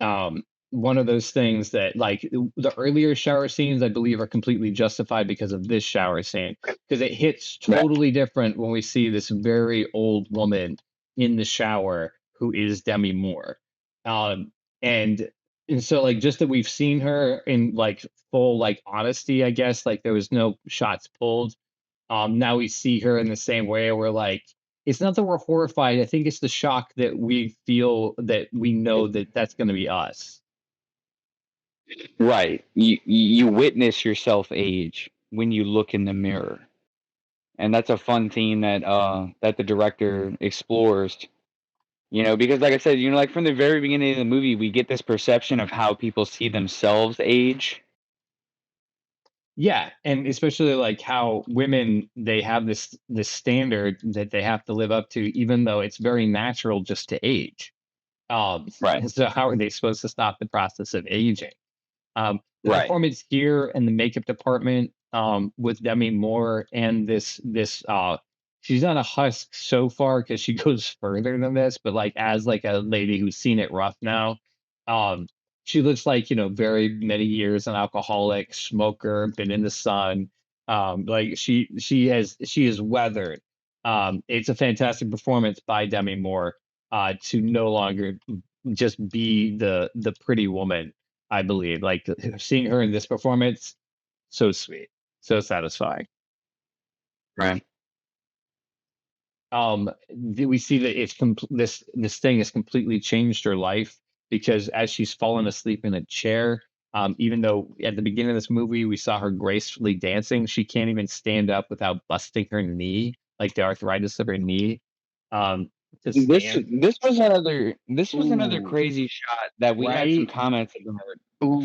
um, one of those things that like the earlier shower scenes I believe are completely justified because of this shower scene because it hits Right. totally different when we see this very old woman in the shower who is Demi Moore. um and and so like just that we've seen her in like full like honesty, I guess, like there was no shots pulled. Now we see her in the same way. We're like, it's not that we're horrified. I think it's the shock that we feel that we know that that's going to be us. Right. You witness yourself age when you look in the mirror. And that's a fun theme that the director explores. Because like I said, like from the very beginning of the movie, we get this perception of how people see themselves age. Yeah, and especially like how women they have this standard that they have to live up to, even though it's very natural just to age. Right. So how are they supposed to stop the process of aging? The Right. performance here in the makeup department with Demi Moore and this she's not a husk so far because she goes further than this, but like as like a lady who's seen it rough now, um, she looks like very many years an alcoholic, smoker, been in the sun. Like she is weathered. It's a fantastic performance by Demi Moore to no longer just be the pretty woman. I believe. Like seeing her in this performance, so sweet, so satisfying. Right. We see that this thing has completely changed her life because as she's fallen asleep in a chair, even though at the beginning of this movie we saw her gracefully dancing, she can't even stand up without busting her knee, like the arthritis of her knee. To This stand. this was another Ooh, crazy shot that we had some right. comments about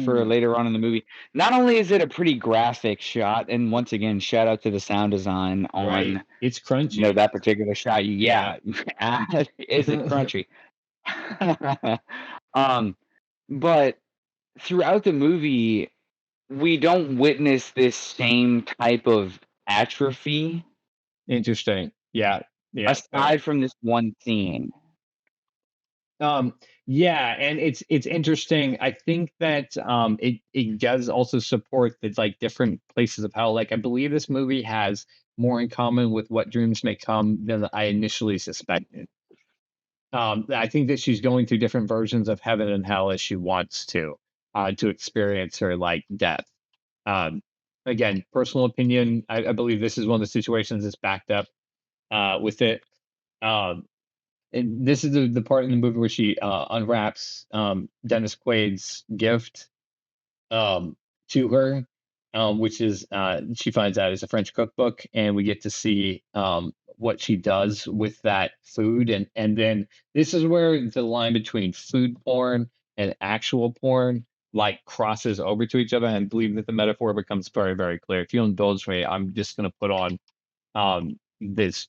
for Ooh, later on in the movie. Not only is it a pretty graphic shot, and once again, shout out to the sound design right. on It's crunchy. that particular shot. Yeah. Yeah, is it crunchy? um, but throughout the movie, we don't witness this same type of atrophy Interesting. Yeah. Yeah. Fair. aside from this one scene. Um, yeah, and it's interesting. I think that it does also support the like different places of hell. Like I believe this movie has more in common with What Dreams May Come than I initially suspected. I think that she's going through different versions of heaven and hell as she wants to experience her like death. Um, Again, personal opinion. I believe this is one of the situations that's backed up with it. Um, and this is the part in the movie where she unwraps Dennis Quaid's gift um, to her, which is she finds out is a French cookbook, and we get to see what she does with that food, and then this is where the line between food porn and actual porn like crosses over to each other, and I believe that the metaphor becomes very very clear. If you indulge me, I'm just going to put on this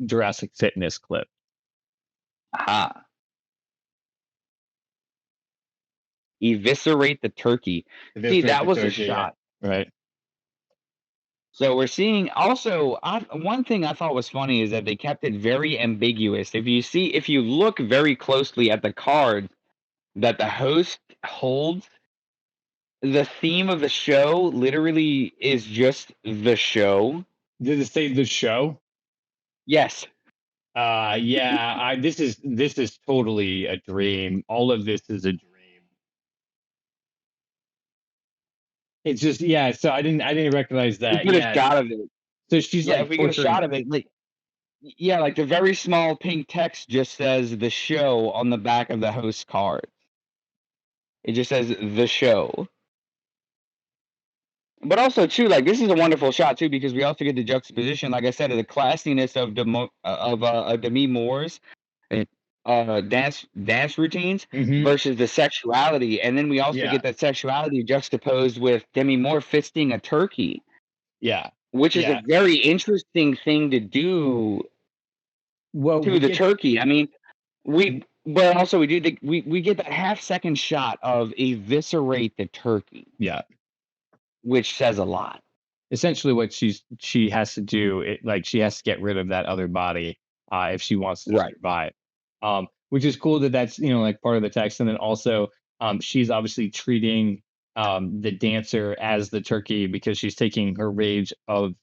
Jurassic Fitness clip. Aha. Eviscerate the turkey. See, Eviscerate that the was a turkey, yeah. shot. Right. So we're seeing also one thing I thought was funny is that they kept it very ambiguous. If you look very closely at the card that the host holds, the theme of the show literally is just the show. Did it say the show? Yes. Yeah, this is totally a dream. All of this is a dream. It's just yeah, so I didn't recognize We that. get a Yeah. shot of it. So she's Yeah, if like we get a shot torturing. of it, like yeah, like the very small pink text just says the show on the back of the host card. It just says the show. But also too, like this is a wonderful shot too because we also get the juxtaposition, like I said, of the classiness of Demi Moore's dance routines Hmm. versus the sexuality, and then we also Yeah. get that sexuality juxtaposed with Demi Moore fisting a turkey, Yeah. which is a Yeah. very interesting thing to do Well, to we the get turkey. I mean, but also we do we get that half-second shot of eviscerate the turkey, Yeah. which says a lot. Essentially what she has to do, like she has to get rid of that other body if she wants to Right. survive. Which is cool that that's, like part of the text. And then also she's obviously treating the dancer as the turkey because she's taking her rage of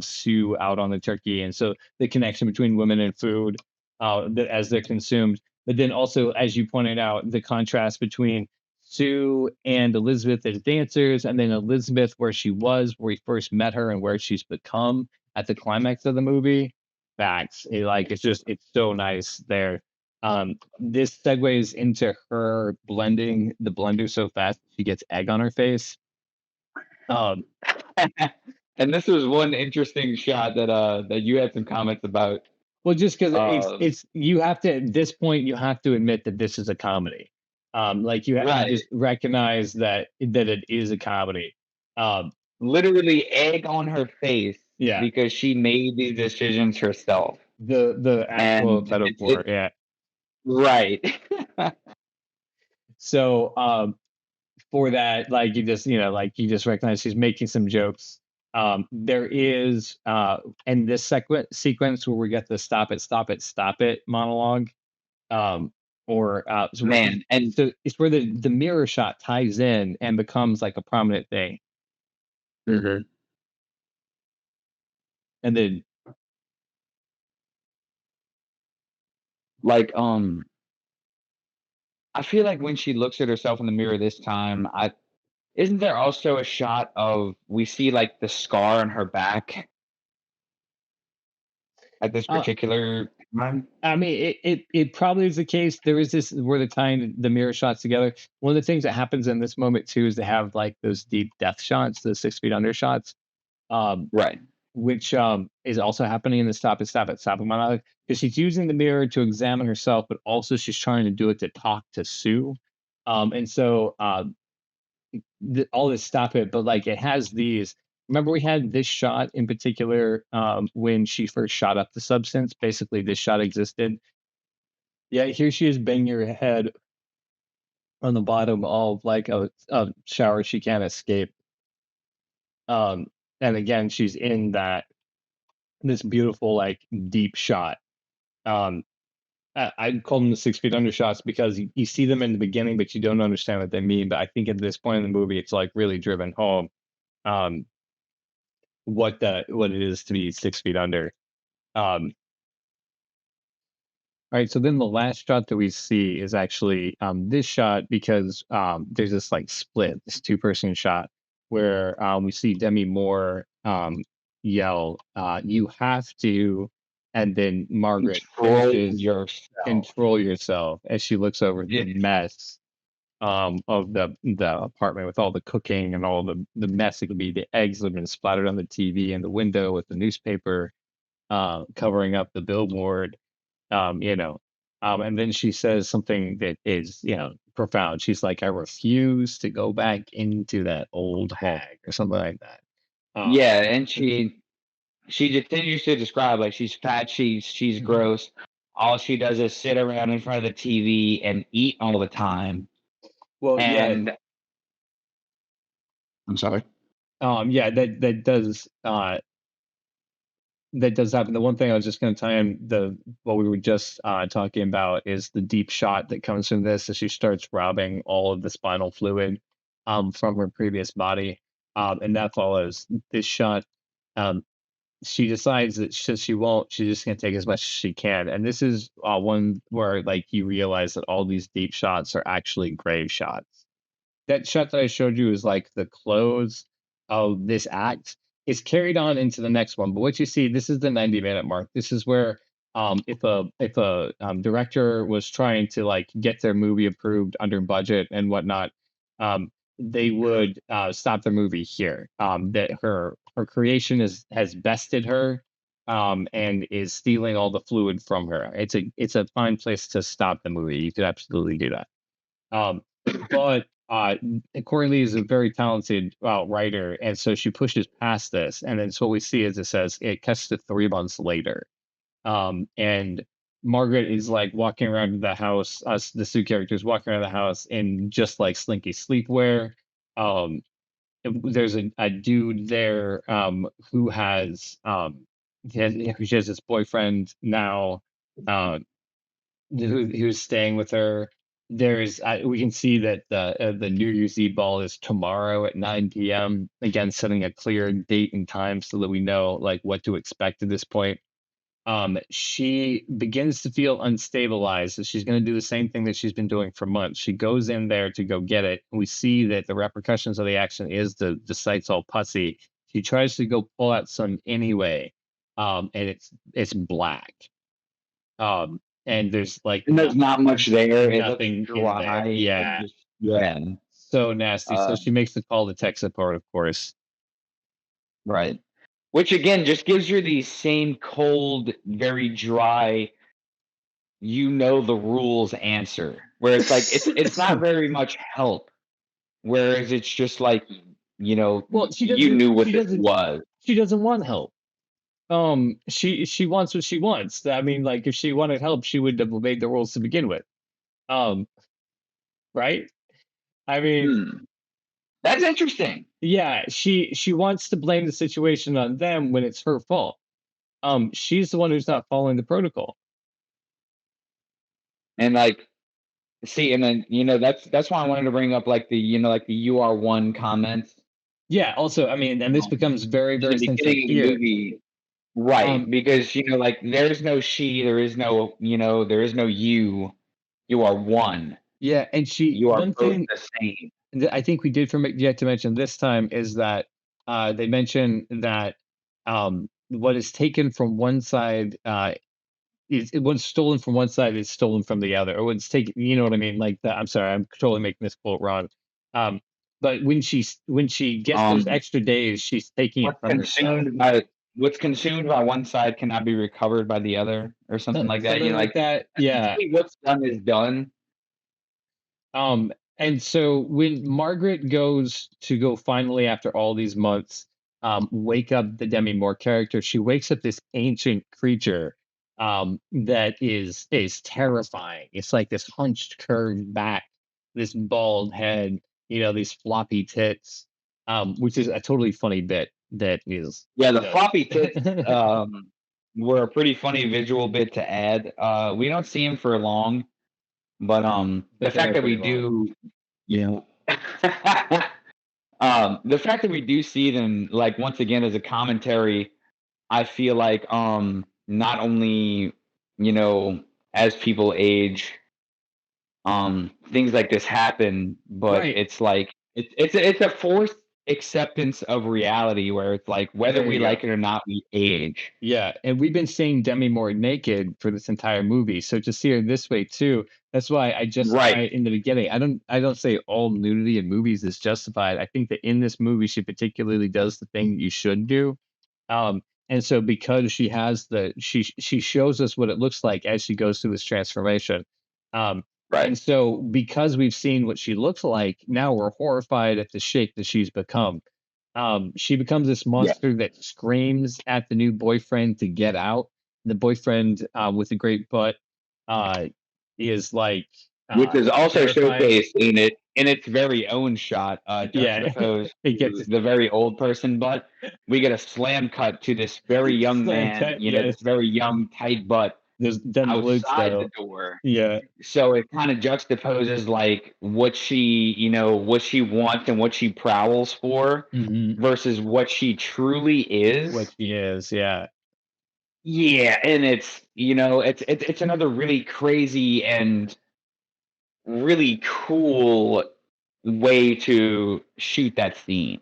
Sue out on the turkey. And so the connection between women and food as they're consumed. But then also, as you pointed out, the contrast between Sue and Elizabeth as dancers, and then Elizabeth where she was, where we first met her, and where she's become at the climax of the movie. Facts. It's so nice there. This segues into her blending the blender so fast she gets egg on her face. Um, And this was one interesting shot that you had some comments about. well, just because Um, it's you have to at this point you have to admit that this is a comedy. Like you right. just recognize that it is a comedy. Um, Literally egg on her face yeah, because she made these decisions herself. the actual And metaphor, yeah. right. So for that, like you just recognize she's making some jokes. There is in this sequence where we get the stop it, stop it monologue. Um, or Man, and so it's where the mirror shot ties in and becomes like a prominent thing. mhm. And then Like I feel like when she looks at herself in the mirror this time, I isn't there also a shot of we see like the scar on her back at this uh, particular time? I mean, it probably is the case. There is this where they're tying the mirror shots together. One of the things that happens in this moment too is they have like those deep depth shots, the 6 feet under shots, um, Right. which is also happening in the stop it monologue because she's using the mirror to examine herself, but also she's trying to do it to talk to Sue. And so all this stop it, but like it has these. Remember, we had this shot in particular when she first shot up the substance. Basically, this shot existed. Yeah, here she is banging her head on the bottom of like a shower she can't escape. Um, and again, she's in this beautiful like deep shot. Um, I'd call them the 6 feet under shots because you see them in the beginning, but you don't understand what they mean. But I think at this point in the movie, it's like really driven home um, what it is to be 6 feet under. Um, all right, so then the last shot that we see is actually this shot because there's this like split, this two-person shot where we see Demi Moore yell, "You have to," and then Margaret Control finishes, yourself. "Control yourself," as she looks over Yeah. the mess of the apartment with all the cooking and all the mess. It could be the eggs that have been splattered on the TV and the window with the newspaper covering up the billboard um, you know, and then she says something that is, profound. She's like, "I refuse to go back into that old hag," or something like that. Yeah, and she continues to describe like she's fat, she's Mhm. gross. All she does is sit around in front of the TV and eat all the time. Well, yeah, And I'm sorry. yeah, that does happen. The one thing I was just going to tie in the what we were just talking about is the deep shot that comes from this as she starts robbing all of the spinal fluid from her previous body, and that follows this shot. Um, she decides that she won't. She's just gonna take as much as she can, and this is one where like you realize that all these deep shots are actually grave shots. That shot that I showed you is like the close of this act. It's carried on into the next one, but what you see, this is the 90-minute mark. This is where if a director was trying to like get their movie approved under budget and whatnot, they would stop the movie here. That her creation has bested her and is stealing all the fluid from her. It's a fine place to stop the movie. You could absolutely do that. But Corey is a very talented writer, and so she pushes past this, and then so what we see is it says it cuts to 3 months later, and Margaret is like walking around the house. Us, the Sue characters, walking around the house in just like slinky sleepwear. Um, there's a dude there who has she has this boyfriend now uh, who's staying with her. There's we can see that the New Year's Eve ball is tomorrow at 9 p.m. Again, setting a clear date and time so that we know like what to expect at this point. She begins to feel unstabilized. So she's going to do the same thing that she's been doing for months. She goes in there to go get it. We see that the repercussions of the action is the site's all pussy. She tries to go pull out some anyway, and it's black. And there's like And there's not much there. It looks nothing in there. dry and Yeah, just yeah. so nasty. So Uh, she makes the call to tech support, of course. right. Which again just gives you the same cold, very dry, you know the rules answer. Where it's like it's not very much help. Whereas it's just like Well, she you doesn't. knew what She this doesn't. was. She doesn't want help. She wants what she wants. I mean, like if she wanted help, she would have made the rules to begin with. Um, right? I mean, Hmm. That's interesting. yeah, she wants to blame the situation on them when it's her fault. She's the one who's not following the protocol. And like see, and then that's why I wanted to bring up like the like the UR1 comments. Yeah, also, I mean, and this becomes very, In the very central beginning of the here. movie, right? Um, Because like there's no she, there is no there is no you. You are one. yeah, and she You are one both thing the same. that I think we did forget to mention this time is that they mention that what is taken from one side is what's stolen from one side is stolen from the other, or what's taken. You know what I mean? Like that. I'm sorry, I'm totally making this quote wrong. Um, but when she gets those Um, extra days, she's taking it what's from herself. consumed by what's consumed by one side cannot be recovered by the other, or something like that. Something like Like that. Yeah. essentially, what's done is done. And so when Margaret goes to go finally after all these months, wake up the Demi Moore character, she wakes up this ancient creature that is terrifying. It's like this hunched, curved back, this bald head, these floppy tits, which is a totally funny bit that is, Yeah, the you floppy tits know, were a pretty funny visual bit to add. We don't see him for long, but the but they fact are that we pretty long. do, you know, the fact that we do see them like once again as a commentary, I feel like not only as people age, things like this happen, but Right. it's like it's a forced acceptance of reality where it's like whether There we you go. like it or not, we age. Yeah, and we've been seeing Demi Moore naked for this entire movie. So to see her this way too, that's why I justify Right. it in the beginning. I don't say all nudity in movies is justified. I think that in this movie she particularly does the thing that you should do. And so because she shows us what it looks like as she goes through this transformation. Um, Right. and so because we've seen what she looks like, now we're horrified at the shape that she's become. She becomes this Yeah. monster that screams at the new boyfriend to get out. The boyfriend with the great butt uh, is like Which is also terrified. showcased in its very own shot, Yeah, juxtaposed it to gets the very old person butt. We get a slam cut to this very young slam man, cut. Yes, this very young tight butt there's done the glutes outside the though. door. Yeah. So it kind of juxtaposes like what she wants and what she prowls for Hmm. versus what she truly What is. she is. Yeah. Yeah, and it's it's another really crazy and really cool way to shoot that scene,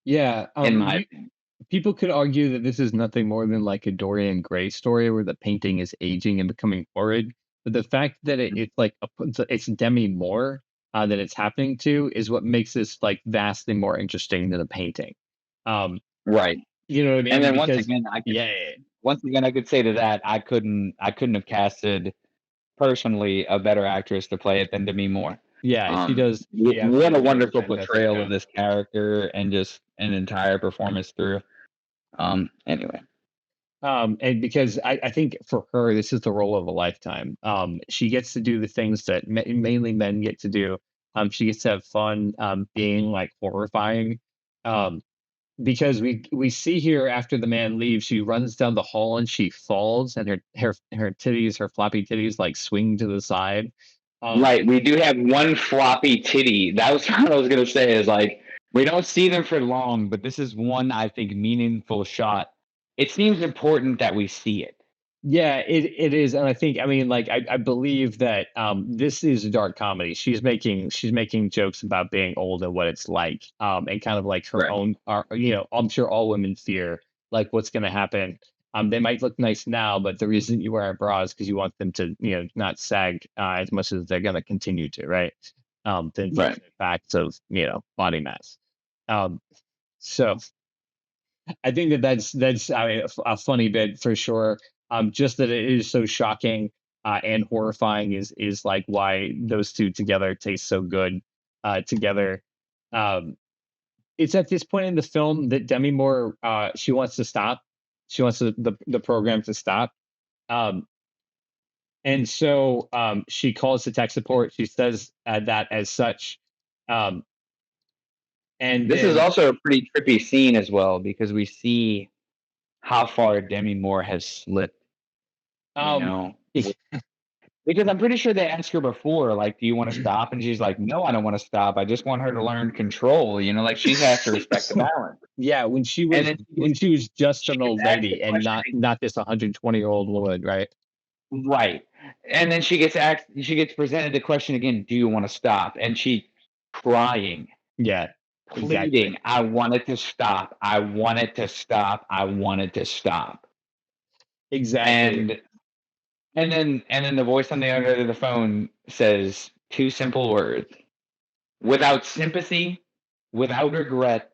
Yeah. in my opinion. People could argue that this is nothing more than like a Dorian Gray story where the painting is aging and becoming horrid. But the fact that it's like it's Demi Moore that it's happening to is what makes this like vastly more interesting than a painting. Um, Right. you know what I And mean? then Because yeah, once again I could say to that I couldn't have casted personally a better actress to play it than Demi Moore. yeah, she does. She What a absolutely does a wonderful fantastic portrayal of job. this character and just an entire performance through. Anyway. And because I think for her, this is the role of a lifetime. She gets to do the things that mainly men get to do. She gets to have fun, being like horrifying. Um, because we see here after the man leaves, she runs down the hall and she falls, and her titties, her floppy titties, like swing to the side. Um, Right. We do have one floppy titty. That was what I was gonna say. Is like we don't see them for long, but this is one I think meaningful shot. It seems important that we see it. Yeah, it is, and I think, I mean, like, I believe that this is a dark comedy. She's making jokes about being old and what it's like, and kind of like her Right. own. I'm sure all women fear like what's going to happen. They might look nice now, but the reason you wear a bra is because you want them to, not sag as much as they're going to continue to, right? The Right. unfortunate facts of body mass. Um, so I think that's I mean, a funny bit for sure. Just that it is so shocking and horrifying is like why those two together taste so good together. Um, it's at this point in the film that Demi Moore she wants to stop. She wants the program to stop. Um, and so she calls the tech support. She says that as such. Um, and This is then also a pretty trippy scene as well because we see how far Demi Moore has slipped. You um, know, because I'm pretty sure they asked her before, like, "Do you want to stop?" And she's like, "No, I don't want to stop. I just want her to learn control." Like she has to respect the balance. Yeah, when she And was then when she was just she an gets old asked the lady and not question, not this 120-year-old woman, right? right? And then she gets presented the question again, "Do you want to stop?" And she crying, Yeah, exactly. pleading, "I want it to stop. I want it to stop. I want it to stop." Exactly. And and then the voice on the other end of the phone says two simple words: without sympathy, without regret,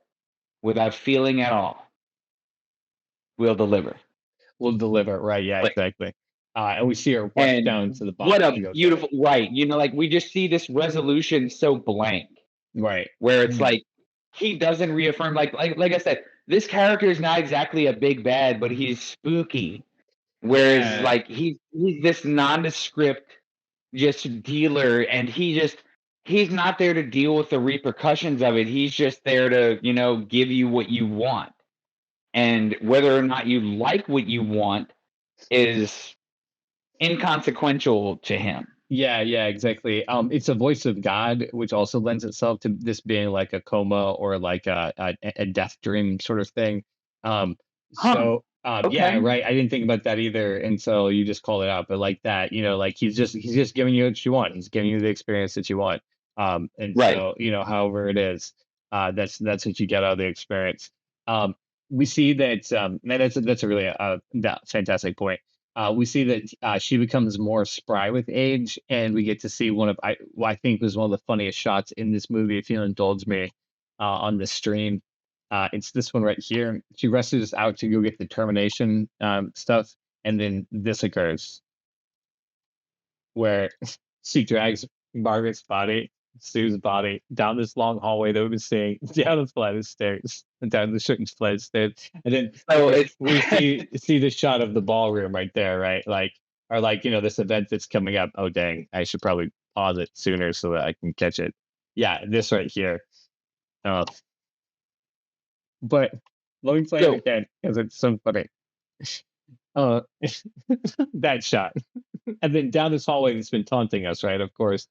without feeling at all, we'll deliver. Will deliver, right, yeah, Like, exactly. And we see her rush and down to the what box a to go get it. beautiful right, like we just see this resolution so blank Right. where it's Mm, like he doesn't reaffirm like I said, this character is not exactly a big bad, but he's spooky. Whereas yeah, like he's this nondescript just dealer and he's not there to deal with the repercussions of it. He's just there to, give you what you want. And whether or not you like what you want is inconsequential to him. yeah, exactly. It's a voice of God, which also lends itself to this being like a coma or like a death dream sort of thing. Um, Huh. yeah, Okay. right. I didn't think about that either until you just called it out. But like that, like he's just giving you what you want. He's giving you the experience that you want. And Right. so however it is, that's what you get out of the experience. Um, we see that, and that's a really fantastic point. We see that she becomes more spry with age, and we get to see one of what I think was one of the funniest shots in this movie. If you'll indulge me on the stream, it's this one right here. She rushes out to go get the termination stuff, and then this occurs where she drags Margaret's body, Sue's body, down this long hallway that we've been seeing, down the flight of stairs, and down the certain flight of stairs, and then So it's we see the shot of the ballroom right there, right? Like, or like this event that's coming up. Oh dang, I should probably pause it sooner so that I can catch it. Yeah, this right here. Uh, but let me play it so again because it's so funny. Uh, that shot, and then down this hallway that's been taunting us, right? Of course.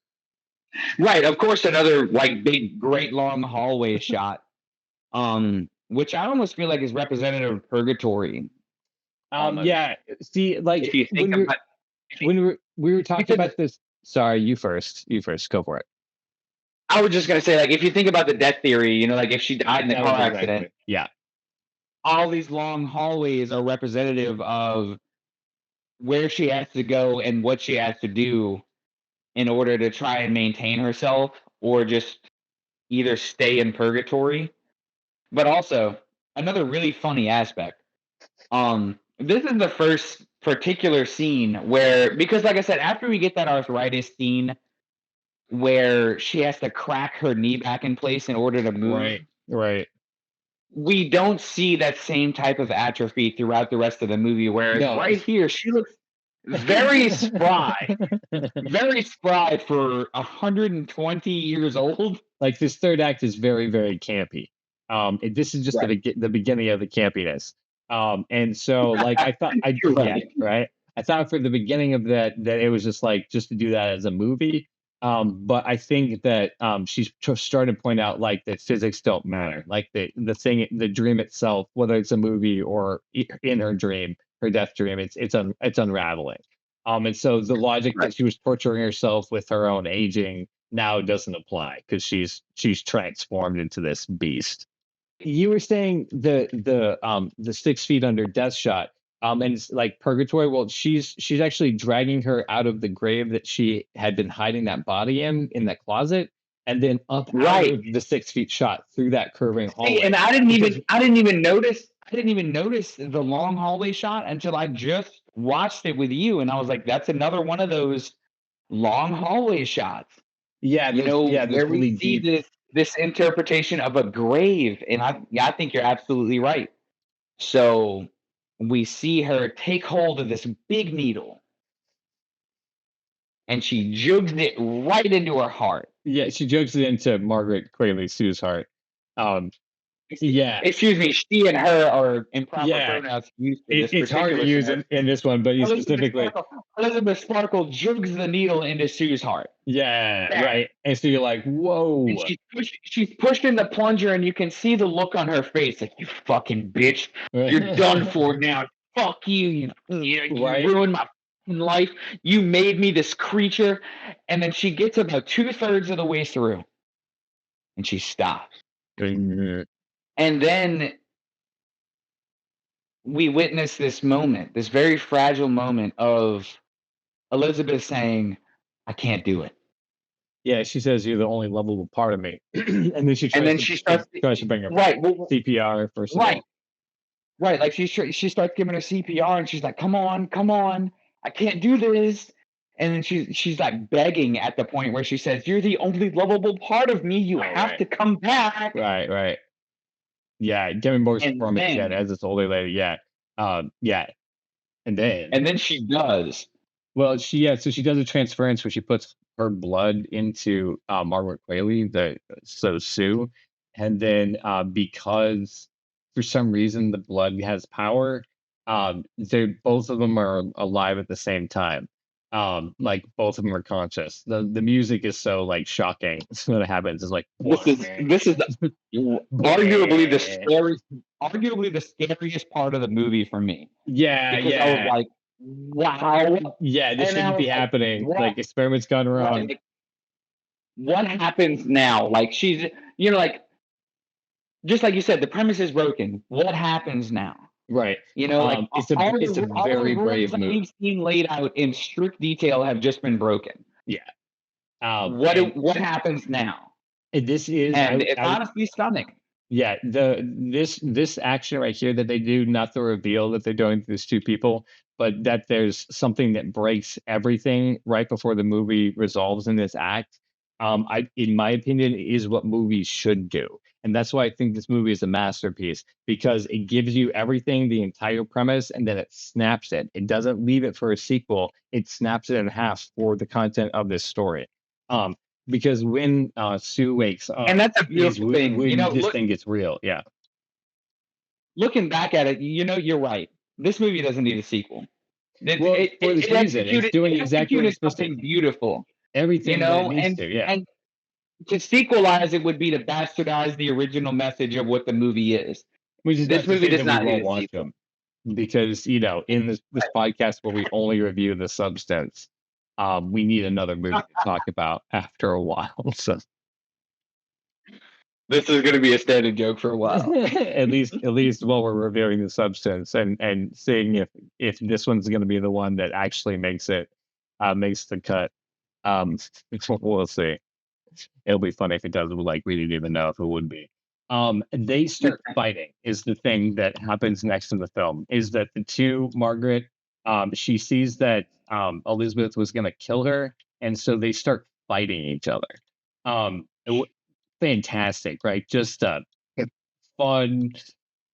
right, of course another like big great long hallway shot. Which I almost feel like is representative of purgatory almost. Yeah. See, like If you think about if you, when we were talking because about this. Sorry, you first. You first. Go for it. I was just gonna say, like, if you think about the death theory, like if she died in a That car was accident, exactly. Yeah. all these long hallways are representative of where she has to go and what she has to do in order to try and maintain herself or just either stay in purgatory. But also, another really funny aspect. This is the first particular scene where, because like I said, after we get that arthritis scene where she has to crack her knee back in place in order to move, Right. Right. we don't see that same type of atrophy throughout the rest of the movie. Whereas No. right here, she looks very spry, very spry for 120 years old. Like this third act is very, very campy. This is just Right. the beginning of the campiness. And so like I thought, You're yeah, right. right. I thought for the beginning of that it was just like just to do that as a movie. But I think that she's starting to point out like that physics don't matter. Like the dream itself, whether it's a movie or in her dream, her death dream, it's unraveling. And so the logic Right. that she was torturing herself with her own aging now doesn't apply because she's transformed into this beast. You were saying the 6 feet under death shot, and it's like purgatory. Well, she's actually dragging her out of the grave that she had been hiding that body in that closet, and then up out Right. of the 6 feet shot through that curving hallway. See, and I didn't even notice the long hallway shot until I just watched it with you, and I was like, that's another one of those long hallway shots. Yeah, Where really we see deep. this interpretation of a grave, and I think you're absolutely right. So we see her take hold of this big needle, and she jugs it right into her heart. Yeah, she jokes it into Margaret Qualley Sue's heart. Um, yeah, Excuse me, she and her are improper yeah. pronouns used in this It's hard to particular use scenario. in this one, but you specifically. Elizabeth Sparkle jugs the needle into Sue's heart. Yeah, Bam. right. And so you're like, whoa. And she's pushing the plunger, and you can see the look on her face, like, you fucking bitch, you're done for now. Fuck you, you Right. ruined my life. You made me this creature. And then she gets about 2/3 of the way through, and she stops. And then we witness this moment, this very fragile moment of Elizabeth saying, I can't do it. Yeah, she says you're the only lovable part of me. And then she starts to bring her right, CPR first of right, all. right. Like she starts giving her CPR, and she's like, come on, I can't do this. And then she's like begging at the point where she says, you're the only lovable part of me. You have to come back. Right. Yeah, Demi Moore's performance, yeah, as this older lady, yeah. Yeah. And then she does. Well, so she does a transference where she puts her blood into Margaret Qualley, so Sue, and then because for some reason the blood has power, they both of them are alive at the same time. Like both of them are conscious. The music is so like shocking. So what happens is like this is arguably the scariest part of the movie for me. Yeah, because I was like, wow. Yeah, this shouldn't be happening. Like experiments gone wrong. Like, what happens now? Like she's, like, just like you said, the premise is broken. What happens now? Right. Like it's a very brave move. We've seen laid out in strict detail have just been broken. Yeah. What happens now? This is, and it's honestly stunning. Yeah, this action right here that they do, not the reveal that they're doing to these two people, but that there's something that breaks everything right before the movie resolves in this act. In my opinion, is what movies should do. And that's why I think this movie is a masterpiece, because it gives you everything, the entire premise, and then it snaps it. It doesn't leave it for a sequel. It snaps it in half for the content of this story. Because when Sue wakes up, and that's a beautiful thing. This thing gets real. Yeah. Looking back at it, you're right. This movie doesn't need a sequel. For this reason, it's doing exactly what it's supposed to. Beautiful. Everything that it needs to, yeah. And to sequelize it would be to bastardize the original message of what the movie is. Which is this movie does not need a sequel. Because in this podcast where we only review the substance, we need another movie to talk about after a while. So this is going to be a standard joke for a while. at least while we're reviewing the substance and seeing if this one's going to be the one that actually makes the cut. We'll see. It'll be funny if it does. Like we didn't even know if it would be. They start fighting is the thing that happens next in the film. Is that the two Margaret? She sees that Elizabeth was going to kill her, and so they start fighting each other. Fantastic, right? Just fun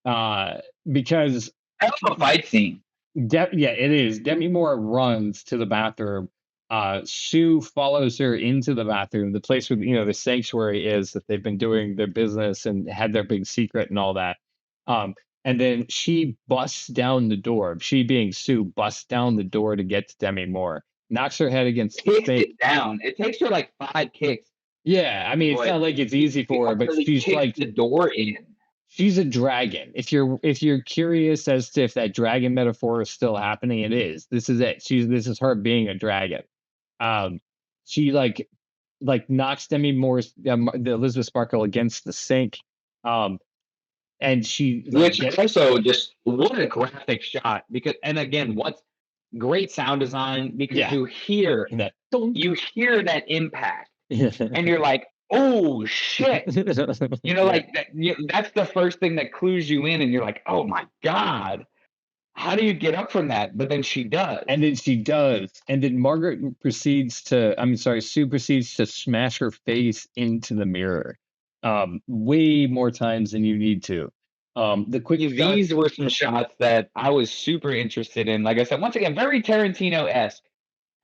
uh, because Hell of a fight scene. Yeah, it is. Demi Moore runs to the bathroom. Sue follows her into the bathroom, the place where the sanctuary is that they've been doing their business and had their big secret and all that. Um, and then she busts down the door. She being Sue busts down the door to get to Demi Moore, knocks her head against the Kicks sink. it down. It takes her like 5 kicks, Yeah, I mean it's but not like it's easy she for her, but actually she's kicks like the door in. she's a dragon. If you're curious as to if that dragon metaphor is still happening, it is. This is it. This is her being a dragon. Um, she knocks Demi Moore's the Elizabeth Sparkle against the sink. And she like Which gets also just what a graphic shot because and again, what's great sound design because yeah that you hear that impact and you're like, oh shit. You know, yeah. like that's the first thing that clues you in, and you're like, oh my God, how do you get up from that? But then she does. And then she does. And then Sue proceeds to smash her face into the mirror. Way more times than you need to. The quick shot. These were some shots that I was super interested in. Like I said, once again, very Tarantino-esque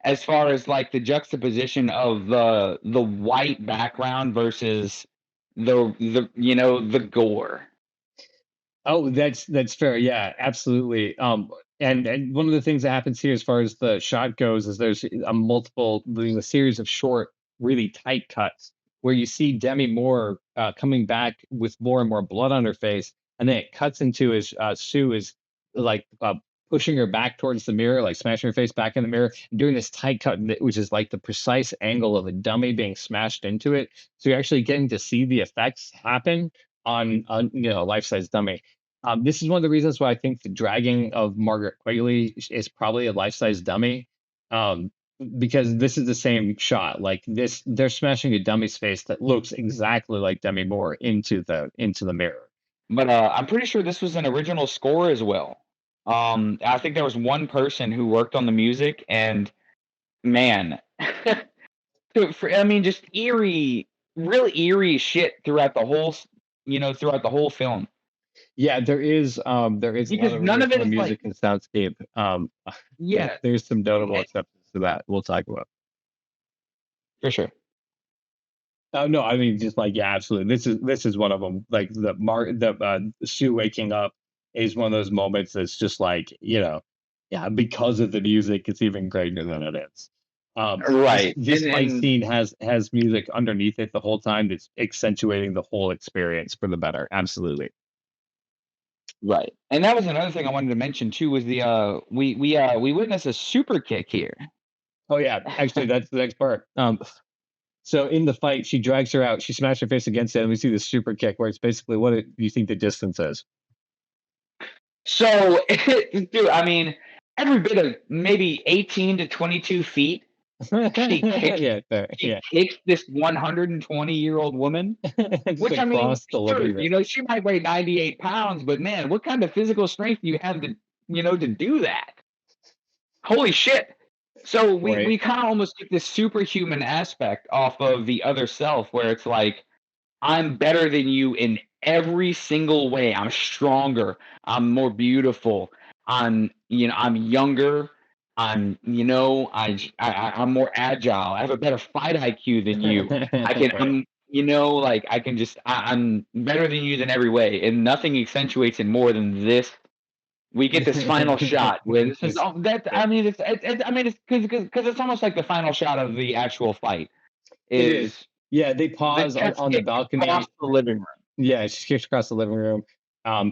as far as like the juxtaposition of the white background versus the gore. Oh, that's fair. Yeah, absolutely. And one of the things that happens here, as far as the shot goes, is there's a series of short, really tight cuts where you see Demi Moore coming back with more and more blood on her face, and then it cuts into as Sue is like pushing her back towards the mirror, like smashing her face back in the mirror, and doing this tight cut, which is like the precise angle of a dummy being smashed into it. So you're actually getting to see the effects happen on a life-size dummy. This is one of the reasons why I think the dragging of Margaret Quigley is probably a life-size dummy, um, because this is the same shot. Like this, they're smashing a dummy's face that looks exactly like Demi Moore into the mirror. But I'm pretty sure this was an original score as well. I think there was one person who worked on the music, and man, I mean, just eerie, really eerie shit throughout the whole film. Yeah, there is a lot Because of none of it original is music like, and soundscape. yeah, There's some notable eh, exceptions to that we'll talk about. for sure. No, I mean just like yeah, absolutely. This is one of them. Like the Sue waking up is one of those moments that's just like yeah, because of the music, it's even greater than it is. This Right. this fight scene has music underneath it the whole time that's accentuating the whole experience for the better. Absolutely. Right. And that was another thing I wanted to mention too was the we witnessed a super kick here. Oh yeah, actually that's the next part. So in the fight, she drags her out. She smashed her face against it, and we see the super kick, where it's basically do you think the distance is? So, dude, I mean, every bit of maybe 18 to 22 feet, she kicks Yeah, fair, she yeah. kicks this 120-year-old woman, Just which I mean, across the sure, living room. she might weigh 98 pounds, but man, what kind of physical strength do you have to do that? Holy shit. So Right. we kind of almost get this superhuman aspect off of the other self where it's like I'm better than you in every single way. I'm stronger. I'm more beautiful. I'm younger. I'm more agile. I have a better fight IQ than you. I can Right. I can just I'm better than you in every way, and nothing accentuates it more than this. We get this final shot where this is that Yeah, I mean it's because it's almost like the final shot of the actual fight it is. is Yeah, they the pause chest on the kick across balcony. the living room. Yeah, she kicks across the living room.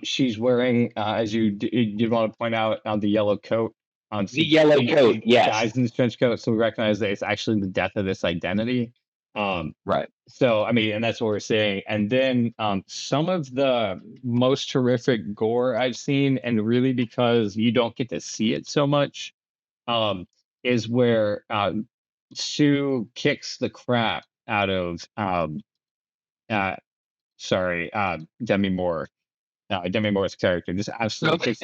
She's wearing, as you did want to point out, the yellow coat. The So yellow coat, the yes. guy's in this trench coat, so we recognize that it's actually the death of this identity. Um, Right. so I mean, and that's what we're seeing. And then some of the most horrific gore I've seen, and really because you don't get to see it so much, um, is where Sue kicks the crap out of uh, sorry, Demi Moore, Demi Moore's character, just absolutely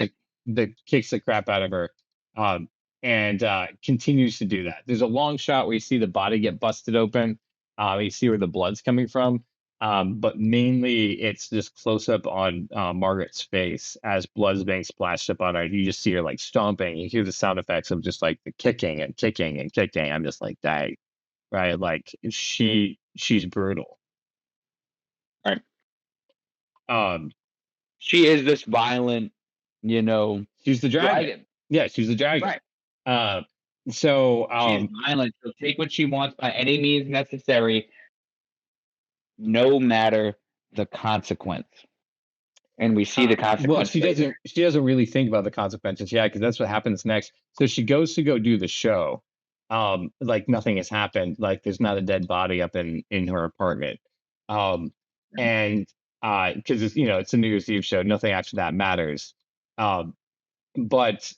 Okay. kicks the crap out of her, um, and continues to do that. There's a long shot where you see the body get busted open. You see where the blood's coming from. But mainly it's just close up on Margaret's face as blood's being splashed up on her. You just see her like stomping. You hear the sound effects of just like the kicking and kicking and kicking. I'm just like, dang, right? Like she's brutal. Right. Um, She is this violent, you know, she's the dragon. dragon. Yeah, she's the dragon. Right. Uh, so She's violent. She'll take what she wants by any means necessary, no matter the consequence. And we see the well, consequence she later. doesn't really think about the consequences. Yeah, because that's what happens next. So she goes to go do the show. Like nothing has happened. Like there's not a dead body up in her apartment. Um, and because it's it's a New Year's Eve show, nothing after that matters. Um, but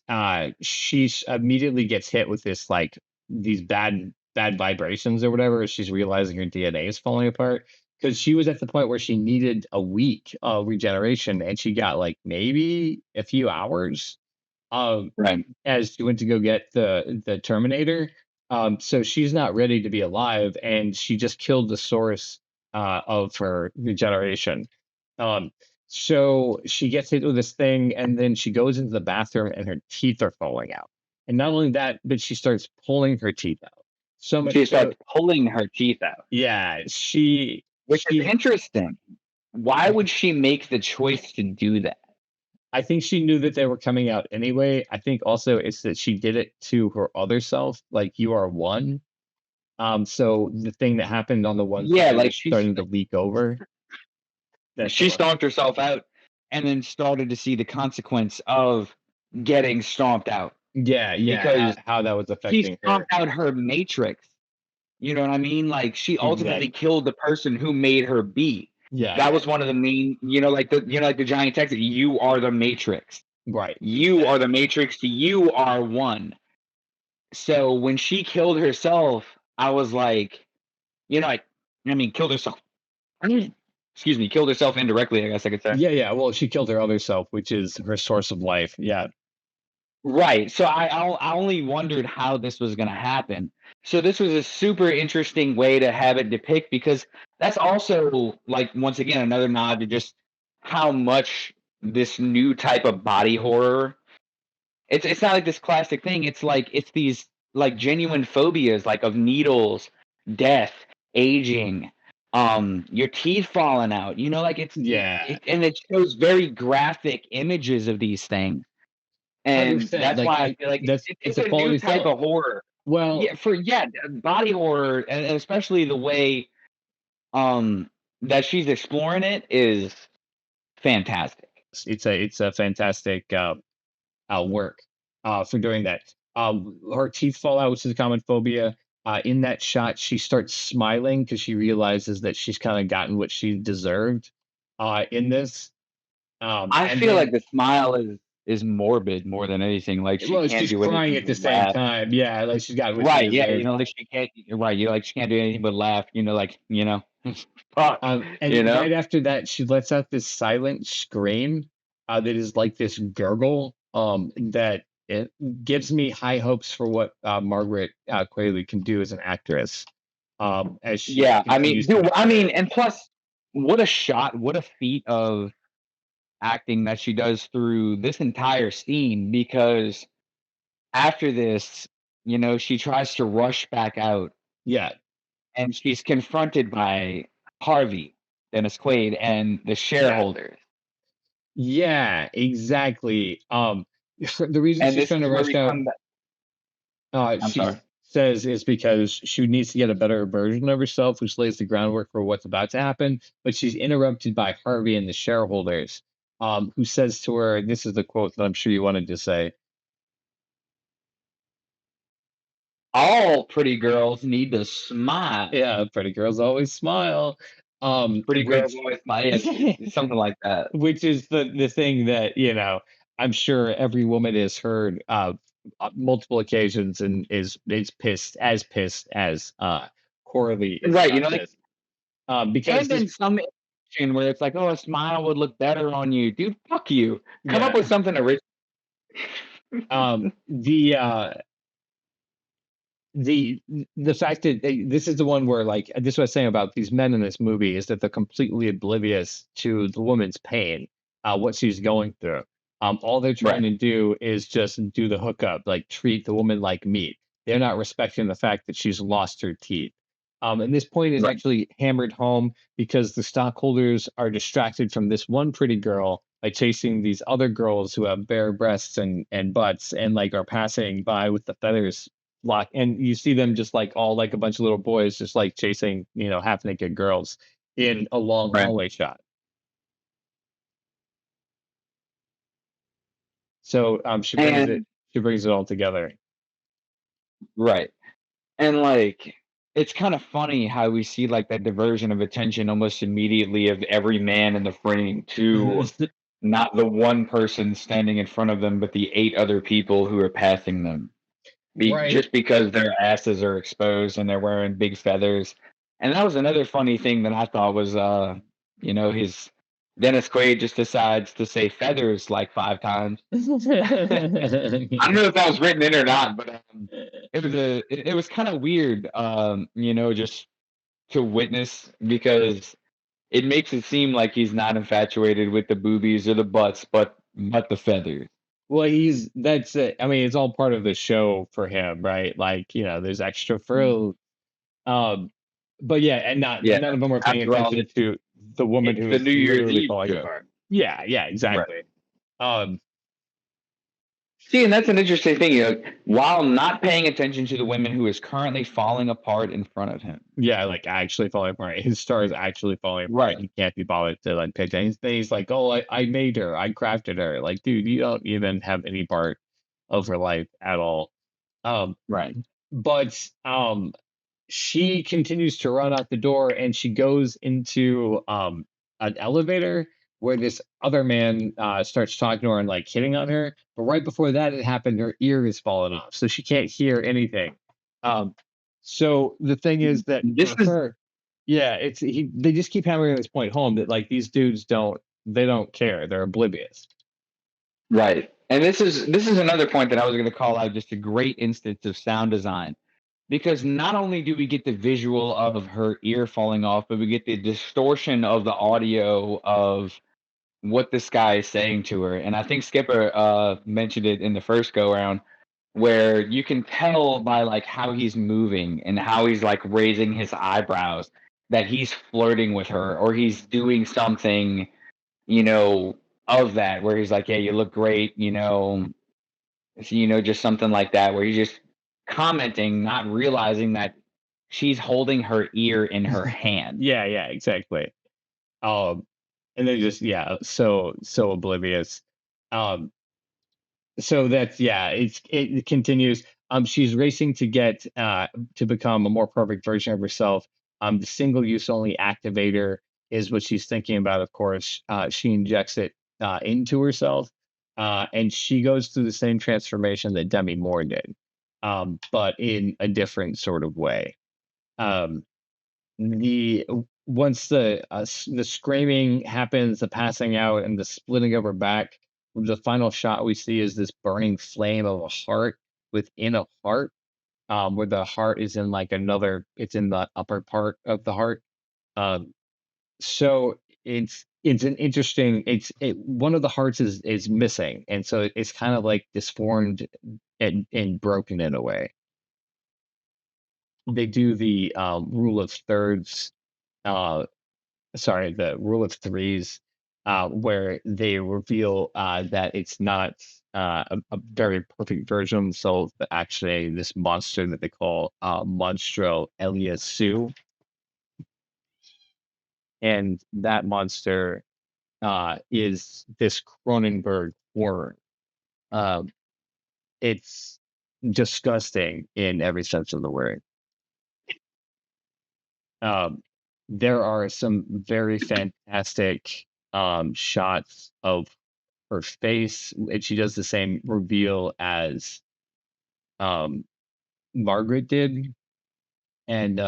she immediately gets hit with this like these bad vibrations or whatever as she's realizing her DNA is falling apart because she was at the point where she needed a week of regeneration and she got like maybe a few hours Right. as she went to go get the Terminator. So she's not ready to be alive, and she just killed the source of her regeneration. Um, so she gets hit with this thing, and then she goes into the bathroom, and her teeth are falling out. And not only that, but she starts pulling her teeth out. So much She so, starts pulling her teeth out, yeah. She which is she interesting. Why would she make the choice to do that? I think she knew that they were coming out anyway. I think also it's that she did it to her other self, like you are one. So the thing that happened on the one Yeah, side like is starting to leak over. That's she what. stomped herself out and then started to see the consequence of getting stomped out Yeah, yeah. because How that was she affecting her. stomped out her matrix. You know what I mean? Like she ultimately Exactly. killed the person who made her be. Yeah, That yeah. was one of the main, like the giant text. You are the matrix. Right. You are the matrix. You are one. So when she killed herself, I was like, I mean, killed herself. I mean, excuse me, killed herself indirectly. I guess I could say. Yeah, yeah. Well, she killed her other self, which is her source of life. Yeah. Right. So I only wondered how this was going to happen. So this was a super interesting way to have it depict because that's also like once again another nod to just how much this new type of body horror. It's not like this classic thing. It's like it's these like genuine phobias like of needles, death, aging, your teeth falling out. Like Yeah. and it shows very graphic images of these things. And 100%. that's Like why I feel like it's it's a a new quality type film. of horror. Well, Yeah, body horror, and especially the way um that she's exploring it is fantastic. it's a fantastic work for doing that. Her teeth fall out, which is a common phobia. In that shot, she starts smiling because she realizes that she's kind of gotten what she deserved in this. I And feel like then, the smile is morbid more than anything. Like she well, can't she's do crying anything at the but same laugh. time. Yeah, like she's got what she Right? Yeah, deserved. like she can't. Right? You like she can't do anything but laugh. Fuck. And right after that, she lets out this silent scream that is like this gurgle that it gives me high hopes for what Margaret Qualley can do as an actress as she Yeah, I mean, continues to dude. I mature. mean, and plus, what a shot! What a feat of acting that she does through this entire scene because after this, she tries to rush back out Yeah, and she's confronted by Harvey, Dennis Quaid, and the shareholders. yeah, exactly. The reason And she's this trying to is where rush we out, come back. I'm she sorry. says, is because she needs to get a better version of herself, which lays the groundwork for what's about to happen. But she's interrupted by Harvey and the shareholders, who says to her, "This is the quote that I'm sure you wanted to say." All pretty girls need to smile. Yeah, pretty girls always smile. Pretty girls Which always smile. Yeah, it's something like that. which is the thing that I'm sure every woman has heard multiple occasions and is pissed as Coralie is Right, about like, this because and this then some situation where it's like, oh, a smile would look better on you. Dude, fuck you. Come up yeah with something original. the the fact that this is the one where, like, this is what I was saying about these men in this movie, is that they're completely oblivious to the woman's pain, what she's going through. All they're trying Right. to do is just do the hookup, like treat the woman like meat. They're not respecting the fact that she's lost her teeth. And this point is Right. actually hammered home because the stockholders are distracted from this one pretty girl by chasing these other girls who have bare breasts and butts, and like are passing by with the feathers lock, and you see them just like all like a bunch of little boys just like chasing, half naked girls in a long Right. hallway shot. So And she brings it all together. right. And like it's kind of funny how we see like that diversion of attention almost immediately of every man in the frame to not the one person standing in front of them, but the 8 other people who are passing them. Right. Just because their asses are exposed and they're wearing big feathers. And that was another funny thing that I thought was, his Dennis Quaid just decides to say feathers like 5 times. I don't know if that was written in or not, but it was kind of weird, just to witness because it makes it seem like he's not infatuated with the boobies or the butts, but the feathers. Well, that's it. I mean, it's all part of the show for him, right? Like, there's extra frills. Um, but yeah, and Yeah. none of them are paying After all, attention to the woman it's who the is New Year's literally Eve falling show. apart. Yeah, yeah, Right. exactly. Um, See, and that's an interesting thing. While not paying attention to the women who is currently falling apart in front of him. Yeah, like actually falling apart. His star is actually falling apart. Right. He can't be bothered to like pick things. He's like, "Oh, I made her. I crafted her." Like, dude, you don't even have any part of her life at all. Um, Right. but she continues to run out the door, and she goes into an elevator where this other man starts talking to her and like hitting on her. But right before that had happened, her ear is fallen off, so she can't hear anything. Um, so the thing is that This for is her, yeah, they just keep hammering this point home that like these dudes don't care. They're oblivious. right. And this is another point that I was going to call out just a great instance of sound design. Because not only do we get the visual of her ear falling off, but we get the distortion of the audio of what this guy is saying to her. And I think Skipper mentioned it in the first go around, where you can tell by like how he's moving and how he's like raising his eyebrows that he's flirting with her or he's doing something, you know, of that where he's like, yeah, you look great, just something like that, where he's just commenting, not realizing that she's holding her ear in her hand. Yeah, yeah, exactly. Um, and they just yeah, so oblivious. Um, so that's yeah, it continues. She's racing to get to become a more perfect version of herself. The single use only activator is what she's thinking about. Of course, she injects it into herself, and she goes through the same transformation that Demi Moore did, but in a different sort of way. Um, the once the screaming happens, the passing out, and the splitting of her back, the final shot we see is this burning flame of a heart within a heart, where the heart is in like another. It's in the upper part of the heart. Um, so it's an interesting. One of the hearts is missing, and so it's kind of like disformed and broken in a way. They do the rule of thirds, uh, sorry, the rule of threes, where they reveal that it's not a very perfect version of themselves, but actually this monster that they call Monstro Eliasu. And that monster is this Cronenberg horror. Um, it's disgusting in every sense of the word. Um, there are some very fantastic shots of her face, and she does the same reveal as um, Margaret did. And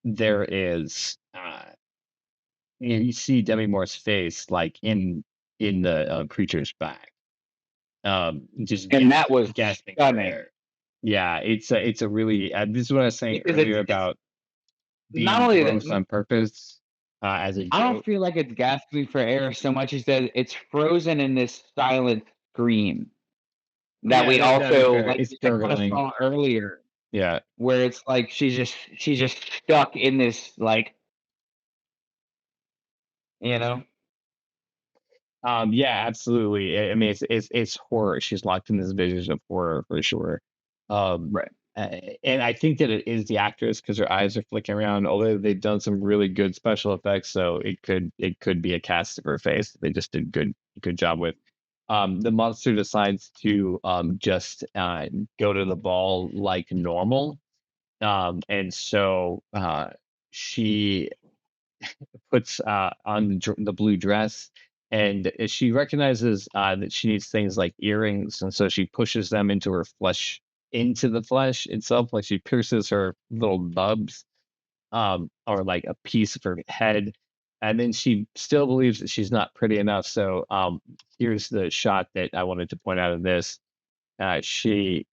there is, you see Demi Moore's face like in the creature's back, just And that was gasping for stunning. air. Yeah, it's a really this is what I was saying Because earlier it's about not being only gross that, on purpose, as a I don't joke. feel like it's gasping for air so much as that it's frozen in this silent scream that Yeah, we that is also fair. like It's we kind of gurgling. saw earlier, Yeah. where it's like she's just stuck in this like you know Yeah, absolutely. I mean, it's horror. She's locked in this vision of horror for sure. Um, right. and I think that it is the actress because her eyes are flicking around. Although they've done some really good special effects, so it could be a cast of her face. They just did good job with. The monster decides to just go to the ball like normal. And so she puts on the blue dress, and she recognizes that she needs things like earrings, and so she pushes them into her flesh, into the flesh itself, like she pierces her little nubs, or like a piece of her head, and then she still believes that she's not pretty enough. So here's the shot that I wanted to point out in this. She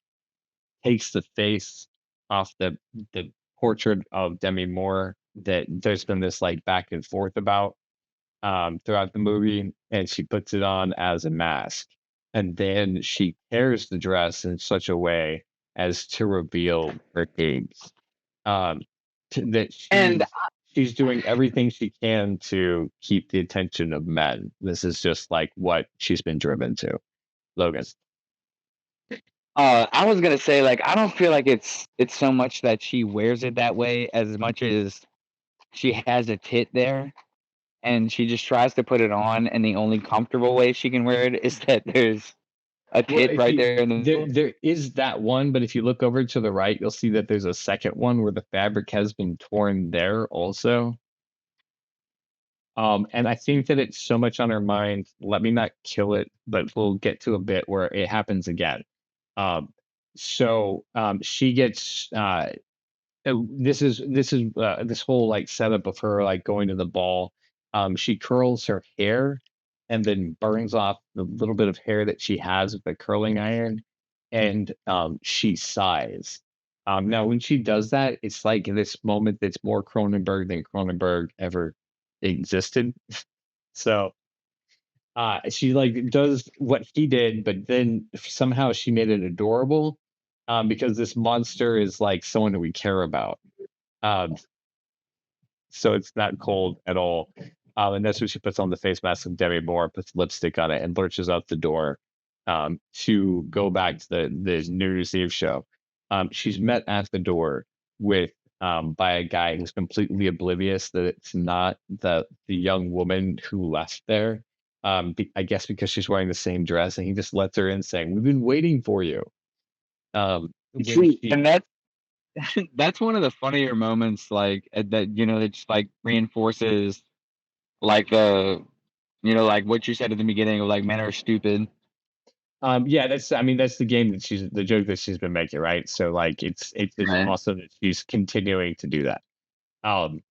takes the face off the portrait of Demi Moore that there's been this like back and forth about throughout the movie, and she puts it on as a mask. And then she tears the dress in such a way as to reveal her games. Um, that And she's doing everything she can to keep the attention of men. This is just like what she's been driven to. Logan. I was gonna say like I don't feel like it's so much that she wears it that way as much as she has a tit there and she just tries to put it on, and the only comfortable way she can wear it is that there's a Well, tit if right you there in the there middle. there is that one, but if you look over to the right, you'll see that there's a second one where the fabric has been torn there also. And I think that it's so much on her mind. Let me not kill it, but we'll get to a bit where it happens again. Um, she gets this whole like setup of her like going to the ball. She curls her hair and then burns off the little bit of hair that she has with the curling iron, and she sighs. Now, when she does that, it's like this moment that's more Cronenberg than Cronenberg ever existed. So she like does what he did, but then somehow she made it adorable, because this monster is like someone that we care about. Um, so it's not cold at all. And that's when she puts on the face mask of Demi Moore, puts lipstick on it, and lurches out the door to go back to the New Year's Eve show. She's met at the door with by a guy who's completely oblivious that it's not the young woman who left there. I guess because she's wearing the same dress, and he just lets her in, saying, "We've been waiting for you." When See, she and that's one of the funnier moments, like that it just like reinforces like the like what you said at the beginning of like men are stupid. Yeah, I mean, that's the game that the joke that she's been making, right? So like it's just Right. awesome that she's continuing to do that. Um,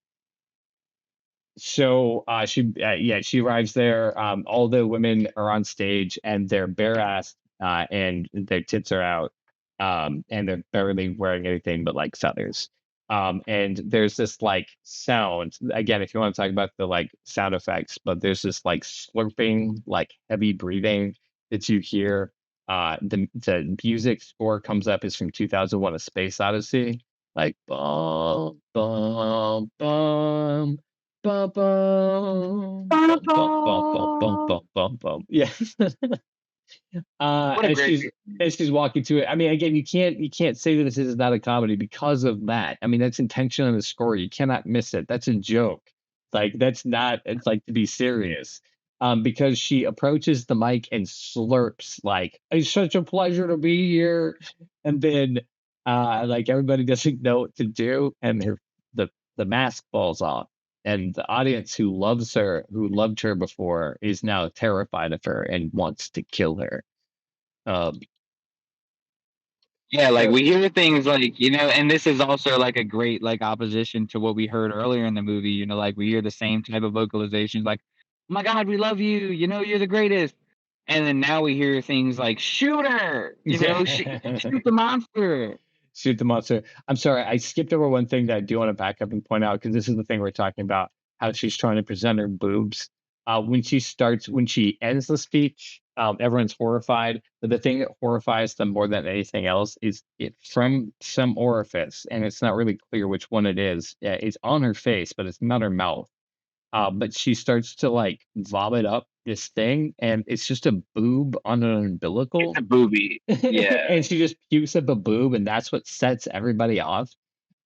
so yeah, she arrives there. All the women are on stage and they're bare assed, and their tits are out, and they're barely wearing anything but like feathers. And there's this like sound again, if you want to talk about the like sound effects, but there's this like slurping, like heavy breathing that you hear. The music score comes up is from 2001: A Space Odyssey, like bum bum bum. Bum, bum, bum, bum, bum, bum, bum, bum, bum, bum. Yeah. What a As great she's walking to it. I mean, again, you can't say that this is not a comedy because of that. I mean, that's intention on the score. You cannot miss it. That's a joke. Like that's not. It's like to be serious. Because she approaches the mic and slurps like, "It's such a pleasure to be here," and then, like everybody doesn't know what to do, and the mask falls off, and the audience who loved her before, is now terrified of her and wants to kill her. Um, Yeah, like so we hear things like, and this is also like a great like opposition to what we heard earlier in the movie, like we hear the same type of vocalizations like, "Oh my God, we love you, you're the greatest." And then now we hear things like "shoot her," shoot the monster. Shoot the monster. I'm sorry, I skipped over one thing that I do want to back up and point out because this is the thing we're talking about, how she's trying to present her boobs. When she ends the speech, everyone's horrified. But the thing that horrifies them more than anything else is it from some orifice, and it's not really clear which one it is. Yeah, it's on her face, but it's not her mouth. But she starts to like vomit up this thing, and it's just a boob on an It's umbilical. a booby. Yeah. And she just pukes up a boob, and that's what sets everybody off.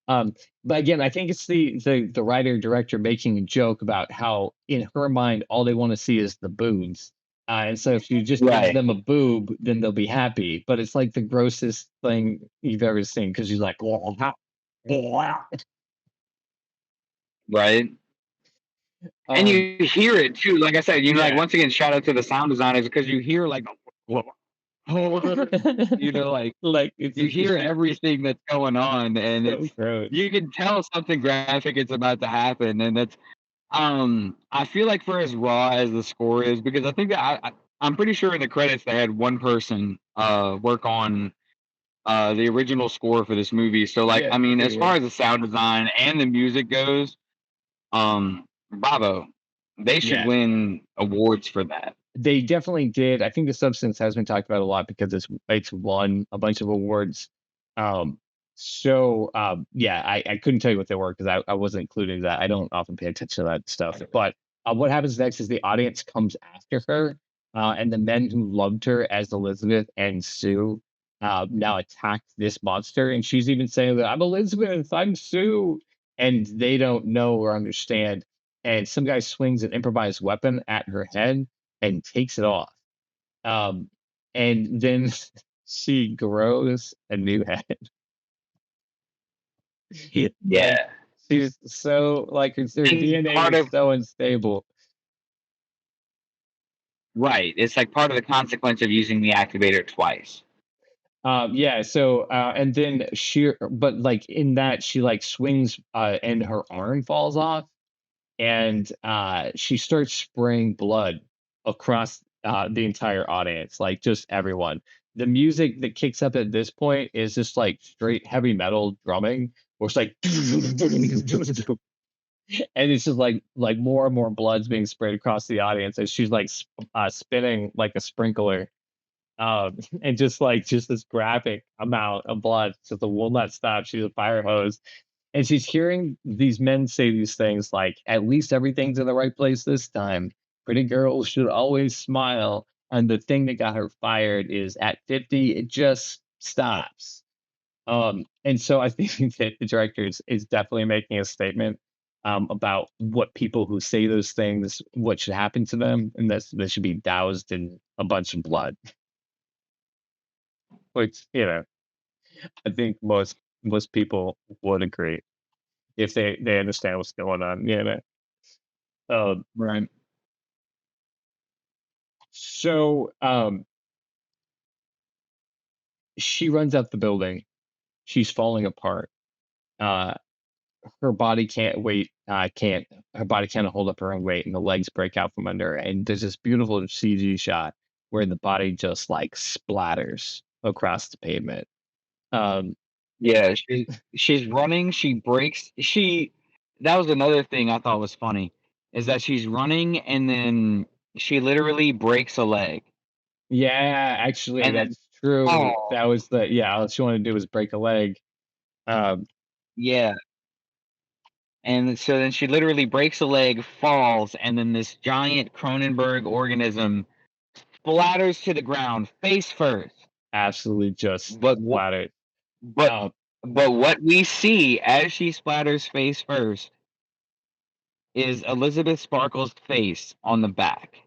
Um, but again, I think it's the writer director making a joke about how in her mind all they want to see is the boobs. And so if you just give Right. them a boob, then they'll be happy. But it's like the grossest thing you've ever seen because she's like, Right. And um, you hear it too. Like I said, like yeah. once again, shout out to the sound designers because you hear like, like Like it's you hear just everything that's going on, and so gross. you can tell something graphic is about to happen, and that's I feel like for as raw as the score is, because I think that I'm pretty sure in the credits they had one person work on the original score for this movie. So like Yeah, I mean, pretty as far weird. as the sound design and the music goes, bravo. They should Yeah. win awards for that. They definitely did. I think the substance has been talked about a lot because it's won a bunch of awards. Um, yeah, I couldn't tell you what they were because I wasn't including that. I don't often pay attention to that stuff. But what happens next is the audience comes after her, and the men who loved her as Elizabeth and Sue now attack this monster, and she's even saying that I'm Elizabeth, I'm Sue, and they don't know or understand. And some guy swings an improvised weapon at her head and takes it off. Um, and then she grows a new head. Like Yeah. she's so like her And DNA part is of so unstable. right. It's like part of the consequence of using the activator twice. Yeah, so and then but like in that she like swings and her arm falls off and she starts spraying blood across the entire audience, like just everyone. The music that kicks up at this point is just like straight heavy metal drumming, where it's like, and it's just like more and more blood's being sprayed across the audience as she's like spinning like a sprinkler, and just this graphic amount of blood, so the will not stop. She's a fire hose, and she's hearing these men say these things like, "At least everything's in the right place this time. Pretty girls should always smile." And the thing that got her fired is at 50, it just stops. And so I think that the director is definitely making a statement about what people who say those things, what should happen to them, and they should be doused in a bunch of blood. Which I think most people would agree if they understand what's going on. Um, Right. so she runs out the building. She's falling apart. Uh, her body can't wait. Can't Her body can't hold up her own weight, and the legs break out from under her. And there's this beautiful CG shot where the body just like splatters across the pavement. Um, Yeah, she's running, she breaks she that was another thing I thought was funny, is that she's running and then she literally breaks a leg. yeah, actually, And then that's true. oh, That was all she wanted to do was break a leg. Um, yeah. And so then she literally breaks a leg, falls, and then this giant Cronenberg organism splatters to the ground face first. Absolutely just But what splattered. but Um, but what we see as she splatters face first is Elizabeth Sparkle's face on the back.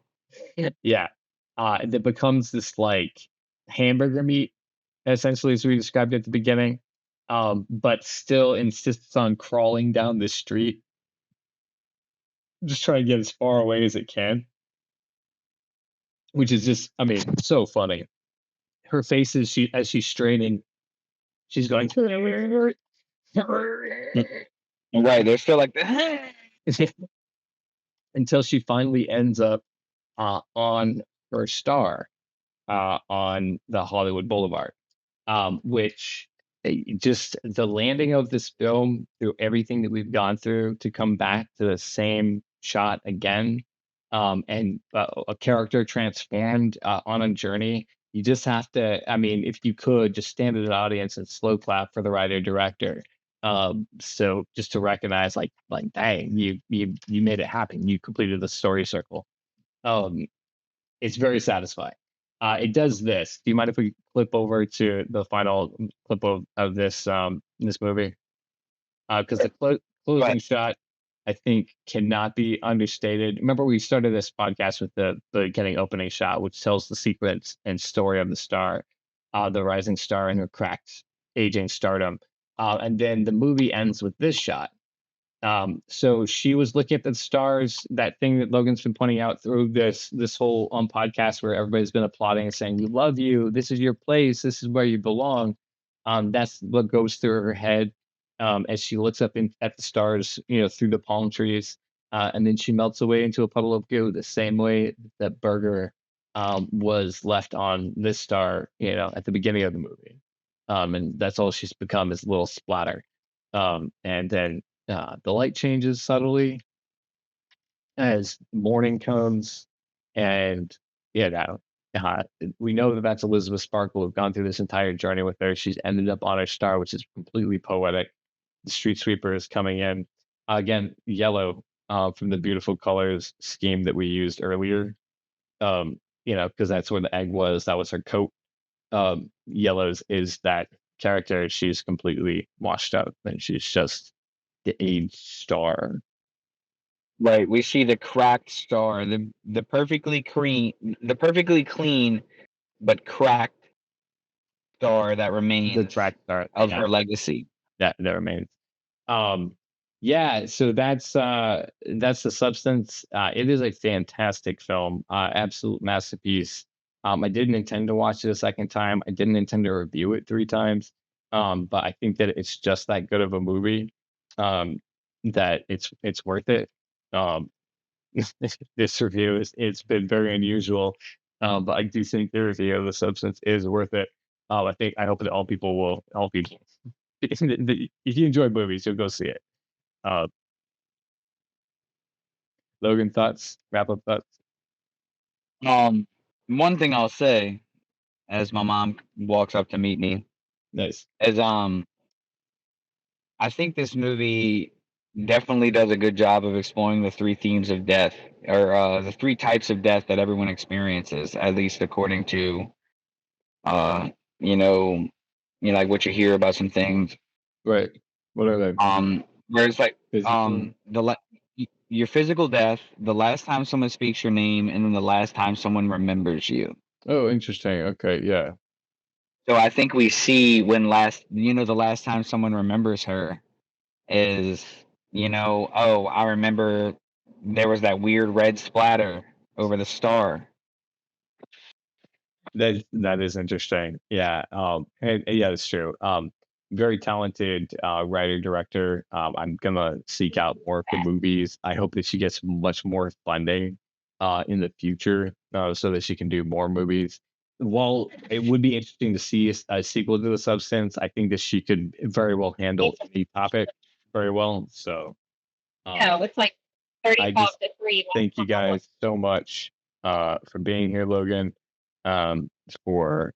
yeah, that becomes this like hamburger meat, essentially, as we described at the beginning. But still insists on crawling down the street, just trying to get as far away as it can, which is just, I mean, so funny. Her face is as she's straining, she's going Right, they're still like until she finally ends up on her star on the Hollywood Boulevard, which just the landing of this film through everything that we've gone through to come back to the same shot again, and a character transformed on a journey. You just have to, I mean, if you could just stand at an audience and slow clap for the writer director. So just to recognize, dang, you made it happen. You completed the story circle. Um, it's very satisfying. It does this. Do you mind if we flip over to the final clip of this movie? Because the closing But shot, I think, cannot be understated. Remember, we started this podcast with the getting opening shot, which tells the secrets and story of the star, the rising star and her cracked, aging stardom. And then the movie ends with this shot. So she was looking at the stars, that thing that Logan's been pointing out through this whole podcast where everybody's been applauding and saying, "We love you. This is your place. This is where you belong." That's what goes through her head as she looks up at the stars, through the palm trees, and then she melts away into a puddle of goo, the same way that Berger was left on this star, at the beginning of the movie. And that's all she's become is a little splatter. And then the light changes subtly as morning comes, and you know, uh, we know that that's Elisabeth Sparkle. We've gone through this entire journey with her. She's ended up on her star, which is completely poetic. The street sweeper is coming in again, yellow from the beautiful colors scheme that we used earlier. Because that's where the egg was. That was her coat. Yellows is that character. She's completely washed out, and she's just the age star. right, we see the cracked star, the perfectly clean but cracked star that The remains track star, of yeah, her legacy. that remains. Yeah, so that's the substance. It is a fantastic film, absolute masterpiece. I didn't intend to watch it a second time. I didn't intend to review it three times. But I think that it's just that good of a movie, that it's worth it. Um, this review it's been very unusual, but I do think the review of the substance is worth it. I hope that all people, if you enjoy movies, you'll go see it. Uh, Logan, thoughts, wrap up thoughts. Um, One thing I'll say as my mom walks up to meet me Nice. is I think this movie definitely does a good job of exploring the three themes of death, or the three types of death that everyone experiences, at least according to uh, you know, like what you hear about some things. Right. What are they? Where it's like Physical. your physical death, the last time someone speaks your name, and then the last time someone remembers you. Oh, interesting. Okay, yeah. So I think we see when the last time someone remembers her is, oh, I remember there was that weird red splatter over the star. That is interesting. Yeah. And yeah, it's true. Very talented writer director. I'm gonna seek out more of the movies. I hope that she gets much more funding in the future, so that she can do more movies. While it would be interesting to see a sequel to The Substance, I think that she could very well handle any topic very well. So No, it's like I 35 just to 3. thank you guys so much for being here, Logan, um, for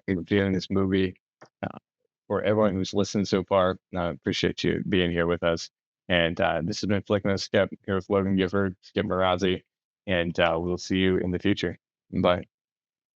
reviewing this movie. Uh, for everyone who's listened so far, appreciate you being here with us. And this has been Flicking the Skip here with Logan Gifford, Skip Marazzi, and we'll see you in the future. Bye.